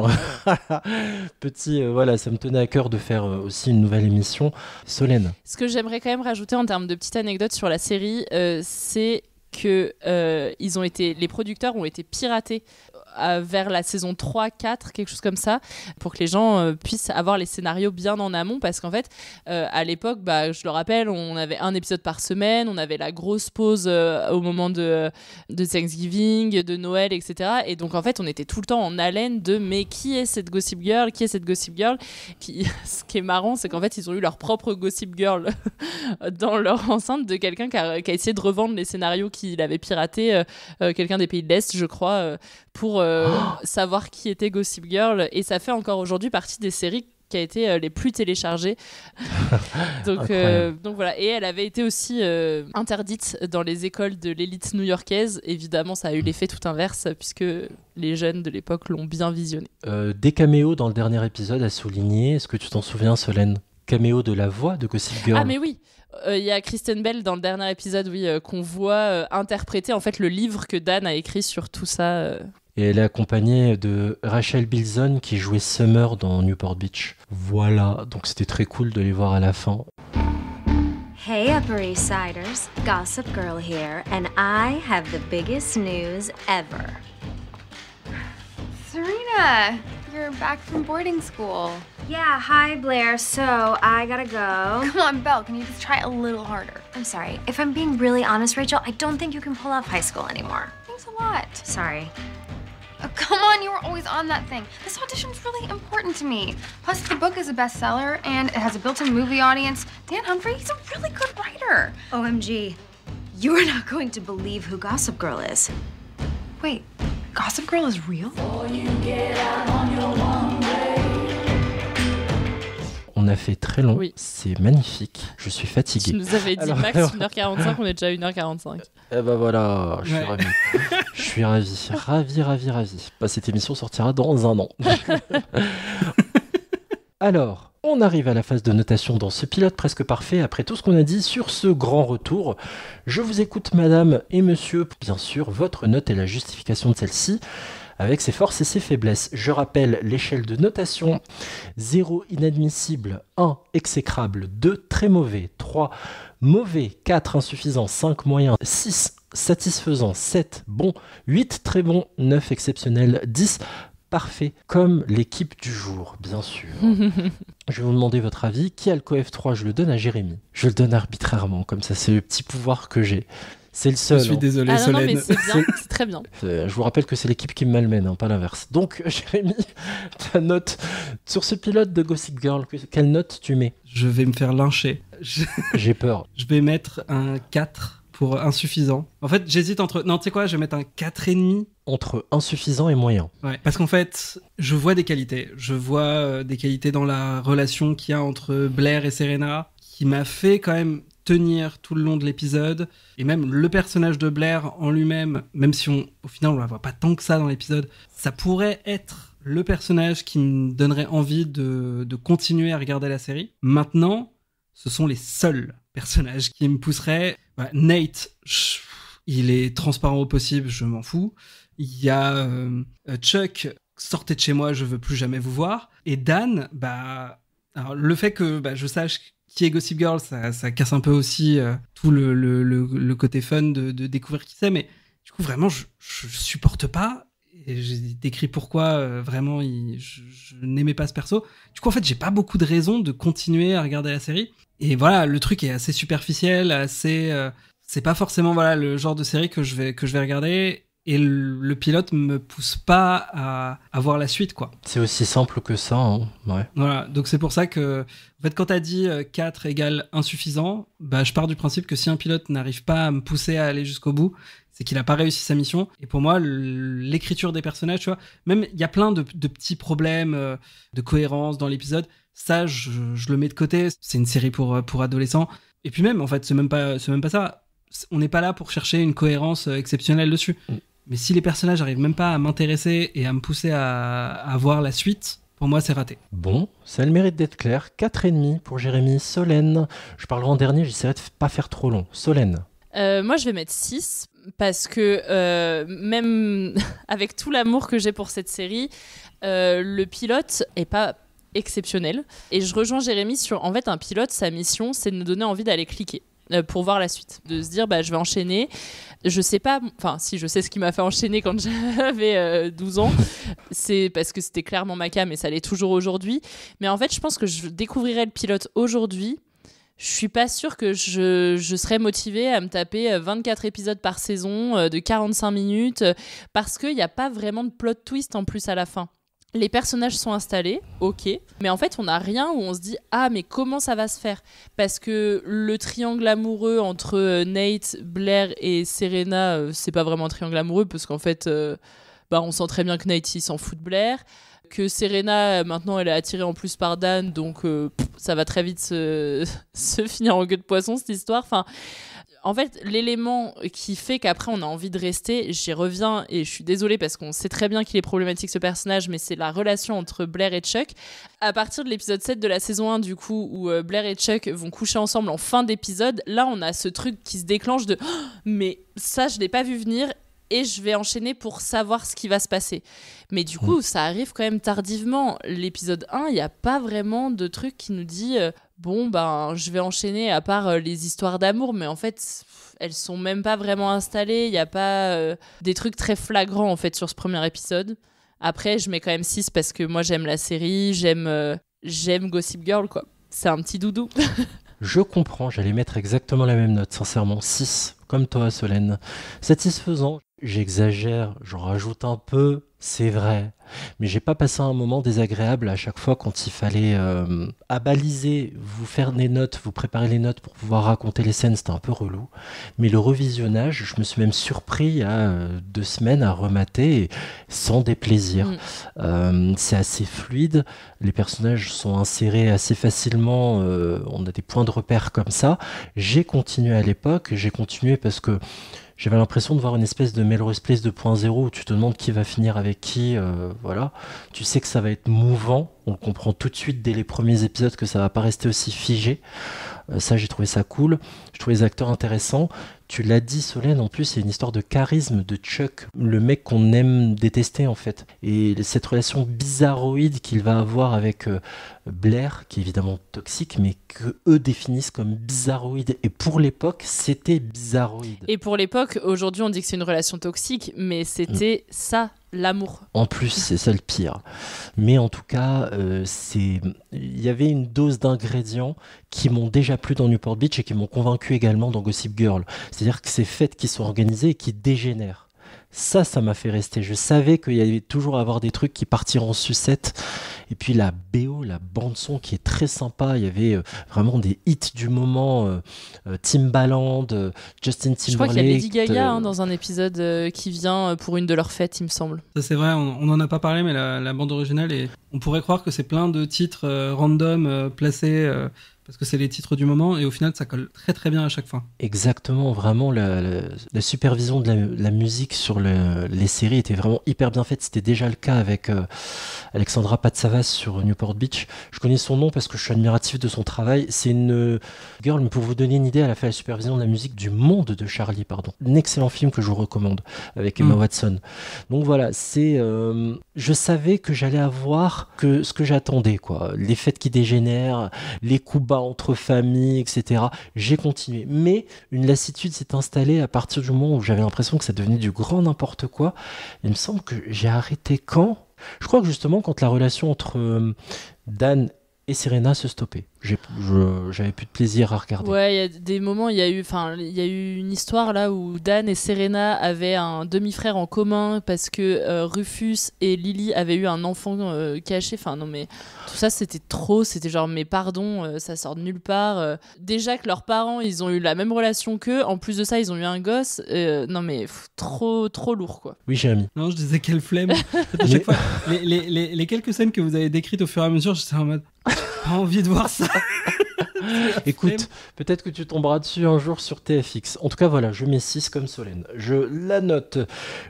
Petit, ça me tenait à cœur de faire aussi une nouvelle émission. Solène. Ce que j'aimerais quand même rajouter en termes de petites anecdotes sur la série, c'est que les producteurs ont été piratés vers la saison 3, 4, quelque chose comme ça, pour que les gens puissent avoir les scénarios bien en amont, parce qu'en fait, à l'époque, je le rappelle, on avait un épisode par semaine, on avait la grosse pause au moment de Thanksgiving, de Noël, etc. Et donc, en fait, on était tout le temps en haleine de « mais qui est cette Gossip Girl ? Qui est cette Gossip Girl ?» Ce qui est marrant, c'est qu'en fait, ils ont eu leur propre Gossip Girl dans leur enceinte de quelqu'un qui a essayé de revendre les scénarios qu'il avait piratés, quelqu'un des pays de l'Est, je crois, pour savoir qui était Gossip Girl, et ça fait encore aujourd'hui partie des séries qui a été les plus téléchargées. Donc voilà, et elle avait été aussi interdite dans les écoles de l'élite new-yorkaise. Évidemment, ça a eu l'effet tout inverse puisque les jeunes de l'époque l'ont bien visionné. Des caméos dans le dernier épisode à souligner, est-ce que tu t'en souviens, Solène ? Caméo de la voix de Gossip Girl. Ah mais oui, il y a Kristen Bell dans le dernier épisode, qu'on voit interpréter en fait le livre que Dan a écrit sur tout ça. Et elle est accompagnée de Rachel Bilson qui jouait Summer dans Newport Beach. Voilà, donc c'était très cool de les voir à la fin. Hey Upper East Siders, Gossip Girl here, and I have the biggest news ever. Serena, you're back from boarding school. Yeah, hi Blair, so I gotta go. Come on, Belle, can you just try a little harder? I'm sorry, if I'm being really honest, Rachel, I don't think you can pull off high school anymore. Thanks a lot. Sorry. Oh, come on, you were always on that thing. This audition's really important to me. Plus, the book is a bestseller, and it has a built-in movie audience. Dan Humphrey, he's a really good writer. OMG, you are not going to believe who Gossip Girl is. Wait, Gossip Girl is real? On a fait très long, c'est magnifique, je suis fatigué. Tu nous avais dit max 1h45, on est déjà à 1h45. Eh ben voilà, je suis ravi. Je suis ravi. Cette émission sortira dans 1 an. Alors, on arrive à la phase de notation dans ce pilote presque parfait. Après tout ce qu'on a dit sur ce grand retour, je vous écoute madame et monsieur, bien sûr, votre note et la justification de celle-ci, avec ses forces et ses faiblesses. Je rappelle l'échelle de notation: 0 inadmissible, 1 exécrable, 2 très mauvais, 3 mauvais, 4 insuffisant, 5 moyen, 6 satisfaisant, 7 bon, 8 très bon, 9 exceptionnel, 10 parfait, comme l'équipe du jour, bien sûr. Je vais vous demander votre avis. Qui a le coef 3 ? Je le donne à Jérémy. Je le donne arbitrairement, comme ça c'est le petit pouvoir que j'ai. C'est le seul. Je suis désolé, Solène. Non, mais c'est bien, c'est très bien. Je vous rappelle que c'est l'équipe qui me malmène, pas l'inverse. Donc, Jérémy, ta note sur ce pilote de Gossip Girl, quelle note tu mets ? Je vais me faire lyncher. J'ai peur. Je vais mettre un 4 pour insuffisant. En fait, j'hésite entre... Non, tu sais quoi, je vais mettre un 4,5. Entre insuffisant et moyen. Ouais, parce qu'en fait, je vois des qualités. Je vois des qualités dans la relation qu'il y a entre Blair et Serena, qui m'a fait quand même tenir tout le long de l'épisode, et même le personnage de Blair en lui-même, même si au final on la voit pas tant que ça dans l'épisode, ça pourrait être le personnage qui me donnerait envie de continuer à regarder la série. Maintenant, ce sont les seuls personnages qui me pousseraient. Ouais, Nate, il est transparent au possible, je m'en fous. Il y a Chuck, sortez de chez moi, je veux plus jamais vous voir. Et Dan, alors le fait que je sache qui est Gossip Girl, ça casse un peu aussi tout le côté fun de découvrir qui c'est, mais du coup vraiment je supporte pas, Et j'ai décrit pourquoi vraiment je n'aimais pas ce perso. Du coup, en fait, j'ai pas beaucoup de raisons de continuer à regarder la série. Et voilà, le truc est assez superficiel, assez. C'est pas forcément le genre de série que je vais regarder. Et le pilote me pousse pas à voir la suite, quoi. C'est aussi simple que ça, hein. Ouais. Voilà, donc c'est pour ça que, en fait, quand t'as dit 4 égale insuffisant, je pars du principe que si un pilote n'arrive pas à me pousser à aller jusqu'au bout, c'est qu'il a pas réussi sa mission. Et pour moi, l'écriture des personnages, tu vois, même il y a plein de petits problèmes de cohérence dans l'épisode. Ça, je le mets de côté. C'est une série pour adolescents. Et puis même, en fait, c'est même pas ça. On n'est pas là pour chercher une cohérence exceptionnelle dessus. Mais si les personnages n'arrivent même pas à m'intéresser et à me pousser à voir la suite, pour moi, c'est raté. Bon, ça a le mérite d'être clair. 4,5 pour Jérémy. Solène. Je parlerai en dernier, j'essaierai de pas faire trop long. Solène. Moi, je vais mettre 6 parce que même avec tout l'amour que j'ai pour cette série, le pilote est pas exceptionnel. Et je rejoins Jérémy sur, en fait, un pilote, sa mission, c'est de nous donner envie d'aller cliquer pour voir la suite. De se dire, je vais enchaîner. Je sais pas, enfin, si, je sais ce qui m'a fait enchaîner quand j'avais 12 ans. C'est parce que c'était clairement ma cam et ça l'est toujours aujourd'hui. Mais en fait, je pense que je découvrirais le pilote aujourd'hui. Je suis pas sûre que je serais motivée à me taper 24 épisodes par saison de 45 minutes parce qu'il n'y a pas vraiment de plot twist en plus à la fin. Les personnages sont installés, ok, mais en fait on n'a rien où on se dit ah mais comment ça va se faire, parce que le triangle amoureux entre Nate, Blair et Serena, c'est pas vraiment un triangle amoureux parce qu'en fait on sent très bien que Nate il s'en fout de Blair, que Serena maintenant elle est attirée en plus par Dan, donc ça va très vite se finir en queue de poisson cette histoire. Enfin, en fait, l'élément qui fait qu'après on a envie de rester, j'y reviens et je suis désolée parce qu'on sait très bien qu'il est problématique ce personnage, mais c'est la relation entre Blair et Chuck. À partir de l'épisode 7 de la saison 1, du coup, où Blair et Chuck vont coucher ensemble en fin d'épisode, là on a ce truc qui se déclenche de oh, mais ça je l'ai pas vu venir et je vais enchaîner pour savoir ce qui va se passer. Mais du coup, ça arrive quand même tardivement. L'épisode 1, il n'y a pas vraiment de truc qui nous dit je vais enchaîner à part les histoires d'amour, mais en fait, elles sont même pas vraiment installées. Il n'y a pas des trucs très flagrants en fait sur ce premier épisode. Après, je mets quand même 6 parce que moi, j'aime la série, j'aime Gossip Girl, quoi. C'est un petit doudou. Je comprends, j'allais mettre exactement la même note, sincèrement. 6, comme toi, Solène. Satisfaisant. J'exagère, j'en rajoute un peu, c'est vrai. Mais j'ai pas passé un moment désagréable à chaque fois quand il fallait abaliser, vous faire des notes, vous préparer les notes pour pouvoir raconter les scènes, c'était un peu relou. Mais le revisionnage, je me suis même surpris il y a 2 semaines à remater sans déplaisir. C'est assez fluide, les personnages sont insérés assez facilement, on a des points de repère comme ça. J'ai continué à l'époque, j'ai continué parce que j'avais l'impression de voir une espèce de Melrose Place 2.0 où tu te demandes qui va finir avec qui, voilà. Tu sais que ça va être mouvant, on le comprend tout de suite dès les premiers épisodes que ça va pas rester aussi figé. Ça, j'ai trouvé ça cool. Je trouvais les acteurs intéressants. Tu l'as dit, Solène, en plus, c'est une histoire de charisme de Chuck, le mec qu'on aime détester, en fait. Et cette relation bizarroïde qu'il va avoir avec Blair, qui est évidemment toxique, mais que eux définissent comme bizarroïde. Et pour l'époque, c'était bizarroïde. Et pour l'époque, aujourd'hui, on dit que c'est une relation toxique, mais c'était ça, l'amour. En plus, c'est ça le pire. Mais en tout cas, il y avait une dose d'ingrédients qui m'ont déjà plu dans Newport Beach et qui m'ont convaincu également dans Gossip Girl. C'est-à-dire que ces fêtes qui sont organisées et qui dégénèrent. Ça m'a fait rester. Je savais qu'il y allait toujours avoir des trucs qui partiront en sucette. Et puis la BO, la bande-son qui est très sympa. Il y avait vraiment des hits du moment. Timbaland, Justin Timberlake. Je crois qu'il y a Lady Gaga dans un épisode qui vient pour une de leurs fêtes, il me semble. Ça c'est vrai, on n'en a pas parlé, mais la bande originale, on pourrait croire que c'est plein de titres random placés... parce que c'est les titres du moment, et au final, ça colle très très bien à chaque fois. Exactement, vraiment, la supervision de la musique sur les séries était vraiment hyper bien faite. C'était déjà le cas avec Alexandra Patsavas sur Newport Beach. Je connais son nom parce que je suis admiratif de son travail. C'est une girl, mais pour vous donner une idée, elle a fait la supervision de la musique du Monde de Charlie, pardon. Un excellent film que je vous recommande, avec Emma Watson. Donc voilà, je savais que j'allais avoir ce que j'attendais, quoi. Les fêtes qui dégénèrent, les coups bas, combat entre familles, etc. J'ai continué. Mais une lassitude s'est installée à partir du moment où j'avais l'impression que ça devenait du grand n'importe quoi. Il me semble que j'ai arrêté quand ? Je crois que justement quand la relation entre Dan et Serena se stoppait. J'avais plus de plaisir à regarder. Ouais, il y a des moments, il y a eu une histoire là où Dan et Serena avaient un demi-frère en commun parce que Rufus et Lily avaient eu un enfant caché. Enfin non mais tout ça c'était trop, c'était genre mais pardon, ça sort de nulle part. Déjà que leurs parents ils ont eu la même relation qu'eux, en plus de ça ils ont eu un gosse. Non mais trop lourd quoi. Oui Jérémy. Non je disais quelle flemme. À chaque fois, les quelques scènes que vous avez décrites au fur et à mesure, j'étais en mode pas envie de voir ça. Écoute, peut-être que tu tomberas dessus un jour sur TFX. En tout cas, voilà, je mets 6 comme Solène. La note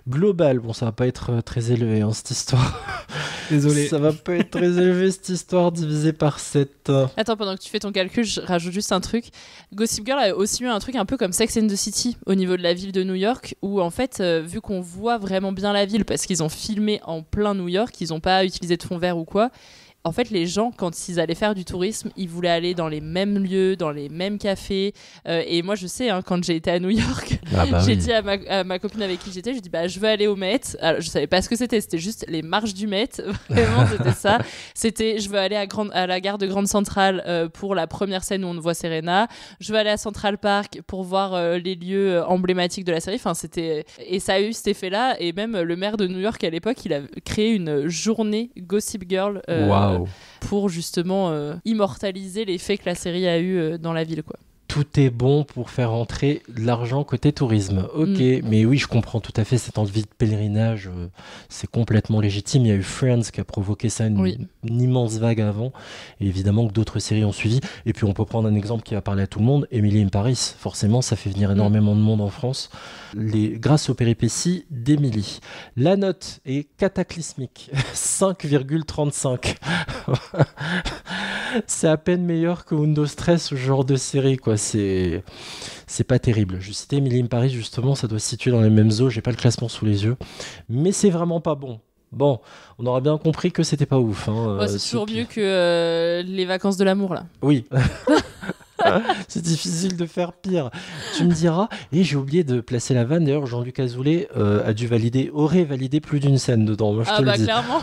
globale, bon, ça va pas être très élevé, hein, cette histoire. Désolé. Ça va pas être très élevé, cette histoire, divisée par 7. Attends, pendant que tu fais ton calcul, je rajoute juste un truc. Gossip Girl a aussi eu un truc un peu comme Sex and the City, au niveau de la ville de New York, où en fait, vu qu'on voit vraiment bien la ville, parce qu'ils ont filmé en plein New York, ils ont pas utilisé de fond vert ou quoi. En fait, les gens, quand ils allaient faire du tourisme, ils voulaient aller dans les mêmes lieux, dans les mêmes cafés. Et moi, je sais, hein, quand j'ai été à New York, j'ai dit à ma copine avec qui j'étais, je dis je veux aller au Met. Alors, je savais pas ce que c'était juste les marches du Met. Vraiment, c'était ça. C'était, je veux aller à la gare de Grande Centrale pour la première scène où on voit Serena. Je veux aller à Central Park pour voir les lieux emblématiques de la série. Enfin, et ça a eu cet effet-là. Et même le maire de New York à l'époque, il a créé une journée Gossip Girl. Pour justement immortaliser l'effet que la série a eu dans la ville, quoi. Tout est bon pour faire rentrer de l'argent côté tourisme. Ok, mais oui, je comprends tout à fait cette envie de pèlerinage. C'est complètement légitime. Il y a eu Friends qui a provoqué ça, une immense vague avant. Et évidemment que d'autres séries ont suivi. Et puis on peut prendre un exemple qui va parler à tout le monde. Emily in Paris. Forcément, ça fait venir énormément de monde en France. Grâce aux péripéties d'Emily. La note est cataclysmique. 5,35. C'est à peine meilleur que Windows Stress, ce genre de série, quoi. C'est pas terrible. Je citais Emily in Paris, justement, ça doit se situer dans les mêmes eaux. J'ai pas le classement sous les yeux, mais c'est vraiment pas bon. Bon, on aura bien compris que c'était pas ouf. Hein, c'est toujours mieux que les vacances de l'amour, là. Oui. C'est difficile de faire pire. Tu me diras, et j'ai oublié de placer la vanne. D'ailleurs, Jean-Luc Azoulay aurait validé plus d'une scène dedans. Moi, je te le dis. Clairement.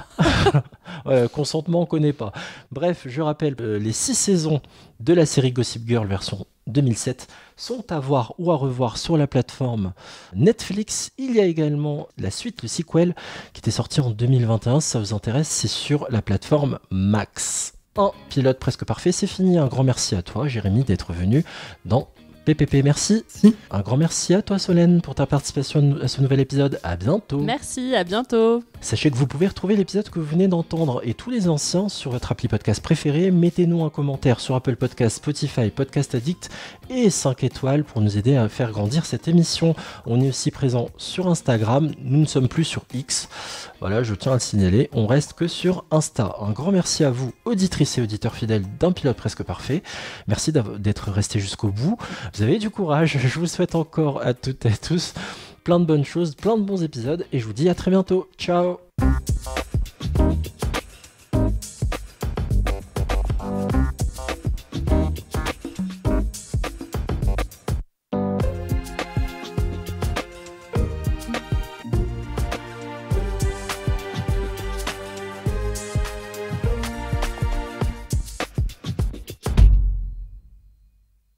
Consentement, on connaît pas. Bref, je rappelle, les 6 saisons de la série Gossip Girl version 2007 sont à voir ou à revoir sur la plateforme Netflix. Il y a également la suite, le sequel, qui était sorti en 2021. Si ça vous intéresse, c'est sur la plateforme Max. Un pilote presque parfait, c'est fini. Un grand merci à toi, Jérémy, d'être venu dans PPP. Merci. Un grand merci à toi, Solène, pour ta participation à ce nouvel épisode. À bientôt. Merci, à bientôt. Sachez que vous pouvez retrouver l'épisode que vous venez d'entendre et tous les anciens sur votre appli podcast préféré. Mettez-nous un commentaire sur Apple Podcasts, Spotify, Podcast Addict et 5 étoiles pour nous aider à faire grandir cette émission. On est aussi présent sur Instagram. Nous ne sommes plus sur X. Voilà, je tiens à le signaler. On reste que sur Insta. Un grand merci à vous, auditrices et auditeurs fidèles d'un pilote presque parfait. Merci d'être restés jusqu'au bout. Vous avez du courage. Je vous souhaite encore à toutes et à tous plein de bonnes choses, plein de bons épisodes et je vous dis à très bientôt. Ciao.